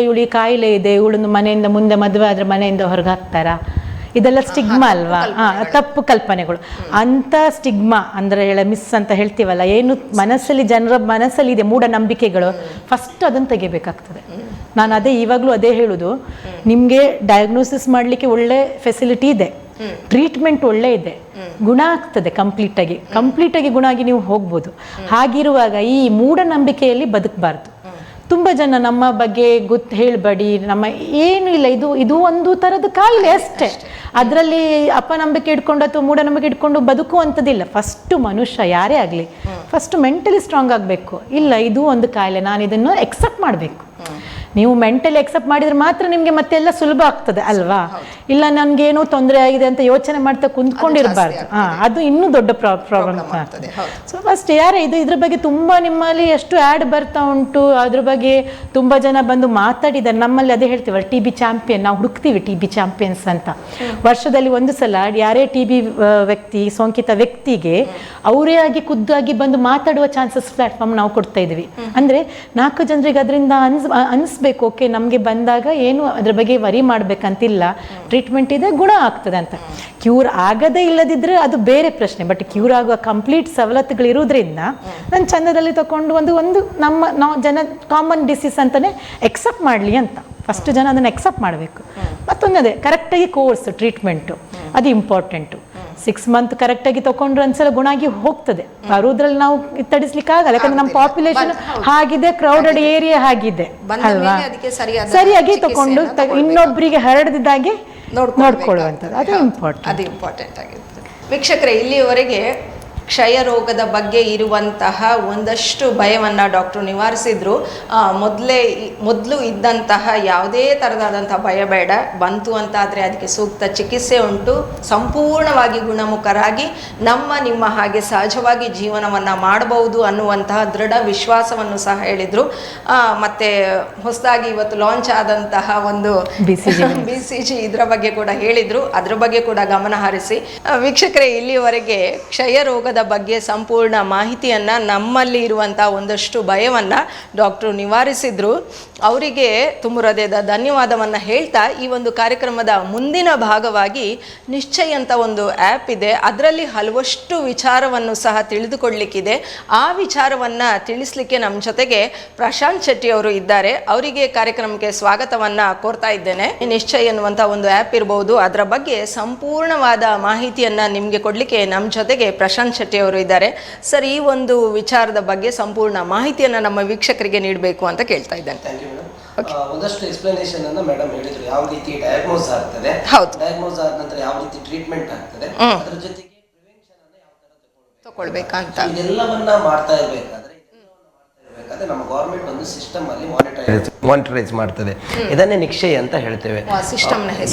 ಇವಳಿಗೆ ಕಾಯಿಲೆ ಇದೆ, ಇವಳನ್ನು ಮನೆಯಿಂದ ಮುಂದೆ ಮದುವೆ ಆದ್ರೆ ಮನೆಯಿಂದ ಹೊರಗೆ ಹಾಕ್ತಾರಾ? ಇದೆಲ್ಲ ಸ್ಟಿಗ್ಮಾ ಅಲ್ವಾ? ತಪ್ಪು ಕಲ್ಪನೆಗಳು. ಅಂತ ಸ್ಟಿಗ್ಮಾ ಅಂದ್ರೆ ಮಿಸ್ ಅಂತ ಹೇಳ್ತೀವಲ್ಲ, ಏನು ಜನರ ಮನಸ್ಸಲ್ಲಿ ಇದೆ ಮೂಢನಂಬಿಕೆಗಳು, ಫಸ್ಟ್ ಅದನ್ನು ತೆಗಿಬೇಕಾಗ್ತದೆ. ನಾನು ಇವಾಗಲೂ ಅದೇ ಹೇಳುದು, ನಿಮಗೆ ಡಯಾಗ್ನೋಸಿಸ್ ಮಾಡಲಿಕ್ಕೆ ಒಳ್ಳೆ ಫೆಸಿಲಿಟಿ ಇದೆ, ಟ್ರೀಟ್ಮೆಂಟ್ ಒಳ್ಳೆ ಇದೆ, ಗುಣ ಆಗ್ತದೆ ಕಂಪ್ಲೀಟಾಗಿ ಗುಣ ಆಗಿ ನೀವು ಹೋಗ್ಬೋದು. ಹಾಗಿರುವಾಗ ಈ ಮೂಢನಂಬಿಕೆಯಲ್ಲಿ ಬದುಕಬಾರ್ದು. ತುಂಬ ಜನ ನಮ್ಮ ಬಗ್ಗೆ ಹೇಳಬೇಡಿ, ಏನು ಇಲ್ಲ, ಇದು ಒಂದು ಥರದ ಕಾಯಿಲೆ ಅಷ್ಟೇ, ಅದರಲ್ಲಿ ಅಪನಂಬಿಕೆ ಇಟ್ಕೊಂಡು ಅಥವಾ ಮೂಢನಂಬಿಕೆ ಇಟ್ಕೊಂಡು ಬದುಕುವಂಥದ್ದಿಲ್ಲ. ಫಸ್ಟು ಮನುಷ್ಯ ಯಾರೇ ಆಗಲಿ ಫಸ್ಟ್ ಮೆಂಟಲಿ ಸ್ಟ್ರಾಂಗ್ ಆಗಬೇಕು. ಇಲ್ಲ, ಇದು ಒಂದು ಕಾಯಿಲೆ, ನಾನು ಇದನ್ನು ಎಕ್ಸೆಪ್ಟ್ ಮಾಡಬೇಕು. ನೀವು ಮೆಂಟಲಿ ಎಕ್ಸೆಪ್ಟ್ ಮಾಡಿದ್ರೆ ಮಾತ್ರ ನಿಮಗೆ ಮತ್ತೆಲ್ಲ ಸುಲಭ ಆಗ್ತದೆ ಅಲ್ವಾ? ಇಲ್ಲ ನನಗೇನೋ ತೊಂದರೆ ಆಗಿದೆ ಅಂತ ಯೋಚನೆ ಮಾಡ್ತಾ ಕುಂತ್ಕೊಂಡಿರಬಾರ್ದು. ಅದು ಇನ್ನೂ ದೊಡ್ಡ ಪ್ರಾಬ್ಲಮ್ ಆಗ್ತದೆ. ಸೊ ಫಸ್ಟ್ ಇದ್ರ ಬಗ್ಗೆ ತುಂಬ ನಿಮ್ಮಲ್ಲಿ ಎಷ್ಟು ಆ್ಯಡ್ ಬರ್ತಾ ಉಂಟು, ಅದ್ರ ಬಗ್ಗೆ ತುಂಬ ಜನ ಬಂದು ಮಾತಾಡಿದ್ದಾರೆ. ನಮ್ಮಲ್ಲಿ ಅದೇ ಹೇಳ್ತೀವಲ್ಲ, TB ಚಾಂಪಿಯನ್, ನಾವು ಹುಡುಕ್ತೀವಿ TB ಚಾಂಪಿಯನ್ಸ್ ಅಂತ. ವರ್ಷದಲ್ಲಿ ಒಂದು ಸಲ ಯಾರೇ TB ಸೋಂಕಿತ ವ್ಯಕ್ತಿಗೆ ಅವರೇ ಆಗಿ ಖುದ್ದಾಗಿ ಬಂದು ಮಾತಾಡುವ ಚಾನ್ಸಸ್ ಪ್ಲಾಟ್ಫಾರ್ಮ್ ನಾವು ಕೊಡ್ತಾ ಇದ್ವಿ. ಅಂದ್ರೆ 4 ಜನರಿಗೆ ಅದರಿಂದ ಅನಿಸ್ಬೇಕು, ಓಕೆ ನಮಗೆ ಬಂದಾಗ ಏನು ಅದ್ರ ಬಗ್ಗೆ ವರಿ ಮಾಡ್ಬೇಕಂತಿಲ್ಲ, ಟ್ರೀಟ್ಮೆಂಟ್ ಇದೆ, ಗುಣ ಆಗ್ತದೆ ಅಂತ. ಕ್ಯೂರ್ ಆಗದೇ ಇಲ್ಲದಿದ್ರೆ ಅದು ಬೇರೆ ಪ್ರಶ್ನೆ. ಬಟ್ ಕ್ಯೂರ್ ಆಗುವ ಕಂಪ್ಲೀಟ್ ಸವಲತ್ತುಗಳು ಇರೋದ್ರಿಂದ ನಾನು ಚಂದದಲ್ಲಿ ತಗೊಂಡು ಒಂದು ನಾವು ಜನ ಕಾಮನ್ ಡಿಸೀಸ್ ಅಂತಾನೆ ಎಕ್ಸೆಪ್ಟ್ ಮಾಡಲಿ ಅಂತ ಫಸ್ಟ್ ಜನ ಅದನ್ನು ಎಕ್ಸೆಪ್ಟ್ ಮಾಡಬೇಕು. ಮತ್ತೊಂದೇ ಕರೆಕ್ಟಾಗಿ ಕೋರ್ಸ್ ಟ್ರೀಟ್ಮೆಂಟು ಅದು ಇಂಪಾರ್ಟೆಂಟು. 6 ಮಂತ್ ಕರೆಕ್ಟಾಗಿ ತಗೊಂಡ್ರೆ ಒಂದ್ಸಲ ಗುಣ ಆಗಿ ಹೋಗ್ತದೆ. ಬರೋದ್ರಲ್ಲಿ ನಾವು ತಡಿಸ್ಲಿಕ್ಕೆ ಆಗಲ್ಲ, ಯಾಕಂದ್ರೆ ನಮ್ಮ ಪಾಪ್ಯುಲೇಷನ್ ಹಾಗಿದೆ, ಕ್ರೌಡೆಡ್ ಏರಿಯಾ ಆಗಿದೆ ಅಲ್ವಾ? ಸರಿಯಾಗಿ ತಗೊಂಡು ಇನ್ನೊಬ್ಬರಿಗೆ ಹರಡದಿದ್ದಾಗೆ ನೋಡ್ಕೊಳ್ಳುವಂಥದ್ದು ಅದು ಇಂಪಾರ್ಟೆಂಟ್ ಆಗಿರ್ತದೆ. ವೀಕ್ಷಕರೇ, ಇಲ್ಲಿಯವರೆಗೆ ಕ್ಷಯ ರೋಗದ ಬಗ್ಗೆ ಇರುವಂತಹ ಒಂದಷ್ಟು ಭಯವನ್ನು ಡಾಕ್ಟ್ರು ನಿವಾರಿಸಿದ್ರು. ಮೊದಲು ಇದ್ದಂತಹ ಯಾವುದೇ ಥರದಾದಂಥ ಭಯ ಬೇಡ, ಬಂತು ಅಂತಾದರೆ ಅದಕ್ಕೆ ಸೂಕ್ತ ಚಿಕಿತ್ಸೆ ಉಂಟು, ಸಂಪೂರ್ಣವಾಗಿ ಗುಣಮುಖರಾಗಿ ನಿಮ್ಮ ಹಾಗೆ ಸಹಜವಾಗಿ ಜೀವನವನ್ನು ಮಾಡಬಹುದು ಅನ್ನುವಂತಹ ದೃಢ ವಿಶ್ವಾಸವನ್ನು ಸಹ ಹೇಳಿದರು. ಮತ್ತು ಹೊಸದಾಗಿ ಇವತ್ತು ಲಾಂಚ್ ಆದಂತಹ ಒಂದು BCG ಇದರ ಬಗ್ಗೆ ಕೂಡ ಹೇಳಿದರು, ಅದ್ರ ಬಗ್ಗೆ ಕೂಡ ಗಮನ ಹರಿಸಿ. ವೀಕ್ಷಕರೇ, ಇಲ್ಲಿಯವರೆಗೆ ಕ್ಷಯ ರೋಗದ ಬಗ್ಗೆ ಸಂಪೂರ್ಣ ಮಾಹಿತಿಯನ್ನು, ನಮ್ಮಲ್ಲಿ ಇರುವಂಥ ಒಂದಷ್ಟು ಭಯವನ್ನು ಡಾಕ್ಟ್ರು ನಿವಾರಿಸಿದ್ರು. ಅವರಿಗೆ ತುಂಬ ಹೃದಯದ ಧನ್ಯವಾದವನ್ನು ಹೇಳ್ತಾ, ಈ ಒಂದು ಕಾರ್ಯಕ್ರಮದ ಮುಂದಿನ ಭಾಗವಾಗಿ ನಿಶ್ಚಯ ಅಂತ ಒಂದು ಆ್ಯಪ್ ಇದೆ, ಅದರಲ್ಲಿ ಹಲವಷ್ಟು ವಿಚಾರವನ್ನು ಸಹ ತಿಳಿದುಕೊಳ್ಳಲಿಕ್ಕಿದೆ. ಆ ವಿಚಾರವನ್ನು ತಿಳಿಸ್ಲಿಕ್ಕೆ ನಮ್ಮ ಜೊತೆಗೆ ಪ್ರಶಾಂತ್ ಶೆಟ್ಟಿ ಅವರು ಇದ್ದಾರೆ. ಅವರಿಗೆ ಕಾರ್ಯಕ್ರಮಕ್ಕೆ ಸ್ವಾಗತವನ್ನು ಕೋರ್ತಾ ಇದ್ದೇನೆ. ನಿಶ್ಚಯ ಎನ್ನುವಂಥ ಒಂದು ಆ್ಯಪ್ ಇರಬಹುದು, ಅದರ ಬಗ್ಗೆ ಸಂಪೂರ್ಣವಾದ ಮಾಹಿತಿಯನ್ನು ನಿಮಗೆ ಕೊಡಲಿಕ್ಕೆ ನಮ್ಮ ಜೊತೆಗೆ ಪ್ರಶಾಂತ್ ಶೆಟ್ಟಿ ಅವರು ಇದ್ದಾರೆ. ಸರ್, ಈ ಒಂದು ವಿಚಾರದ ಬಗ್ಗೆ ಸಂಪೂರ್ಣ ಮಾಹಿತಿಯನ್ನು ನಮ್ಮ ವೀಕ್ಷಕರಿಗೆ ನೀಡಬೇಕು ಅಂತ ಕೇಳ್ತಾ ಇದ್ದೇನೆ. ಒಂದಷ್ಟು ಎಕ್ಸ್ಪ್ಲನೇಷನ್ ಅನ್ನು ಮೇಡಮ್ ಹೇಳಿದ್ರು, ಯಾವ ರೀತಿ ಡಯಾಗ್ನೋಸ್ ಆಗ್ತದೆ, ಡಯಾಗ್ನೋಸ್ ಆದ ನಂತರ ಯಾವ ರೀತಿ ಟ್ರೀಟ್ಮೆಂಟ್ ಆಗ್ತದೆ, ಅದರ ಜೊತೆಗೆ ಪ್ರಿವೆನ್ಷನ್ ಅನ್ನು ಯಾವ ತರ ತಗೊಳ್ಬೇಕಂತ, ಇದೆಲ್ಲವನ್ನ ಮಾಡ್ತಾ ಇರಬೇಕಾದ್ರೆ ಏನಾಗ್ತದೆ, ನಮ್ಮ ಗೌರ್ಮೆಂಟ್ ಒಂದು ಸಿಸ್ಟಮ್ ಅಲ್ಲಿ ಮಾನಿಟರೈಸ್ ಮಾಡ್ತದೆ. ಇದನ್ನೇ ನಿಕ್ಷಯ ಅಂತ ಹೇಳ್ತೇವೆ.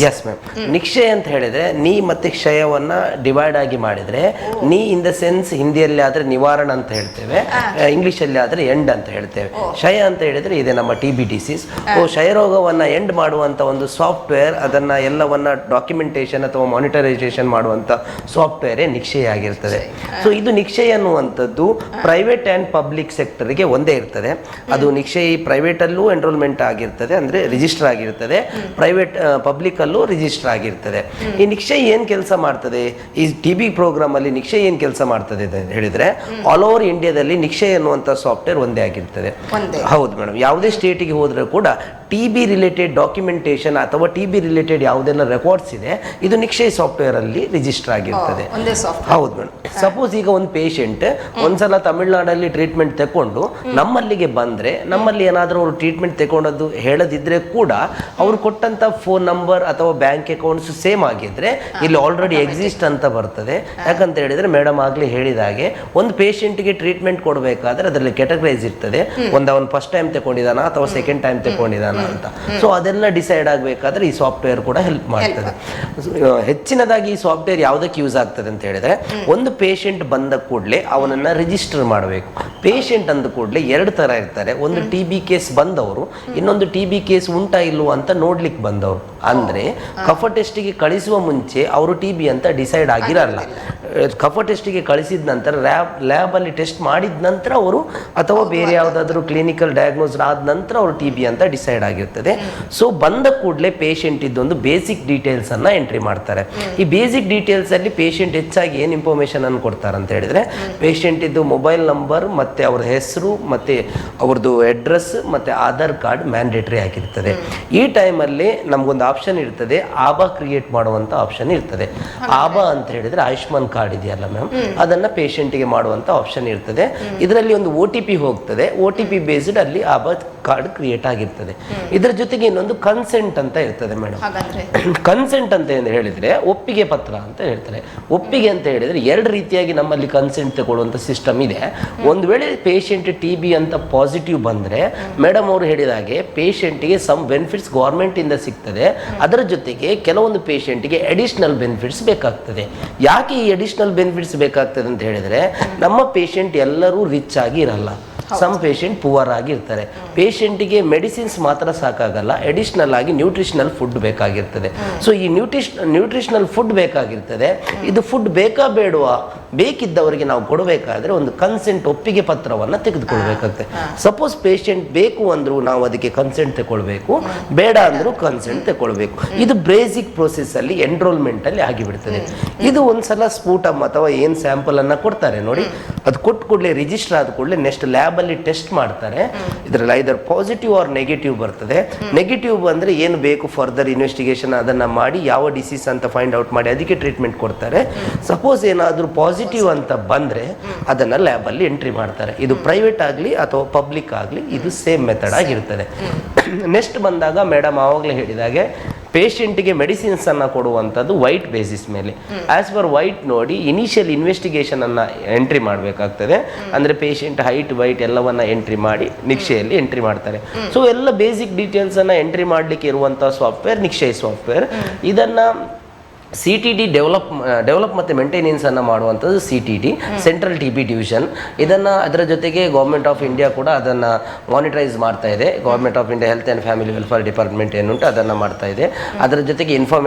Yes ma'am. ನಿಕ್ಷಯ ಅಂತ ಹೇಳಿದ್ರೆ ನೀ ಮತ್ತೆ ಕ್ಷಯವನ್ನ ಡಿವೈಡ್ ಆಗಿ ಮಾಡಿದ್ರೆ, ನೀ ಇನ್ ದ ಸೆನ್ಸ್ ಹಿಂದಿಯಲ್ಲಿ ಆದ್ರೆ ನಿವಾರಣ ಅಂತ ಹೇಳ್ತೇವೆ, ಇಂಗ್ಲಿಷ್ ಅಲ್ಲಿ ಆದ್ರೆ ಎಂಡ್ ಅಂತ ಹೇಳ್ತೇವೆ. ಕ್ಷಯ ಅಂತ ಹೇಳಿದ್ರೆ ಇದೆ ನಮ್ಮ TB ಡಿಸೀಸ್. ಕ್ಷಯರೋಗವನ್ನ ಎಂಡ್ ಮಾಡುವಂತ ಒಂದು ಸಾಫ್ಟ್ವೇರ್, ಅದನ್ನ ಎಲ್ಲವನ್ನ ಡಾಕ್ಯುಮೆಂಟೇಶನ್ ಅಥವಾ ಮಾನಿಟರೈಸೇಷನ್ ಮಾಡುವಂತ ಸಾಫ್ಟ್ವೇರ್ ನಿಕ್ಷಯ ಆಗಿರ್ತದೆ. ಸೊ ಇದು ನಿಕ್ಷಯ ಅನ್ನುವಂಥದ್ದು ಪ್ರೈವೇಟ್ ಆ್ಯಂಡ್ ಪಬ್ಲಿಕ್ ಸೆಕ್ಟರ್ಗೆ ಒಂದೇ ಇರ್ತದೆ. ಅದು ನಿಕ್ಷಯ ಪ್ರೈವೇಟ್ ಅಲ್ಲೂ ಎನ್ರೋಲ್ಮೆಂಟ್ ಆಗಿರ್ತದೆ, ಅಂದ್ರೆ ರಿಜಿಸ್ಟರ್ ಆಗಿರ್ತದೆ, ಪ್ರೈವೇಟ್ ಪಬ್ಲಿಕ್ ಅಲ್ಲೂ ರಿಜಿಸ್ಟರ್ ಆಗಿರ್ತದೆ. ಈ ನಿಕ್ಷಯ ಏನ್ ಕೆಲಸ ಮಾಡ್ತದೆ, ಈ TB ಪ್ರೋಗ್ರಾಮ್ ಅಲ್ಲಿ ನಿಕ್ಷಯ ಏನ್ ಕೆಲಸ ಮಾಡ್ತದೆ ಅಂತ ಹೇಳಿದ್ರೆ, ಆಲ್ ಓವರ್ ಇಂಡಿಯಾದಲ್ಲಿ ನಿಕ್ಷಯ ಅನ್ನುವಂಥ ಸಾಫ್ಟ್ವೇರ್ ಒಂದೇ ಆಗಿರ್ತದೆ. ಹೌದು ಮೇಡಮ್. ಯಾವುದೇ ಸ್ಟೇಟಿಗೆ ಹೋದ್ರೆ ಕೂಡ TB ರಿಲೇಟೆಡ್ ಡಾಕ್ಯುಮೆಂಟೇಶನ್ ಅಥವಾ TB ರಿಲೇಟೆಡ್ ಯಾವುದೆಲ್ಲ ರೆಕಾರ್ಡ್ಸ್ ಇದೆ, ಇದು ನಿಕ್ಷಯ ಸಾಫ್ಟ್ವೇರ್ ಅಲ್ಲಿ ರಿಜಿಸ್ಟರ್ ಆಗಿರ್ತದೆ. ಹೌದು ಮೇಡಮ್. ಸಪೋಸ್ ಈಗ ಒಂದು ಪೇಷಂಟ್ ಒಂದ್ಸಲ ತಮಿಳುನಾಡಲ್ಲಿ ಟ್ರೀಟ್ಮೆಂಟ್ ತಗೊಂಡು ನಮ್ಮಲ್ಲಿಗೆ ಬಂದ್ರೆ, ನಮ್ಮಲ್ಲಿ ಏನಾದರೂ ಅವರು ಟ್ರೀಟ್ಮೆಂಟ್ ತಗೊಂಡದ್ದು ಹೇಳದಿದ್ರೆ ಕೂಡ ಅವ್ರು ಕೊಟ್ಟಂತ ಫೋನ್ ನಂಬರ್ ಅಥವಾ ಬ್ಯಾಂಕ್ ಅಕೌಂಟ್ಸ್ ಸೇಮ್ ಆಗಿದ್ರೆ ಇಲ್ಲಿ ಆಲ್ರೆಡಿ ಎಕ್ಸಿಸ್ಟ್ ಅಂತ ಬರ್ತದೆ. ಯಾಕಂತ ಹೇಳಿದ್ರೆ ಮೇಡಮ್ ಆಗ್ಲಿ ಹೇಳಿದಾಗೆ, ಒಂದು ಪೇಷಂಟ್ಗೆ ಟ್ರೀಟ್ಮೆಂಟ್ ಕೊಡಬೇಕಾದ್ರೆ ಅದರಲ್ಲಿ ಕ್ಯಾಟಗರೈಸ್ ಇರ್ತದೆ, ಅವನು ಫಸ್ಟ್ ಟೈಮ್ ತಗೊಂಡಿದ್ದಾನ ಅಥವಾ ಸೆಕೆಂಡ್ ಟೈಮ್ ತಗೊಂಡಿದ್ದಾನ ಅಂತ. ಸೊ ಅದೆಲ್ಲ ಡಿಸೈಡ್ ಆಗಬೇಕಾದ್ರೆ ಈ ಸಾಫ್ಟ್ವೇರ್ ಕೂಡ ಹೆಲ್ಪ್ ಮಾಡ್ತದೆ. ಹೆಚ್ಚಿನದಾಗಿ ಈ ಸಾಫ್ಟ್ವೇರ್ ಯಾವುದಕ್ಕೆ ಯೂಸ್ ಆಗ್ತದೆ ಅಂತ ಹೇಳಿದ್ರೆ, ಒಂದು ಪೇಷಂಟ್ ಬಂದ ಕೂಡಲೇ ಅವನನ್ನ ರಿಜಿಸ್ಟರ್ ಮಾಡಬೇಕು. ಪೇಷಂಟ್ ಅಂದ ಕೂಡಲೇ ಎರಡು ತರ ಇರ್ತಾರೆ. ಒಂದು TB ಕೇಸ್ ಬಂದವರು, ಇನ್ನೊಂದು TB ಕೇಸ್ ಉಂಟಾ ಇಲ್ವೋ ಅಂತ ನೋಡ್ಲಿಕ್ಕೆ ಬಂದವರು. ಅಂದ್ರೆ ಕಫ ಟೆಸ್ಟಿಗೆ ಕಳಿಸುವ ಮುಂಚೆ ಅವರು TB ಅಂತ ಡಿಸೈಡ್ ಆಗಿರಲ್ಲ. ಕಫ ಟೆಸ್ಟಿಗೆ ಕಳಿಸಿದ ನಂತರ ಲ್ಯಾಬ್ ಅಲ್ಲಿ ಟೆಸ್ಟ್ ಮಾಡಿದ ನಂತರ ಅವರು, ಅಥವಾ ಬೇರೆ ಯಾವುದಾದ್ರೂ ಕ್ಲಿನಿಕಲ್ ಡಯಾಗ್ನೋಸ್ ಆದ ನಂತರ ಅವರು TB ಅಂತ ಡಿಸೈಡ್ ಆಗಿರ್ತದೆ. ಸೊ ಬಂದ ಕೂಡಲೇ ಪೇಷಂಟ್ ಇದ್ದೊಂದು ಬೇಸಿಕ್ ಡೀಟೇಲ್ಸ್ ಅನ್ನ ಎಂಟ್ರಿ ಮಾಡ್ತಾರೆ. ಈ ಬೇಸಿಕ್ ಡೀಟೇಲ್ಸ್ ಅಲ್ಲಿ ಪೇಷಂಟ್ ಹೆಚ್ಚಾಗಿ ಏನು ಇನ್ಫಾರ್ಮೇಶನ್ ಅನ್ನು ಕೊಡ್ತಾರೆ ಅಂತ ಹೇಳಿದ್ರೆ, ಪೇಷಂಟ್ ಇದ್ದು ಮೊಬೈಲ್ ನಂಬರ್ ಮತ್ತೆ ಅವ್ರ ಹೆಸರು ಮತ್ತೆ ಅವ್ರದ್ದು ಅಡ್ರೆಸ್ ಮತ್ತೆ ಆಧಾರ್ ಕಾರ್ಡ್ ಮ್ಯಾಂಡೇಟರಿ ಆಗಿರ್ತದೆ. ಈ ಟೈಮಲ್ಲಿ ನಮ್ಗೊಂದು ಆಪ್ಷನ್ ಇರ್ತದೆ, ಆಬಾ ಕ್ರಿಯೇಟ್ ಮಾಡುವಂತ ಆಪ್ಷನ್ ಇರ್ತದೆ. ಆಬಾ ಅಂತ ಹೇಳಿದ್ರೆ ಆಯುಷ್ಮಾನ್ ಕಾರ್ಡ್ ಇದೆಯಲ್ಲ ಮ್ಯಾಮ್, ಅದನ್ನ ಪೇಷಂಟ್ಗೆ ಮಾಡುವಂತ ಆಪ್ಷನ್ ಇರ್ತದೆ. ಇದರಲ್ಲಿ ಒಂದು OTP ಹೋಗ್ತದೆ. OTP ಬೇಸ್ಡ್ ಅಲ್ಲಿ ಆಬಾ ಕಾರ್ಡ್ ಕ್ರಿಯೇಟ್ ಆಗಿರ್ತದೆ. ಇದರ ಜೊತೆಗೆ ಇನ್ನೊಂದು ಕನ್ಸೆಂಟ್ ಅಂತ ಇರ್ತದೆ ಮೇಡಮ್. ಕನ್ಸೆಂಟ್ ಅಂತ ಏನು ಹೇಳಿದ್ರೆ ಒಪ್ಪಿಗೆ ಪತ್ರ ಅಂತ ಹೇಳ್ತಾರೆ. ಒಪ್ಪಿಗೆ ಅಂತ ಹೇಳಿದ್ರೆ ಎರಡು ರೀತಿಯಾಗಿ ನಮ್ಮಲ್ಲಿ ಕನ್ಸೆಂಟ್ ತಗೊಳ್ಳುವಂತ ಸಿಸ್ಟಮ್ ಇದೆ. ಒಂದು ವೇಳೆ ಪೇಷಂಟ್ TB ಅಂತ ಪಾಸಿಟಿವ್ ಬಂದ್ರೆ, ಮೇಡಮ್ ಅವರು ಹೇಳಿದಾಗೆ ಪೇಷಂಟ್ಗೆ ಸಮ್ ಬೆನಿಫಿಟ್ಸ್ ಗೌರ್ಮೆಂಟ್ ಇಂದ ಸಿಗ್ತದೆ. ಅದರ ಜೊತೆಗೆ ಕೆಲವೊಂದು ಪೇಷಂಟ್ಗೆ ಅಡಿಷನಲ್ ಬೆನಿಫಿಟ್ಸ್ ಬೇಕಾಗ್ತದೆ. ಯಾಕೆ ಈ ಅಡಿಷನಲ್ ಬೆನಿಫಿಟ್ಸ್ ಬೇಕಾಗ್ತದೆ ಅಂತ ಹೇಳಿದ್ರೆ, ನಮ್ಮ ಪೇಷಂಟ್ ಎಲ್ಲರೂ ರಿಚ್ ಆಗಿ ಇರಲ್ಲ, ಸಮ್ ಪೇಷಂಟ್ ಪುವರ್ ಆಗಿರ್ತಾರೆ. ಪೇಷಂಟಿಗೆ ಮೆಡಿಸಿನ್ಸ್ ಮಾತ್ರ ಸಾಕಾಗಲ್ಲ, ಅಡಿಷನಲ್ ಆಗಿ ನ್ಯೂಟ್ರಿಷನಲ್ ಫುಡ್ ಬೇಕಾಗಿರ್ತದೆ. ಸೊ ಈ ನ್ಯೂಟ್ರಿಷನಲ್ ಫುಡ್ ಬೇಕಾಗಿರ್ತದೆ. ಇದು ಫುಡ್ ಬೇಕಾ ಬೇಡವಾ, ಬೇಕಿದ್ದವರಿಗೆ ನಾವು ಕೊಡಬೇಕಾದ್ರೆ ಒಂದು ಕನ್ಸೆಂಟ್ ಒಪ್ಪಿಗೆ ಪತ್ರವನ್ನು ತೆಗೆದುಕೊಳ್ಬೇಕಾಗ್ತದೆ. ಸಪೋಸ್ ಪೇಷಂಟ್ ಬೇಕು ಅಂದ್ರು ನಾವು ಅದಕ್ಕೆ ಕನ್ಸೆಂಟ್ ತಗೊಳ್ಬೇಕು, ಬೇಡ ಅಂದ್ರೂ ಕನ್ಸೆಂಟ್ ತಗೊಳ್ಬೇಕು. ಇದು ಬೇಸಿಕ್ ಪ್ರೋಸೆಸ್ ಅಲ್ಲಿ ಎನ್ರೋಲ್ಮೆಂಟ್ ಅಲ್ಲಿ ಆಗಿಬಿಡ್ತದೆ. ಇದು ಒಂದ್ಸಲ ಸ್ಪೂಟಮ್ ಅಥವಾ ಏನ್ ಸ್ಯಾಂಪಲ್ ಅನ್ನ ಕೊಡ್ತಾರೆ ನೋಡಿ, ಅದು ಕೊಟ್ಟು ಕೂಡಲೇ ರಿಜಿಸ್ಟರ್ ಆದ ಕೂಡಲೇ ನೆಕ್ಸ್ಟ್ ಲ್ಯಾಬ್ ಅಲ್ಲಿ ಟೆಸ್ಟ್ ಮಾಡ್ತಾರೆ. ಇದರಲ್ಲಿ ಐದರ್ ಪಾಸಿಟಿವ್ ಆರ್ ನೆಗೆಟಿವ್ ಬರ್ತದೆ. ನೆಗೆಟಿವ್ ಬಂದ್ರೆ ಏನು ಬೇಕು ಫರ್ದರ್ ಇನ್ವೆಸ್ಟಿಗೇಷನ್ ಅದನ್ನ ಮಾಡಿ ಯಾವ ಡಿಸೀಸ್ ಅಂತ ಫೈಂಡ್ ಔಟ್ ಮಾಡಿ ಅದಕ್ಕೆ ಟ್ರೀಟ್ಮೆಂಟ್ ಕೊಡ್ತಾರೆ. ಸಪೋಸ್ ಏನಾದರೂ ಪಾಸಿಟಿವ್ ಅಂತ ಬಂದ್ರೆ ಅದನ್ನ ಲ್ಯಾಬ್ ಅಲ್ಲಿ ಎಂಟ್ರಿ ಮಾಡ್ತಾರೆ. ಇದು ಪ್ರೈವೇಟ್ ಆಗಲಿ ಅಥವಾ ಪಬ್ಲಿಕ್ ಆಗಲಿ ಇದು ಸೇಮ್ ಮೆಥಡ್ ಆಗಿರ್ತದೆ. ನೆಕ್ಸ್ಟ್ ಬಂದಾಗ ಮೇಡಮ್ ಆವಾಗಲೇ ಹೇಳಿದಾಗೆ ಪೇಷಂಟ್ಗೆ ಮೆಡಿಸಿನ್ಸ್ ಅನ್ನ ಕೊಡುವಂಥದ್ದು ವೈಟ್ ಬೇಸಿಸ್ ಮೇಲೆ. ಆಸ್ ಪರ್ ವೈಟ್ ನೋಡಿ ಇನಿಷಿಯಲ್ ಇನ್ವೆಸ್ಟಿಗೇಷನ್ ಅನ್ನ ಎಂಟ್ರಿ ಮಾಡಬೇಕಾಗ್ತದೆ. ಅಂದ್ರೆ ಪೇಷಂಟ್ ಹೈಟ್ ವೈಟ್ ಎಲ್ಲವನ್ನ ಎಂಟ್ರಿ ಮಾಡಿ ನಿಕ್ಷಯಲ್ಲಿ ಎಂಟ್ರಿ ಮಾಡ್ತಾರೆ. ಸೊ ಎಲ್ಲ ಬೇಸಿಕ್ ಡೀಟೇಲ್ಸ್ ಅನ್ನ ಎಂಟ್ರಿ ಮಾಡ್ಲಿಕ್ಕೆ ಇರುವಂತಹ ಸಾಫ್ಟ್ವೇರ್ ನಿಕ್ಷಯ ಸಾಫ್ಟ್ವೇರ್. ಇದನ್ನ CTD ಡೆವಲಪ್ ಮತ್ತು ಮೇಂಟೆನೆನ್ಸ್ ಅನ್ನು ಮಾಡುವಂಥದ್ದು CTD ಸೆಂಟ್ರಲ್ TB ಡಿವಿಷನ್. ಇದನ್ನು ಅದರ ಜೊತೆಗೆ ಗೌರ್ಮೆಂಟ್ ಆಫ್ ಇಂಡಿಯಾ ಕೂಡ ಅದನ್ನು ಮಾನಿಟರೈಸ್ ಮಾಡ್ತಾ ಇದೆ. Government of India health and family welfare department ಏನುಂಟು ಅದನ್ನು ಮಾಡ್ತಾ ಇದೆ. ಅದರ ಜೊತೆಗೆ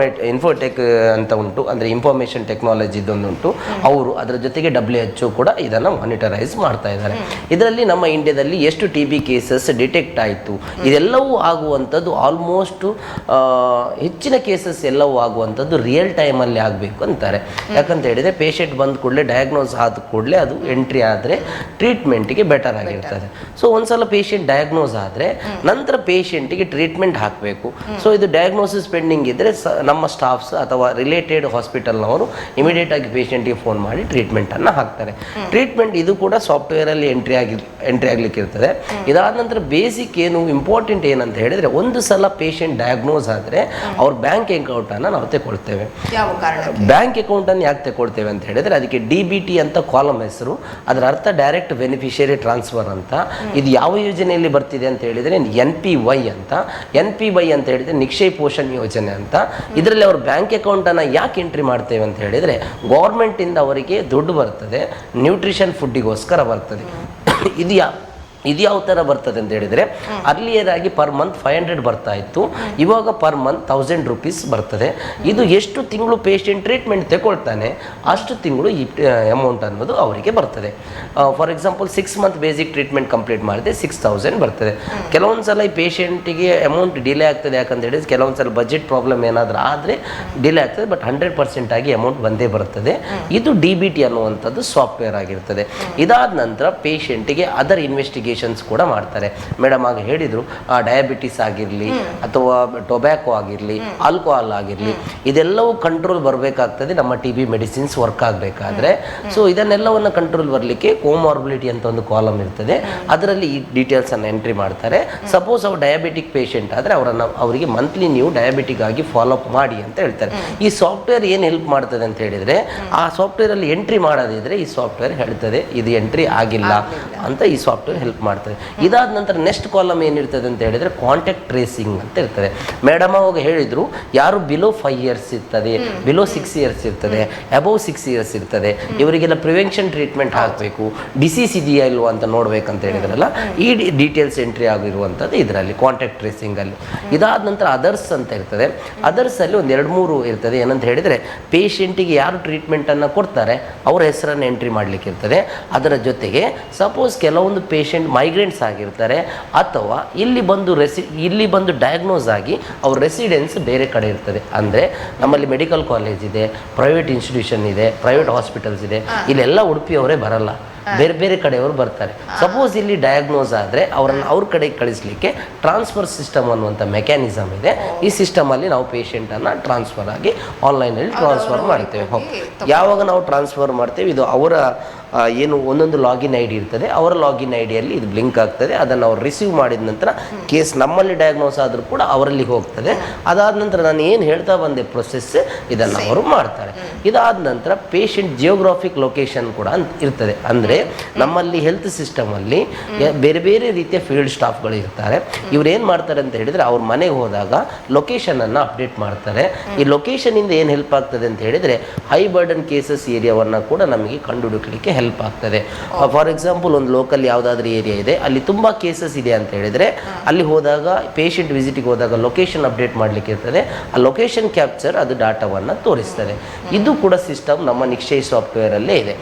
ಇನ್ಫೋಟೆಕ್ ಅಂತ ಉಂಟು, ಅಂದರೆ ಇನ್ಫಾರ್ಮೇಷನ್ ಟೆಕ್ನಾಲಜಿದೊಂದುಂಟು, ಅವರು ಅದರ ಜೊತೆಗೆ WHO ಕೂಡ ಇದನ್ನು ಮಾನಿಟರೈಸ್ ಮಾಡ್ತಾ ಇದ್ದಾರೆ. ಇದರಲ್ಲಿ ನಮ್ಮ ಇಂಡಿಯಾದಲ್ಲಿ ಎಷ್ಟು TB ಕೇಸಸ್ ಡಿಟೆಕ್ಟ್ ಆಯಿತು ಇದೆಲ್ಲವೂ ಆಗುವಂಥದ್ದು ಆಲ್ಮೋಸ್ಟ್ ಹೆಚ್ಚಿನ ಕೇಸಸ್ ಎಲ್ಲವೂ ಆಗುವಂಥದ್ದು ರಿಯಲ್ ಟೈಮಲ್ಲಿ ಆಗಬೇಕು ಅಂತಾರೆ. ಯಾಕಂತ ಹೇಳಿದರೆ ಪೇಷಂಟ್ ಬಂದ ಕೂಡಲೇ ಡಯಾಗ್ನೋಸ್ ಆದ ಕೂಡಲೇ ಅದು ಎಂಟ್ರಿ ಆದರೆ ಟ್ರೀಟ್ಮೆಂಟ್ಗೆ ಬೆಟರ್ ಆಗಿರ್ತದೆ. ಸೊ ಒಂದ್ಸಲ ಪೇಷಂಟ್ ಡಯಾಗ್ನೋಸ್ ಆದರೆ ನಂತರ ಪೇಷಂಟಿಗೆ ಟ್ರೀಟ್ಮೆಂಟ್ ಹಾಕಬೇಕು. ಸೊ ಇದು ಡಯಾಗ್ನೋಸಿಸ್ ಪೆಂಡಿಂಗ್ ಇದ್ದರೆ ನಮ್ಮ ಸ್ಟಾಫ್ಸ್ ಅಥವಾ ರಿಲೇಟೆಡ್ ಹಾಸ್ಪಿಟಲ್ನವರು ಇಮಿಡಿಯೇಟ್ ಆಗಿ ಪೇಷಂಟಿಗೆ ಫೋನ್ ಮಾಡಿ ಟ್ರೀಟ್ಮೆಂಟನ್ನು ಹಾಕ್ತಾರೆ. ಟ್ರೀಟ್ಮೆಂಟ್ ಇದು ಕೂಡ ಸಾಫ್ಟ್ವೇರಲ್ಲಿ ಎಂಟ್ರಿ ಆಗಲಿಕ್ಕೆ ಇರ್ತದೆ. ಇದಾದ ನಂತರ ಬೇಸಿಕ್ ಏನು ಇಂಪಾರ್ಟೆಂಟ್ ಏನಂತ ಹೇಳಿದರೆ, ಒಂದು ಸಲ ಪೇಷಂಟ್ ಡಯಾಗ್ನೋಸ್ ಆದರೆ ಅವ್ರ ಬ್ಯಾಂಕ್ ಅಕೌಂಟನ್ನು ನಾವು ತಗೊಳ್ತೇವೆ. ಯಾವ ಕಾರಣಕ್ಕೆ? ಬ್ಯಾಂಕ್ ಅಕೌಂಟನ್ನು ಯಾಕೆ ತಗೊಳ್ತೇವೆ ಅಂತ ಹೇಳಿದ್ರೆ ಅದಕ್ಕೆ DBT ಅಂತ ಕಾಲಮ್ ಹೆಸರು, ಅದರ ಅರ್ಥ ಡೈರೆಕ್ಟ್ ಬೆನಿಫಿಷಿಯರಿ ಟ್ರಾನ್ಸ್ಫರ್ ಅಂತ. ಇದು ಯಾವ ಯೋಜನೆಯಲ್ಲಿ ಬರ್ತಿದೆ ಅಂತ ಹೇಳಿದರೆ NPY ಅಂತ. NPY ಅಂತ ಹೇಳಿದರೆ ನಿಕ್ಷಯ್ ಪೋಷಣ್ ಯೋಜನೆ ಅಂತ. ಇದರಲ್ಲಿ ಅವರು ಬ್ಯಾಂಕ್ ಅಕೌಂಟನ್ನು ಯಾಕೆ ಎಂಟ್ರಿ ಮಾಡ್ತೇವೆ ಅಂತ ಹೇಳಿದರೆ ಗೌರ್ಮೆಂಟಿಂದ ಅವರಿಗೆ ದುಡ್ಡು ಬರ್ತದೆ, ನ್ಯೂಟ್ರಿಷನ್ ಫುಡ್ಡಿಗೋಸ್ಕರ ಬರ್ತದೆ. ಇದು ಯಾವ ಥರ ಬರ್ತದೆ ಅಂತ ಹೇಳಿದರೆ ಅರ್ಲಿಯರ್ ಆಗಿ ಪರ್ ಮಂತ್ 500 ಬರ್ತಾ ಇತ್ತು, ಇವಾಗ ಪರ್ ಮಂತ್ 1000 ರೂಪೀಸ್ ಬರ್ತದೆ. ಇದು ಎಷ್ಟು ತಿಂಗಳು ಪೇಷಂಟ್ ಟ್ರೀಟ್ಮೆಂಟ್ ತಗೊಳ್ತಾನೆ ಅಷ್ಟು ತಿಂಗಳು ಈ ಅಮೌಂಟ್ ಅನ್ನೋದು ಅವರಿಗೆ ಬರ್ತದೆ. For example 6 month basic treatment complete ಮಾಡಿದೆ 6000 ಬರ್ತದೆ. ಕೆಲವೊಂದು ಸಲ ಈ ಪೇಷಂಟಿಗೆ ಅಮೌಂಟ್ ಡಿಲೇ ಆಗ್ತದೆ, ಯಾಕಂತ ಹೇಳಿದ್ರೆ ಕೆಲವೊಂದು ಸಲ ಬಜೆಟ್ ಪ್ರಾಬ್ಲಮ್ ಏನಾದರೂ ಆದರೆ ಡಿಲೇ ಆಗ್ತದೆ, ಬಟ್ 100% ಆಗಿ ಅಮೌಂಟ್ ಬಂದೇ ಬರ್ತದೆ. ಇದು DBT ಅನ್ನುವಂಥದ್ದು ಸಾಫ್ಟ್ವೇರ್ ಆಗಿರ್ತದೆ. ಇದಾದ ನಂತರ ಪೇಷಂಟಿಗೆ ಅದರ್ ಇನ್ವೆಸ್ಟಿಗೇಷನ್ಸ್ ಕೂಡ ಮಾಡ್ತಾರೆ. ಮೇಡಮ್ ಆಗ ಹೇಳಿದರು ಡಯಾಬಿಟಿಸ್ ಆಗಿರಲಿ ಅಥವಾ ಟೊಬ್ಯಾಕೋ ಆಗಿರಲಿ, ಆಲ್ಕೋಹಾಲ್ ಆಗಿರಲಿ, ಇದೆಲ್ಲವೂ ಕಂಟ್ರೋಲ್ ಬರಬೇಕಾಗ್ತದೆ ನಮ್ಮ TB ಮೆಡಿಸಿನ್ಸ್ ವರ್ಕ್ ಆಗಬೇಕಾದ್ರೆ. ಸೊ ಇದನ್ನೆಲ್ಲವನ್ನು ಕಂಟ್ರೋಲ್ ಬರಲಿಕ್ಕೆ ಕೋಮಾರ್ಬಿಲಿಟಿ ಅಂತ ಒಂದು ಕಾಲಮ್ ಇರ್ತದೆ, ಅದರಲ್ಲಿ ಈ ಡೀಟೇಲ್ಸನ್ನು ಎಂಟ್ರಿ ಮಾಡ್ತಾರೆ. ಸಪೋಸ್ ಅವ್ರು ಡಯಾಬಿಟಿಕ್ ಪೇಷಂಟ್ ಆದರೆ ಅವರಿಗೆ ಮಂತ್ಲಿ ನೀವು ಡಯಾಬಿಟಿಕ್ ಆಗಿ ಫಾಲೋ ಅಪ್ ಮಾಡಿ ಅಂತ ಹೇಳ್ತಾರೆ. ಈ ಸಾಫ್ಟ್ವೇರ್ ಏನು ಹೆಲ್ಪ್ ಮಾಡ್ತದೆ ಅಂತ ಹೇಳಿದರೆ ಆ ಸಾಫ್ಟ್ವೇರಲ್ಲಿ ಎಂಟ್ರಿ ಮಾಡೋದಿದ್ರೆ ಈ ಸಾಫ್ಟ್ವೇರ್ ಹೇಳ್ತದೆ ಇದು ಎಂಟ್ರಿ ಆಗಿಲ್ಲ ಅಂತ ಈ ಸಾಫ್ಟ್ವೇರ್ ಹೆಲ್ಪ್ ಮಾಡ್ತದೆ. ಇದಾದ ನಂತರ ನೆಕ್ಸ್ಟ್ ಕಾಲಮ್ ಏನಿರ್ತದೆ ಅಂತ ಹೇಳಿದರೆ ಕಾಂಟ್ಯಾಕ್ಟ್ ಟ್ರೇಸಿಂಗ್ ಅಂತ ಇರ್ತದೆ. ಮೇಡಮ್ ಅವಾಗ ಹೇಳಿದರು ಯಾರು ಬಿಲೋ 5 ಇಯರ್ಸ್ ಇರ್ತದೆ, ಬಿಲೋ 6 ಇಯರ್ಸ್ ಇರ್ತದೆ, ಅಬೌವ್ 6 ಇಯರ್ಸ್ ಇರ್ತದೆ, ಇವರಿಗೆಲ್ಲ ಪ್ರಿವೆನ್ಷನ್ ಟ್ರೀಟ್ಮೆಂಟ್ ಹಾಕಬೇಕು, ಡಿಸೀಸ್ ಇದೆಯಾ ಇಲ್ವೋ ಅಂತ ನೋಡ್ಬೇಕಂತ ಹೇಳಿದ್ರಲ್ಲ, ಈ ಡೀಟೇಲ್ಸ್ ಎಂಟ್ರಿ ಆಗಿರುವಂಥದ್ದು ಇದರಲ್ಲಿ ಕಾಂಟ್ಯಾಕ್ಟ್ ಟ್ರೇಸಿಂಗಲ್ಲಿ. ಇದಾದ ನಂತರ ಅದರ್ಸ್ ಅಂತ ಇರ್ತದೆ. ಅದರ್ಸಲ್ಲಿ ಒಂದು 2-3 ಇರ್ತದೆ. ಏನಂತ ಹೇಳಿದರೆ ಪೇಷಂಟಿಗೆ ಯಾರು ಟ್ರೀಟ್ಮೆಂಟನ್ನು ಕೊಡ್ತಾರೆ ಅವರ ಹೆಸರನ್ನು ಎಂಟ್ರಿ ಮಾಡಲಿಕ್ಕೆ ಇರ್ತದೆ. ಅದರ ಜೊತೆಗೆ ಸಪೋಸ್ ಕೆಲವೊಂದು ಪೇಷಂಟ್ ಮೈಗ್ರೇನ್ಸ್ ಆಗಿರ್ತಾರೆ ಅಥವಾ ಇಲ್ಲಿ ಬಂದು ಡಯಾಗ್ನೋಸ್ ಆಗಿ ಅವ್ರ ರೆಸಿಡೆನ್ಸ್ ಬೇರೆ ಕಡೆ ಇರ್ತದೆ. ಅಂದರೆ ನಮ್ಮಲ್ಲಿ ಮೆಡಿಕಲ್ ಕಾಲೇಜ್ ಇದೆ, ಪ್ರೈವೇಟ್ ಇನ್ಸ್ಟಿಟ್ಯೂಷನ್ ಇದೆ, ಪ್ರೈವೇಟ್ ಹಾಸ್ಪಿಟಲ್ಸ್ ಇದೆ, ಇಲ್ಲೆಲ್ಲ ಉಡುಪಿಯವರೇ ಬರಲ್ಲ, ಬೇರೆ ಬೇರೆ ಕಡೆಯವರು ಬರ್ತಾರೆ. ಸಪೋಸ್ ಇಲ್ಲಿ ಡಯಾಗ್ನೋಸ್ ಆದರೆ ಅವರನ್ನು ಅವ್ರ ಕಡೆಗೆ ಕಳಿಸ್ಲಿಕ್ಕೆ ಟ್ರಾನ್ಸ್ಫರ್ ಸಿಸ್ಟಮ್ ಅನ್ನುವಂಥ ಮೆಕ್ಯಾನಿಸಮ್ ಇದೆ. ಈ ಸಿಸ್ಟಮಲ್ಲಿ ನಾವು ಪೇಷಂಟನ್ನು ಟ್ರಾನ್ಸ್ಫರ್ ಆಗಿ ಆನ್ಲೈನಲ್ಲಿ ಟ್ರಾನ್ಸ್ಫರ್ ಮಾಡ್ತೇವೆ. ಯಾವಾಗ ನಾವು ಟ್ರಾನ್ಸ್ಫರ್ ಮಾಡ್ತೇವೆ ಇದು ಅವರ ಏನು ಒಂದೊಂದು ಲಾಗಿನ್ ID ಇರ್ತದೆ, ಅವರ ಲಾಗಿನ್ IDಯಲ್ಲಿ ಇದು ಬ್ಲಿಂಕ್ ಆಗ್ತದೆ. ಅದನ್ನು ಅವ್ರು ರಿಸೀವ್ ಮಾಡಿದ ನಂತರ ಕೇಸ್ ನಮ್ಮಲ್ಲಿ ಡಯಾಗ್ನೋಸ್ ಆದರೂ ಕೂಡ ಅವರಲ್ಲಿ ಹೋಗ್ತದೆ. ಅದಾದ ನಂತರ ನಾನು ಏನು ಹೇಳ್ತಾ ಬಂದೆ ಪ್ರೊಸೆಸ್ ಇದನ್ನು ಅವರು ಮಾಡ್ತಾರೆ. ಇದಾದ ನಂತರ ಪೇಷಂಟ್ ಜಿಯೋಗ್ರಾಫಿಕ್ ಲೊಕೇಶನ್ ಕೂಡ ಇರ್ತದೆ. ಅಂದರೆ ನಮ್ಮಲ್ಲಿ ಹೆಲ್ತ್ ಸಿಸ್ಟಮಲ್ಲಿ ಬೇರೆ ಬೇರೆ ರೀತಿಯ ಫೀಲ್ಡ್ ಸ್ಟಾಫ್ಗಳು ಇರ್ತಾರೆ. ಇವ್ರು ಏನು ಮಾಡ್ತಾರೆ ಅಂತ ಹೇಳಿದರೆ ಅವ್ರ ಮನೆಗೆ ಹೋದಾಗ ಲೊಕೇಶನನ್ನು ಅಪ್ಡೇಟ್ ಮಾಡ್ತಾರೆ. ಈ ಲೊಕೇಶನಿಂದ ಏನು ಹೆಲ್ಪ್ ಆಗ್ತದೆ ಅಂತ ಹೇಳಿದರೆ ಹೈ ಬರ್ಡನ್ ಕೇಸಸ್ ಏರಿಯಾವನ್ನು ಕೂಡ ನಮಗೆ ಕಂಡುಹಿಡಿಯಲಿಕ್ಕೆ ಹೆಲ್ಪ್ ಆಗ್ತದೆ. ಫಾರ್ ಎಕ್ಸಾಂಪಲ್ ಒಂದು ಲೋಕಲ್ ಯಾವುದಾದ್ರೂ ಏರಿಯಾ ಇದೆ, ಅಲ್ಲಿ ತುಂಬ ಕೇಸಸ್ ಇದೆ ಅಂತ ಹೇಳಿದರೆ ಅಲ್ಲಿ ಹೋದಾಗ ಪೇಷಂಟ್ ವಿಸಿಟಿಗೆ ಹೋದಾಗ ಲೊಕೇಶನ್ ಅಪ್ಡೇಟ್ ಮಾಡಲಿಕ್ಕೆ ಇರ್ತದೆ. ಆ ಲೊಕೇಶನ್ ಕ್ಯಾಪ್ಚರ್ ಅದು ಡಾಟಾವನ್ನು ತೋರಿಸ್ತದೆ. ಇದು ಕೂಡ ಸಿಸ್ಟಮ್ ನಮ್ಮ ನಿಕ್ಷಯ್ ಸಾಫ್ಟ್ವೇರಲ್ಲೇ ಇದೆ.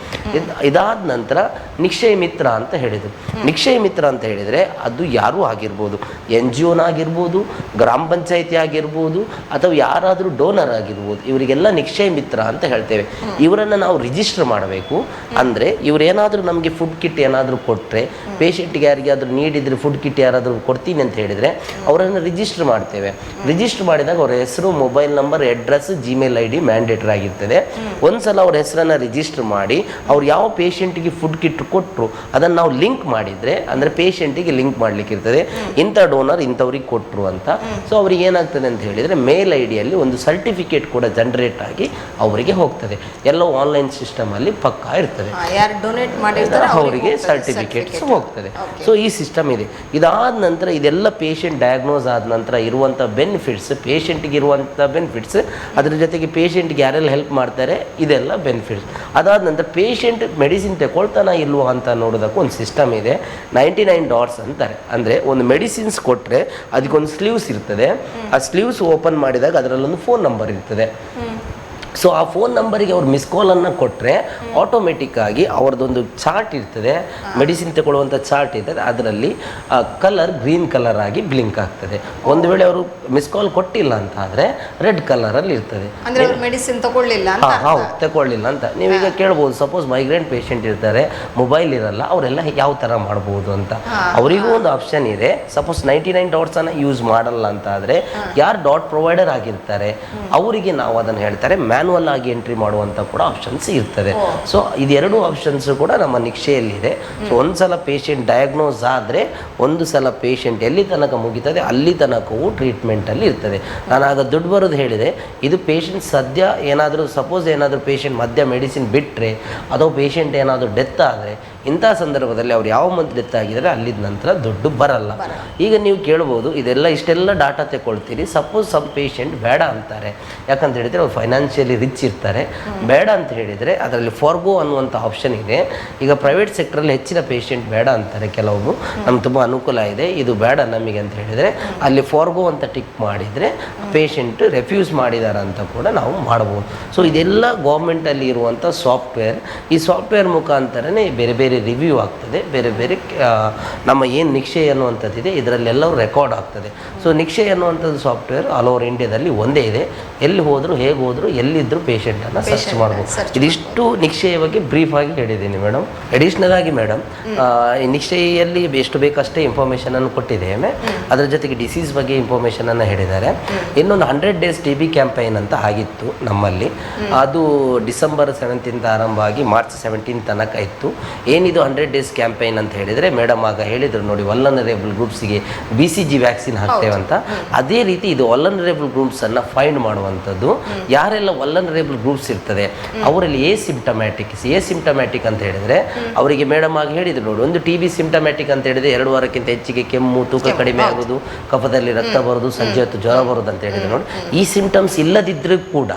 ಇದಾದ ನಂತರ ನಿಕ್ಷಯ್ ಮಿತ್ರ ಅಂತ ಹೇಳಿದರು. ನಿಕ್ಷಯ್ ಮಿತ್ರ ಅಂತ ಹೇಳಿದರೆ ಅದು ಯಾರೂ ಆಗಿರ್ಬೋದು, NGOನ ಆಗಿರ್ಬೋದು, ಗ್ರಾಮ ಪಂಚಾಯಿತಿ ಆಗಿರ್ಬೋದು, ಅಥವಾ ಯಾರಾದರೂ ಡೋನರ್ ಆಗಿರ್ಬೋದು, ಇವರಿಗೆಲ್ಲ ನಿಕ್ಷಯ್ ಮಿತ್ರ ಅಂತ ಹೇಳ್ತೇವೆ. ಇವರನ್ನು ನಾವು ರಿಜಿಸ್ಟರ್ ಮಾಡಬೇಕು. ಅಂದರೆ ಇವರೇನಾದರೂ ನಮಗೆ ಫುಡ್ ಕಿಟ್ ಏನಾದರೂ ಕೊಟ್ಟರೆ, ಪೇಷಂಟ್ಗೆ ಯಾರಿಗಾದರೂ ನೀಡಿದರೆ ಫುಡ್ ಕಿಟ್ ಯಾರಾದರೂ ಕೊಡ್ತೀನಿ ಅಂತ ಹೇಳಿದರೆ ಅವರನ್ನು ರಿಜಿಸ್ಟರ್ ಮಾಡ್ತೇವೆ. ರಿಜಿಸ್ಟರ್ ಮಾಡಿದಾಗ ಅವರ ಹೆಸರು, mobile number, address, Gmail ID mandatory ಆಗಿರ್ತದೆ. ಒಂದು ಸಲ ಅವ್ರ ಹೆಸರನ್ನು ರಿಜಿಸ್ಟರ್ ಮಾಡಿ ಅವ್ರು ಯಾವ ಪೇಷಂಟಿಗೆ ಫುಡ್ ಕಿಟ್ ಕೊಟ್ಟರು ಅದನ್ನು ನಾವು ಲಿಂಕ್ ಮಾಡಿದರೆ, ಅಂದರೆ ಪೇಷಂಟಿಗೆ ಲಿಂಕ್ ಮಾಡಲಿಕ್ಕೆ ಇರ್ತದೆ ಇಂಥ ಡೋನರ್ ಇಂಥವ್ರಿಗೆ ಕೊಟ್ಟರು ಅಂತ. ಸೊ ಅವ್ರಿಗೆ ಏನಾಗ್ತದೆ ಅಂತ ಹೇಳಿದರೆ ಮೇಲ್ IDಯಲ್ಲಿ ಒಂದು ಸರ್ಟಿಫಿಕೇಟ್ ಕೂಡ ಜನರೇಟ್ ಆಗಿ ಅವರಿಗೆ ಹೋಗ್ತದೆ. ಎಲ್ಲವೂ ಆನ್ಲೈನ್ ಸಿಸ್ಟಮಲ್ಲಿ ಪಕ್ಕಾ ಇರ್ತದೆ. ಯಾರು ಡೊನೇಟ್ ಮಾಡಿರ್ತಾರೆ ಅವರಿಗೆ ಸರ್ಟಿಫಿಕೇಟ್ಸ್ ಹೋಗ್ತದೆ. ಸೊ ಈ ಸಿಸ್ಟಮ್ ಇದೆ. ಇದಾದ ನಂತರ ಇದೆಲ್ಲ ಪೇಷಂಟ್ ಡಯಾಗ್ನೋಸ್ ಆದ ನಂತರ ಇರುವಂಥ ಬೆನಿಫಿಟ್ಸ್, ಪೇಷಂಟ್ಗೆ ಇರುವಂಥ ಬೆನಿಫಿಟ್ಸ್, ಅದರ ಜೊತೆಗೆ ಪೇಷಂಟ್ಗೆ ಯಾರೆಲ್ಲ ಹೆಲ್ಪ್ ಮಾಡ್ತಾರೆ ಇದೆಲ್ಲ ಬೆನಿಫಿಟ್ಸ್. ಅದಾದ ನಂತರ ಪೇಷಂಟ್ ಮೆಡಿಸಿನ್ ತಗೊಳ್ತಾನ ಇಲ್ವೋ ಅಂತ ನೋಡೋದಕ್ಕೂ ಒಂದು ಸಿಸ್ಟಮ್ ಇದೆ. 99 ಡಾಟ್ಸ್ ಅಂತಾರೆ. ಅಂದರೆ ಒಂದು ಮೆಡಿಸಿನ್ಸ್ ಕೊಟ್ಟರೆ ಅದಕ್ಕೊಂದು ಸ್ಲೀವ್ಸ್ ಇರ್ತದೆ. ಆ ಸ್ಲೀವ್ಸ್ ಓಪನ್ ಮಾಡಿದಾಗ ಅದರಲ್ಲೊಂದು ಫೋನ್ ನಂಬರ್ ಇರ್ತದೆ. ಸೊ ಆ ಫೋನ್ ನಂಬರಿಗೆ ಅವ್ರು ಮಿಸ್ ಕಾಲನ್ನು ಕೊಟ್ಟರೆ ಆಟೋಮೆಟಿಕ್ ಆಗಿ ಅವ್ರದ್ದೊಂದು ಚಾರ್ಟ್ ಇರ್ತದೆ, ಮೆಡಿಸಿನ್ ತಗೊಳ್ಳುವಂಥ ಚಾರ್ಟ್ ಇರ್ತದೆ. ಅದರಲ್ಲಿ ಕಲರ್ ಗ್ರೀನ್ ಕಲರ್ ಆಗಿ ಬ್ಲಿಂಕ್ ಆಗ್ತದೆ. ಒಂದು ವೇಳೆ ಅವರು ಮಿಸ್ ಕಾಲ್ ಕೊಟ್ಟಿಲ್ಲ ಅಂತ ಆದರೆ ರೆಡ್ ಕಲರಲ್ಲಿ ಇರ್ತದೆ. ಮೆಡಿಸಿನ್ ತಗೊಳ್ಳಿಲ್ಲ ಹೌದು, ತಗೊಳ್ಳಿಲ್ಲ ಅಂತ. ನೀವೀಗ ಕೇಳ್ಬೋದು, ಸಪೋಸ್ ಮೈಗ್ರೇನ್ ಪೇಷಂಟ್ ಇರ್ತಾರೆ, ಮೊಬೈಲ್ ಇರಲ್ಲ, ಅವರೆಲ್ಲ ಯಾವ ಥರ ಮಾಡ್ಬೋದು ಅಂತ. ಅವರಿಗೂ ಒಂದು ಆಪ್ಷನ್ ಇದೆ. ಸಪೋಸ್ 99 ಡಾಟ್ಸನ್ನು ಯೂಸ್ ಮಾಡಲ್ಲ ಅಂತ ಆದರೆ ಯಾರು ಡಾಟ್ ಪ್ರೊವೈಡರ್ ಆಗಿರ್ತಾರೆ ಅವರಿಗೆ ನಾವು ಅದನ್ನು ಹೇಳ್ತಾರೆ ಮ್ಯಾನ್ಯಲ್ ಆಗಿ ಎಂಟ್ರಿ ಮಾಡುವಂಥ ಕೂಡ ಆಪ್ಷನ್ಸ್ ಇರ್ತದೆ. ಸೊ ಇದೆರಡು ಆಪ್ಷನ್ಸ್ ಕೂಡ ನಮ್ಮ ನಿಕ್ಷೆಯಲ್ಲಿದೆ. ಸೊ ಒಂದು ಸಲ ಪೇಷಂಟ್ ಡಯಾಗ್ನೋಸ್ ಆದರೆ ಒಂದು ಸಲ ಪೇಷಂಟ್ ಎಲ್ಲಿ ತನಕ ಮುಗಿತದೆ ಅಲ್ಲಿ ತನಕವೂ ಟ್ರೀಟ್ಮೆಂಟಲ್ಲಿ ಇರ್ತದೆ. ನಾನು ಆಗ ದುಡ್ಡು ಬರೋದು ಹೇಳಿದೆ, ಇದು ಪೇಷಂಟ್ ಸದ್ಯ ಏನಾದರೂ ಸಪೋಸ್ ಏನಾದರೂ ಪೇಷಂಟ್ ಮಧ್ಯ ಮೆಡಿಸಿನ್ ಬಿಟ್ಟರೆ ಅಥವಾ ಪೇಷಂಟ್ ಏನಾದರೂ ಡೆತ್ ಆದರೆ ಇಂಥ ಸಂದರ್ಭದಲ್ಲಿ ಅವ್ರು ಯಾವ ಮಂತ್ ಡೆತ್ ಆಗಿದ್ದಾರೆ ಅಲ್ಲಿದ ನಂತರ ದುಡ್ಡು ಬರಲ್ಲ. ಈಗ ನೀವು ಕೇಳ್ಬೋದು, ಇಷ್ಟೆಲ್ಲ ಡಾಟಾ ತಗೊಳ್ತೀರಿ, ಸಪೋಸ್ ಸಮ್ ಪೇಷಂಟ್ ಬೇಡ ಅಂತಾರೆ, ಯಾಕಂತ ಹೇಳಿದರೆ ಅವ್ರು ಫೈನಾನ್ಷಿಯಲಿ ರಿಚ್ ಇರ್ತಾರೆ, ಬೇಡ ಅಂತ ಹೇಳಿದರೆ ಅದರಲ್ಲಿ ಫಾರ್ಗೋ ಅನ್ನುವಂಥ ಆಪ್ಷನ್ ಇದೆ. ಈಗ ಪ್ರೈವೇಟ್ ಸೆಕ್ಟ್ರಲ್ಲಿ ಹೆಚ್ಚಿನ ಪೇಷಂಟ್ ಬೇಡ ಅಂತಾರೆ, ಕೆಲವೊಬ್ಬರು ನಮ್ಗೆ ತುಂಬ ಅನುಕೂಲ ಇದೆ ಇದು ಬೇಡ ನಮಗೆ ಅಂತ ಹೇಳಿದರೆ ಅಲ್ಲಿ ಫಾರ್ಗೋ ಅಂತ ಟಿಕ್ ಮಾಡಿದರೆ ಪೇಷಂಟ್ ರೆಫ್ಯೂಸ್ ಮಾಡಿದ್ದಾರೆ ಅಂತ ಕೂಡ ನಾವು ಮಾಡ್ಬೋದು. ಸೊ ಇದೆಲ್ಲ ಗೌರ್ಮೆಂಟಲ್ಲಿ ಇರುವಂಥ ಸಾಫ್ಟ್ವೇರ್. ಈ ಸಾಫ್ಟ್ವೇರ್ ಮುಖಾಂತರನೇ ಬೇರೆ ಬೇರೆ ರಿವ್ಯೂ ಆಗ್ತದೆ, ಬೇರೆ ಬೇರೆ ನಮ್ಮ ಏನು ನಿಕ್ಷೆ ಅನ್ನುವಂಥದ್ದಿದೆ ಇದರಲ್ಲೆಲ್ಲವೂ ರೆಕಾರ್ಡ್ ಆಗ್ತದೆ. ಸೊ ನಿಕ್ಷೆ ಅನ್ನುವಂಥದ್ದು ಸಾಫ್ಟ್ವೇರ್ ಆಲ್ ಓವರ್ ಇಂಡಿಯಾದಲ್ಲಿ ಒಂದೇ ಇದೆ. ಎಲ್ಲಿ ಹೋದರೂ ಹೇಗೆ ಹೋದರೂ ಎಲ್ಲಿದ್ದರೂ ಪೇಷಂಟನ್ನು ಸರ್ಚ್ ಮಾಡ್ಬೋದು. ಇದಿಷ್ಟು ನಿಕ್ಷೆಯ ಬಗ್ಗೆ ಬ್ರೀಫಾಗಿ ಹೇಳಿದ್ದೀನಿ ಮೇಡಮ್. ಅಡಿಷ್ನಲ್ ಆಗಿ ಮೇಡಮ್ ಈ ನಿಕ್ಷೆಯಲ್ಲಿ ಎಷ್ಟು ಬೇಕಷ್ಟೇ ಇನ್ಫಾರ್ಮೇಷನನ್ನು ಕೊಟ್ಟಿದ್ದೇವೆ. ಅದರ ಜೊತೆಗೆ ಡಿಸೀಸ್ ಬಗ್ಗೆ ಇನ್ಫಾರ್ಮೇಷನನ್ನು ಹೇಳಿದ್ದಾರೆ. ಇನ್ನೊಂದು 100 days TB ಕ್ಯಾಂಪೈನ್ ಅಂತ ಆಗಿತ್ತು ನಮ್ಮಲ್ಲಿ. ಅದು ಡಿಸೆಂಬರ್ 7 ಆರಂಭ ಆಗಿ ಮಾರ್ಚ್ 17 ತನಕ ಇತ್ತು. ಏನಿದು 100 days ಕ್ಯಾಂಪೈನ್ ಅಂತ ಹೇಳಿದರೆ ಮೇಡಮ್ ಆಗ ಹೇಳಿದರು ನೋಡಿ, ವಲ್ನರೇಬಲ್ ಗ್ರೂಪ್ಸಿಗೆ BCG ವ್ಯಾಕ್ಸಿನ್ ಹಾಕ್ತೇವಂತ. ಅದೇ ರೀತಿ ಇದು ವಲ್ನರೇಬಲ್ ಗ್ರೂಪ್ಸನ್ನು ಫೈಂಡ್ ಮಾಡುವಂಥದ್ದು. ಯಾರೆಲ್ಲ ವಲ್ನರೇಬಲ್ ಗ್ರೂಪ್ಸ್ ಇರ್ತದೆ ಅವರಲ್ಲಿ ಸಿಂಪ್ಟಮ್ಯಾಟಿಕ್ ಅಂತ ಹೇಳಿದರೆ ಅವರಿಗೆ ಮೇಡಮ್ ಆಗಿ ಹೇಳಿದ್ರು ನೋಡಿ, ಒಂದು TB ಸಿಂಪ್ಟಮ್ಯಾಟಿಕ್ ಅಂತ ಹೇಳಿದರೆ 2 ವಾರಕ್ಕಿಂತ ಹೆಚ್ಚಿಗೆ ಕೆಮ್ಮು, ತೂಕ ಕಡಿಮೆ ಆಗೋದು, ಕಫದಲ್ಲಿ ರಕ್ತ ಬರೋದು, ಸಂಜೆ ಹೊತ್ತು ಜ್ವರ ಬರೋದು ಅಂತ ಹೇಳಿದ್ರೆ ನೋಡಿ, ಈ ಸಿಂಪ್ಟಮ್ಸ್ ಇಲ್ಲದಿದ್ದರೂ ಕೂಡ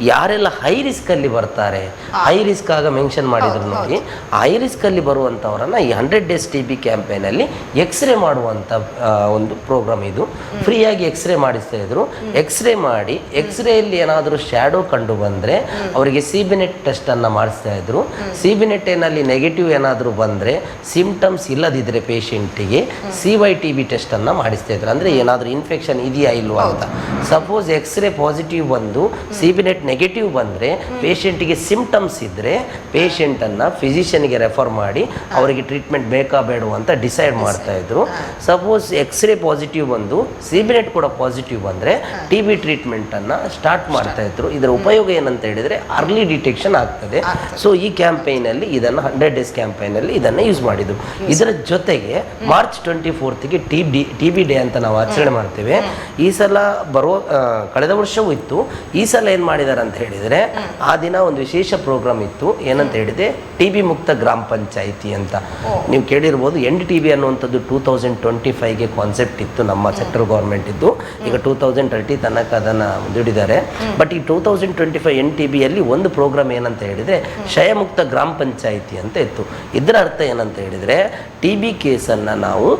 ಯಾರೆಲ್ಲ ಹೈ ರಿಸ್ಕಲ್ಲಿ ಬರ್ತಾರೆ, ಹೈ ರಿಸ್ಕ್ ಆಗ ಮೆನ್ಷನ್ ಮಾಡಿದ್ರು ನೋಡಿ, ಹೈ ರಿಸ್ಕಲ್ಲಿ ಬರುವಂಥವರನ್ನು ಈ 100 days TB ಕ್ಯಾಂಪೇನಲ್ಲಿ ಎಕ್ಸ್ರೇ ಮಾಡುವಂಥ ಒಂದು ಪ್ರೋಗ್ರಾಮ್ ಇದು. ಫ್ರೀಯಾಗಿ ಎಕ್ಸ್ರೇ ಮಾಡಿಸ್ತಾ ಇದ್ರು. ಎಕ್ಸ್ರೇ ಮಾಡಿ ಎಕ್ಸ್ರೇಯಲ್ಲಿ ಏನಾದರೂ ಶ್ಯಾಡೋ ಕಂಡು ಬಂದರೆ ಅವರಿಗೆ ಸಿಬಿನೆಟ್ ಟೆಸ್ಟನ್ನು ಮಾಡಿಸ್ತಾ ಇದ್ರು. ಸಿಬಿನೆಟ್ಟೇನಲ್ಲಿ ನೆಗೆಟಿವ್ ಏನಾದರೂ ಬಂದರೆ, ಸಿಂಪ್ಟಮ್ಸ್ ಇಲ್ಲದಿದ್ದರೆ ಪೇಷಂಟಿಗೆ CYTB ಟೆಸ್ಟನ್ನು ಮಾಡಿಸ್ತಾ ಇದ್ರು. ಅಂದರೆ ಏನಾದರೂ ಇನ್ಫೆಕ್ಷನ್ ಇದೆಯಾ ಇಲ್ವಾ ಅಂತ. ಸಪೋಸ್ ಎಕ್ಸ್ರೇ ಪಾಸಿಟಿವ್ ಬಂದು ಸಿಬಿನೆಟ್ ನೆಗೆಟಿವ್ ಬಂದರೆ ಪೇಷಂಟಿಗೆ ಸಿಂಪ್ಟಮ್ಸ್ ಇದ್ದರೆ ಪೇಷಂಟನ್ನು ಫಿಸಿಷಿಯನ್ಗೆ ರೆಫರ್ ಮಾಡಿ ಅವರಿಗೆ ಟ್ರೀಟ್ಮೆಂಟ್ ಬೇಕಾ ಬೇಡವಾ ಅಂತ ಡಿಸೈಡ್ ಮಾಡ್ತಾ ಇದ್ರು. ಸಪೋಸ್ ಎಕ್ಸ್ರೇ ಪಾಸಿಟಿವ್ ಬಂದು ಸಿಬಿನೆಟ್ ಕೂಡ ಪಾಸಿಟಿವ್ ಬಂದರೆ TB ಟ್ರೀಟ್ಮೆಂಟನ್ನು ಸ್ಟಾರ್ಟ್ ಮಾಡ್ತಾ ಇದ್ರು. ಇದರ ಉಪಯೋಗ ಏನಂತ ಹೇಳಿದರೆ ಅರ್ಲಿ ಡಿಟೆಕ್ಷನ್ ಆಗ್ತದೆ. ಸೊ ಈ ಕ್ಯಾಂಪೈನಲ್ಲಿ ಇದನ್ನು 100 days ಕ್ಯಾಂಪೈನಲ್ಲಿ ಇದನ್ನು ಯೂಸ್ ಮಾಡಿದ್ರು. ಇದರ ಜೊತೆಗೆ ಮಾರ್ಚ್ 24ಗೆ TB ಡೇ ಅಂತ ನಾವು ಆಚರಣೆ ಮಾಡ್ತೇವೆ. ಈ ಸಲ ಕಳೆದ ವರ್ಷವೂ ಇತ್ತು. ಈ ಸಲ ಏನು ಮಾಡಿದ್ದಾರೆ ಅಂತ ಹೇಳಿದರೆ ಆ ದಿನ ಒಂದು ವಿಶೇಷ ಪ್ರೋಗ್ರಾಮ್ ಇತ್ತು. ಏನಂತ ಹೇಳಿದೆ, TB ಮುಕ್ತ ಗ್ರಾಮ ಪಂಚಾಯಿತಿ ಅಂತ. ನೀವು ಕೇಳಿರ್ಬೋದು. NDTB ಅನ್ನುವಂಥದ್ದು 2025ಗೆ ಕಾನ್ಸೆಪ್ಟ್ ಇತ್ತು ನಮ್ಮ ಸೆಂಟ್ರಲ್ ಗೌರ್ಮೆಂಟ್ ಇದ್ದು. ಈಗ 2030 ತನಕ ಅದನ್ನು ದುಡಿದ್ದಾರೆ. ಬಟ್ ಈ 2025 NTBಯಲ್ಲಿ ಒಂದು ಪ್ರೋಗ್ರಾಮ್ ಏನಂತ ಹೇಳಿದರೆ ಕ್ಷಯಮುಕ್ತ ಗ್ರಾಮ ಪಂಚಾಯಿತಿ ಅಂತ ಇತ್ತು. ಇದರ ಅರ್ಥ ಏನಂತ ಹೇಳಿದರೆ TB ಕೇಸನ್ನು ನಾವು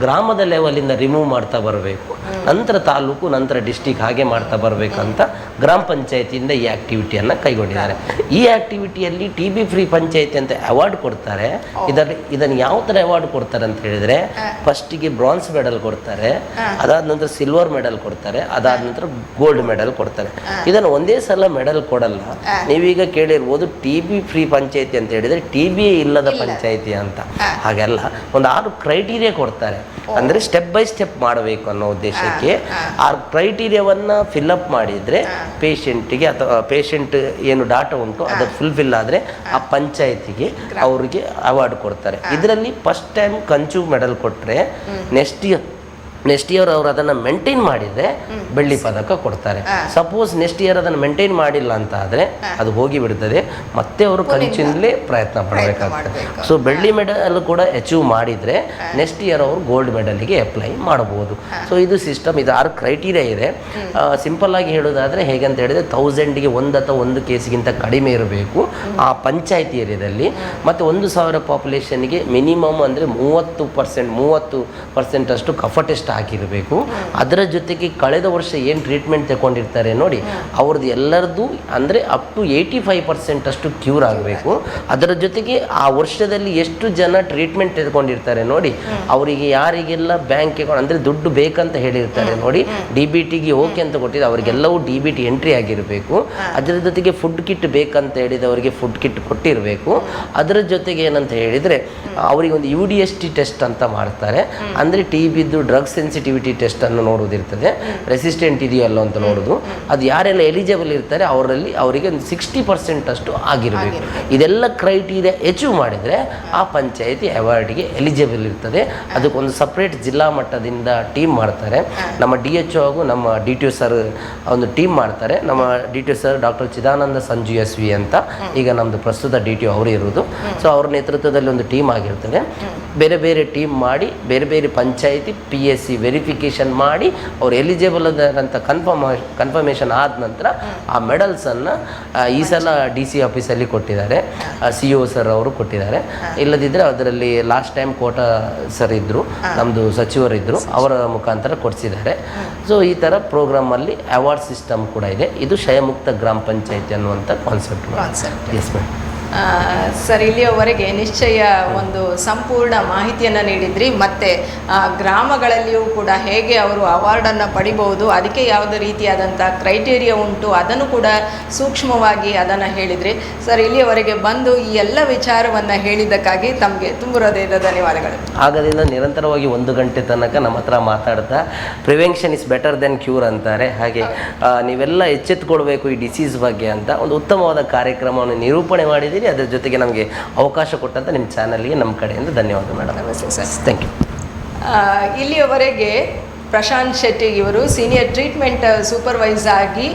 ಗ್ರಾಮದ ಲೆವೆಲಿಂದ ರಿಮೂವ್ ಮಾಡ್ತಾ ಬರಬೇಕು, ನಂತರ ತಾಲೂಕು, ನಂತರ ಡಿಸ್ಟಿಕ್ ಹಾಗೆ ಮಾಡ್ತಾ ಬರಬೇಕಂತ ಗ್ರಾಮ ಪಂಚಾಯತಿಯಿಂದ ಈ ಆ್ಯಕ್ಟಿವಿಟಿಯನ್ನು ಕೈಗೊಂಡಿದ್ದಾರೆ. ಈ ಆ್ಯಕ್ಟಿವಿಟಿಯಲ್ಲಿ TB ಫ್ರೀ ಪಂಚಾಯತಿ ಅಂತ ಅವಾರ್ಡ್ ಕೊಡ್ತಾರೆ. ಇದನ್ನು ಯಾವ ಥರ ಅವಾರ್ಡ್ ಕೊಡ್ತಾರೆ ಅಂತ ಹೇಳಿದರೆ, ಫಸ್ಟಿಗೆ ಬ್ರಾನ್ಸ್ ಮೆಡಲ್ ಕೊಡ್ತಾರೆ, ಅದಾದ ನಂತರ ಸಿಲ್ವರ್ ಮೆಡಲ್ ಕೊಡ್ತಾರೆ, ಅದಾದ ನಂತರ ಗೋಲ್ಡ್ ಮೆಡಲ್ ಕೊಡ್ತಾರೆ. ಇದನ್ನು ಒಂದೇ ಸಲ ಮೆಡಲ್ ಕೊಡಲ್ಲ. ನೀವೀಗ ಕೇಳಿರ್ಬೋದು TB ಫ್ರೀ ಪಂಚಾಯತಿ ಅಂತ ಹೇಳಿದರೆ TB ಇಲ್ಲದ ಪಂಚಾಯತಿ ಅಂತ. ಹಾಗೆಲ್ಲ ಒಂದು 6 ಕ್ರೈಟೀರಿಯಾ ಕೊಡ್ತಾರೆ. ಅಂದರೆ ಸ್ಟೆಪ್ ಬೈ ಸ್ಟೆಪ್ ಮಾಡಬೇಕು ಅನ್ನೋ ಉದ್ದೇಶಕ್ಕೆ ಆ ಕ್ರೈಟೀರಿಯಾವನ್ನು ಫಿಲ್ಅಪ್ ಮಾಡಿದರೆ ಪೇಷಂಟಿಗೆ ಅಥವಾ ಪೇಷಂಟ್ ಏನು ಡಾಟಾ ಉಂಟು ಅದು ಫುಲ್ಫಿಲ್ ಆದರೆ ಆ ಪಂಚಾಯತಿಗೆ ಅವರಿಗೆ ಅವಾರ್ಡ್ ಕೊಡ್ತಾರೆ. ಇದರಲ್ಲಿ ಫಸ್ಟ್ ಟೈಮ್ ಕಂಚು ಮೆಡಲ್ ಕೊಟ್ಟರೆ ನೆಕ್ಸ್ಟ್ ಇಯರ್ ಅವರು ಅದನ್ನು ಮೇಂಟೈನ್ ಮಾಡಿದರೆ ಬೆಳ್ಳಿ ಪದಕ ಕೊಡ್ತಾರೆ. ಸಪೋಸ್ ನೆಕ್ಸ್ಟ್ ಇಯರ್ ಅದನ್ನು ಮೇಂಟೈನ್ ಮಾಡಿಲ್ಲ ಅಂತ ಆದರೆ ಅದು ಹೋಗಿ ಬಿಡ್ತದೆ, ಮತ್ತೆ ಅವರು ಕಂಚಿನಲ್ಲೇ ಪ್ರಯತ್ನ ಪಡಬೇಕಾಗ್ತದೆ. ಸೊ ಬೆಳ್ಳಿ ಮೆಡಲ್ ಕೂಡ ಅಚೀವ್ ಮಾಡಿದರೆ ನೆಕ್ಸ್ಟ್ ಇಯರ್ ಅವರು ಗೋಲ್ಡ್ ಮೆಡಲಿಗೆ ಅಪ್ಲೈ ಮಾಡಬಹುದು. ಸೊ ಇದು ಸಿಸ್ಟಮ್. ಇದು 6 ಕ್ರೈಟೀರಿಯಾ ಇದೆ. ಸಿಂಪಲ್ ಆಗಿ ಹೇಳೋದಾದರೆ ಹೇಗಂತ ಹೇಳಿದರೆ 1000ಗೆ 1 ಅಥವಾ 1 ಕೇಸಿಗಿಂತ ಕಡಿಮೆ ಇರಬೇಕು ಆ ಪಂಚಾಯತಿ ಏರಿಯಾದಲ್ಲಿ. ಮತ್ತು 1000 ಪಾಪ್ಯುಲೇಷನ್ಗೆ ಮಿನಿಮಮ್ ಅಂದರೆ 30% ಅಷ್ಟು ಕಫ ಟೆಸ್ಟ್ ಆಗಿರಬೇಕು. ಅದರ ಜೊತೆಗೆ ಕಳೆದ ವರ್ಷ ಏನು ಟ್ರೀಟ್ಮೆಂಟ್ ತಗೊಂಡಿರ್ತಾರೆ ನೋಡಿ, ಅವ್ರದ್ದು ಎಲ್ಲರದ್ದು ಅಂದರೆ ಅಪ್ ಟು 85% ಅಷ್ಟು ಕ್ಯೂರ್ ಆಗಬೇಕು. ಅದರ ಜೊತೆಗೆ ಆ ವರ್ಷದಲ್ಲಿ ಎಷ್ಟು ಜನ ಟ್ರೀಟ್ಮೆಂಟ್ ತೆಗೆದುಕೊಂಡಿರ್ತಾರೆ ನೋಡಿ, ಅವರಿಗೆ ಯಾರಿಗೆಲ್ಲ ಬ್ಯಾಂಕ್ ಅಕೌಂಟ್ ಅಂದರೆ ದುಡ್ಡು ಬೇಕಂತ ಹೇಳಿರ್ತಾರೆ ನೋಡಿ, DBTಗೆ ಓಕೆ ಅಂತ ಕೊಟ್ಟಿದ್ದು ಅವರಿಗೆಲ್ಲವೂ DBT ಎಂಟ್ರಿ ಆಗಿರಬೇಕು. ಅದರ ಜೊತೆಗೆ ಫುಡ್ ಕಿಟ್ ಬೇಕಂತ ಹೇಳಿದವರಿಗೆ ಫುಡ್ ಕಿಟ್ ಕೊಟ್ಟಿರಬೇಕು. ಅದರ ಜೊತೆಗೆ ಏನಂತ ಹೇಳಿದರೆ ಅವರಿಗೆ ಒಂದು UDST ಟೆಸ್ಟ್ ಅಂತ ಮಾಡ್ತಾರೆ. ಅಂದರೆ TBದು ಡ್ರಗ್ಸ್ ಸೆನ್ಸಿಟಿವಿಟಿ ಟೆಸ್ಟನ್ನು ನೋಡೋದಿರ್ತದೆ, ರೆಸಿಸ್ಟೆಂಟ್ ಇದೆಯೋ ಅಲ್ಲೋ ಅಂತ ನೋಡೋದು. ಅದು ಯಾರೆಲ್ಲ ಎಲಿಜಿಬಲ್ ಇರ್ತಾರೆ ಅವರಿಗೆ ಒಂದು 60% ಅಷ್ಟು ಆಗಿರಬೇಕು. ಇದೆಲ್ಲ ಕ್ರೈಟೀರಿಯಾ ಅಚೀವ್ ಮಾಡಿದರೆ ಆ ಪಂಚಾಯಿತಿ ಅವಾರ್ಡ್ಗೆ ಎಲಿಜಿಬಲ್ ಇರ್ತದೆ. ಅದಕ್ಕೊಂದು ಸಪ್ರೇಟ್ ಜಿಲ್ಲಾ ಮಟ್ಟದಿಂದ ಟೀಮ್ ಮಾಡ್ತಾರೆ. ನಮ್ಮ DHO ಹಾಗೂ ನಮ್ಮ DTO ಸರ್ ಒಂದು ಟೀಮ್ ಮಾಡ್ತಾರೆ. ನಮ್ಮ DTO sir doctor Chidananda Sanju SV ಅಂತ, ಈಗ ನಮ್ಮದು ಪ್ರಸ್ತುತ DTO ಅವರು ಇರೋದು. ಸೊ ಅವ್ರ ನೇತೃತ್ವದಲ್ಲಿ ಒಂದು ಟೀಮ್ ಆಗಿರ್ತದೆ. ಬೇರೆ ಬೇರೆ ಟೀಮ್ ಮಾಡಿ ಬೇರೆ ಬೇರೆ ಪಂಚಾಯಿತಿ PSC ವೆರಿಫಿಕೇಷನ್ ಮಾಡಿ ಅವ್ರು ಎಲಿಜಿಬಲ್ ಅಂತ ಕನ್ಫರ್ಮೇಷನ್ ಆದ ನಂತರ ಆ ಮೆಡಲ್ಸನ್ನು ಈ ಸಲ DC ಆಫೀಸಲ್ಲಿ ಕೊಟ್ಟಿದ್ದಾರೆ, CO ಸರ್ ಅವರು ಕೊಟ್ಟಿದ್ದಾರೆ. ಇಲ್ಲದಿದ್ದರೆ ಅದರಲ್ಲಿ ಲಾಸ್ಟ್ ಟೈಮ್ ಕೋಟಾ ಸರ್ ಇದ್ದರು, ನಮ್ಮದು ಸಚಿವರಿದ್ದರು, ಅವರ ಮುಖಾಂತರ ಕೊಡಿಸಿದ್ದಾರೆ. ಸೊ ಈ ಥರ ಪ್ರೋಗ್ರಾಮಲ್ಲಿ ಅವಾರ್ಡ್ ಸಿಸ್ಟಮ್ ಕೂಡ ಇದೆ. ಇದು ಕ್ಷಯಮುಕ್ತ ಗ್ರಾಮ ಪಂಚಾಯಿತಿ ಅನ್ನುವಂಥ ಕಾನ್ಸೆಪ್ಟ್. Yes ma'am. ಸರ್, ಇಲ್ಲಿಯವರೆಗೆ ನಿಶ್ಚಯ ಒಂದು ಸಂಪೂರ್ಣ ಮಾಹಿತಿಯನ್ನು ನೀಡಿದ್ರಿ. ಮತ್ತು ಗ್ರಾಮಗಳಲ್ಲಿಯೂ ಕೂಡ ಹೇಗೆ ಅವರು ಅವಾರ್ಡನ್ನು ಪಡಿಬಹುದು, ಅದಕ್ಕೆ ಯಾವುದೇ ರೀತಿಯಾದಂಥ ಕ್ರೈಟೀರಿಯಾ ಉಂಟು, ಅದನ್ನು ಕೂಡ ಸೂಕ್ಷ್ಮವಾಗಿ ಅದನ್ನು ಹೇಳಿದ್ರಿ. ಸರ್, ಇಲ್ಲಿಯವರೆಗೆ ಬಂದು ಈ ಎಲ್ಲ ವಿಚಾರವನ್ನು ಹೇಳಿದ್ದಕ್ಕಾಗಿ ತಮಗೆ ತುಂಬ ಹೃದಯದ ಧನ್ಯವಾದಗಳು. ಆಗದಿಂದ ನಿರಂತರವಾಗಿ 1 ಗಂಟೆ ತನಕ ನಮ್ಮ ಹತ್ರ ಮಾತಾಡ್ತಾ prevention is better then cure ಅಂತಾರೆ. ಹಾಗೆ ನೀವೆಲ್ಲ ಎಚ್ಚೆತ್ತುಕೊಳ್ಬೇಕು ಈ ಡಿಸೀಸ್ ಬಗ್ಗೆ ಅಂತ ಒಂದು ಉತ್ತಮವಾದ ಕಾರ್ಯಕ್ರಮವನ್ನು ನಿರೂಪಣೆ ಮಾಡಿದ್ದೀರಿ. ಅದರ ಜೊತೆಗೆ ನಮಗೆ ಅವಕಾಶ ಕೊಟ್ಟಂತ ನಿಮ್ಮ ಚಾನಲ್ಗೆ ನಮ್ಮ ಕಡೆಯಿಂದ ಧನ್ಯವಾದ ಮೇಡಮ್. ನಮಸ್ತೆ ಸರ್. Thank you. ಇಲ್ಲಿಯವರೆಗೆ ಪ್ರಶಾಂತ್ ಶೆಟ್ಟಿ ಇವರು ಸೀನಿಯರ್ ಟ್ರೀಟ್ಮೆಂಟ್ ಸೂಪರ್ವೈಸರ್ ಆಗಿ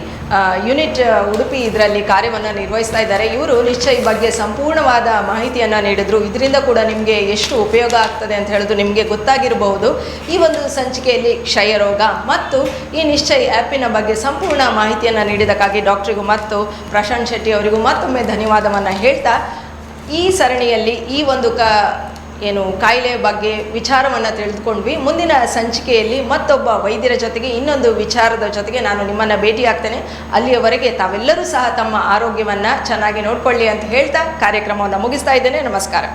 ಯೂನಿಟ್ ಉಡುಪಿ ಇದರಲ್ಲಿ ಕಾರ್ಯವನ್ನು ನಿರ್ವಹಿಸ್ತಾ ಇದ್ದಾರೆ. ಇವರು ನಿಶ್ಚಯ ಬಗ್ಗೆ ಸಂಪೂರ್ಣವಾದ ಮಾಹಿತಿಯನ್ನು ನೀಡಿದರು. ಇದರಿಂದ ಕೂಡ ನಿಮಗೆ ಎಷ್ಟು ಉಪಯೋಗ ಆಗ್ತದೆ ಅಂತ ಹೇಳೋದು ನಿಮಗೆ ಗೊತ್ತಾಗಿರಬಹುದು. ಈ ಒಂದು ಸಂಚಿಕೆಯಲ್ಲಿ ಕ್ಷಯರೋಗ ಮತ್ತು ಈ ನಿಶ್ಚಯ ಆ್ಯಪಿನ ಬಗ್ಗೆ ಸಂಪೂರ್ಣ ಮಾಹಿತಿಯನ್ನು ನೀಡಿದ್ದಕ್ಕಾಗಿ ಡಾಕ್ಟ್ರಿಗೂ ಮತ್ತು ಪ್ರಶಾಂತ್ ಶೆಟ್ಟಿ ಅವರಿಗೂ ಮತ್ತೊಮ್ಮೆ ಧನ್ಯವಾದವನ್ನು ಹೇಳ್ತಾ, ಈ ಸರಣಿಯಲ್ಲಿ ಈ ಒಂದು ಕಾಯಿಲೆ ಬಗ್ಗೆ ವಿಚಾರವನ್ನು ತಿಳಿದುಕೊಂಡ್ವಿ. ಮುಂದಿನ ಸಂಚಿಕೆಯಲ್ಲಿ ಮತ್ತೊಬ್ಬ ವೈದ್ಯರ ಜೊತೆಗೆ ಇನ್ನೊಂದು ವಿಚಾರದ ಜೊತೆಗೆ ನಾನು ನಿಮ್ಮನ್ನು ಭೇಟಿಯಾಗ್ತೇನೆ. ಅಲ್ಲಿಯವರೆಗೆ ತಾವೆಲ್ಲರೂ ಸಹ ತಮ್ಮ ಆರೋಗ್ಯವನ್ನು ಚೆನ್ನಾಗಿ ನೋಡಿಕೊಳ್ಳಿ ಅಂತ ಹೇಳ್ತಾ ಕಾರ್ಯಕ್ರಮವನ್ನು ಮುಗಿಸ್ತಾ ಇದ್ದೇನೆ. ನಮಸ್ಕಾರ.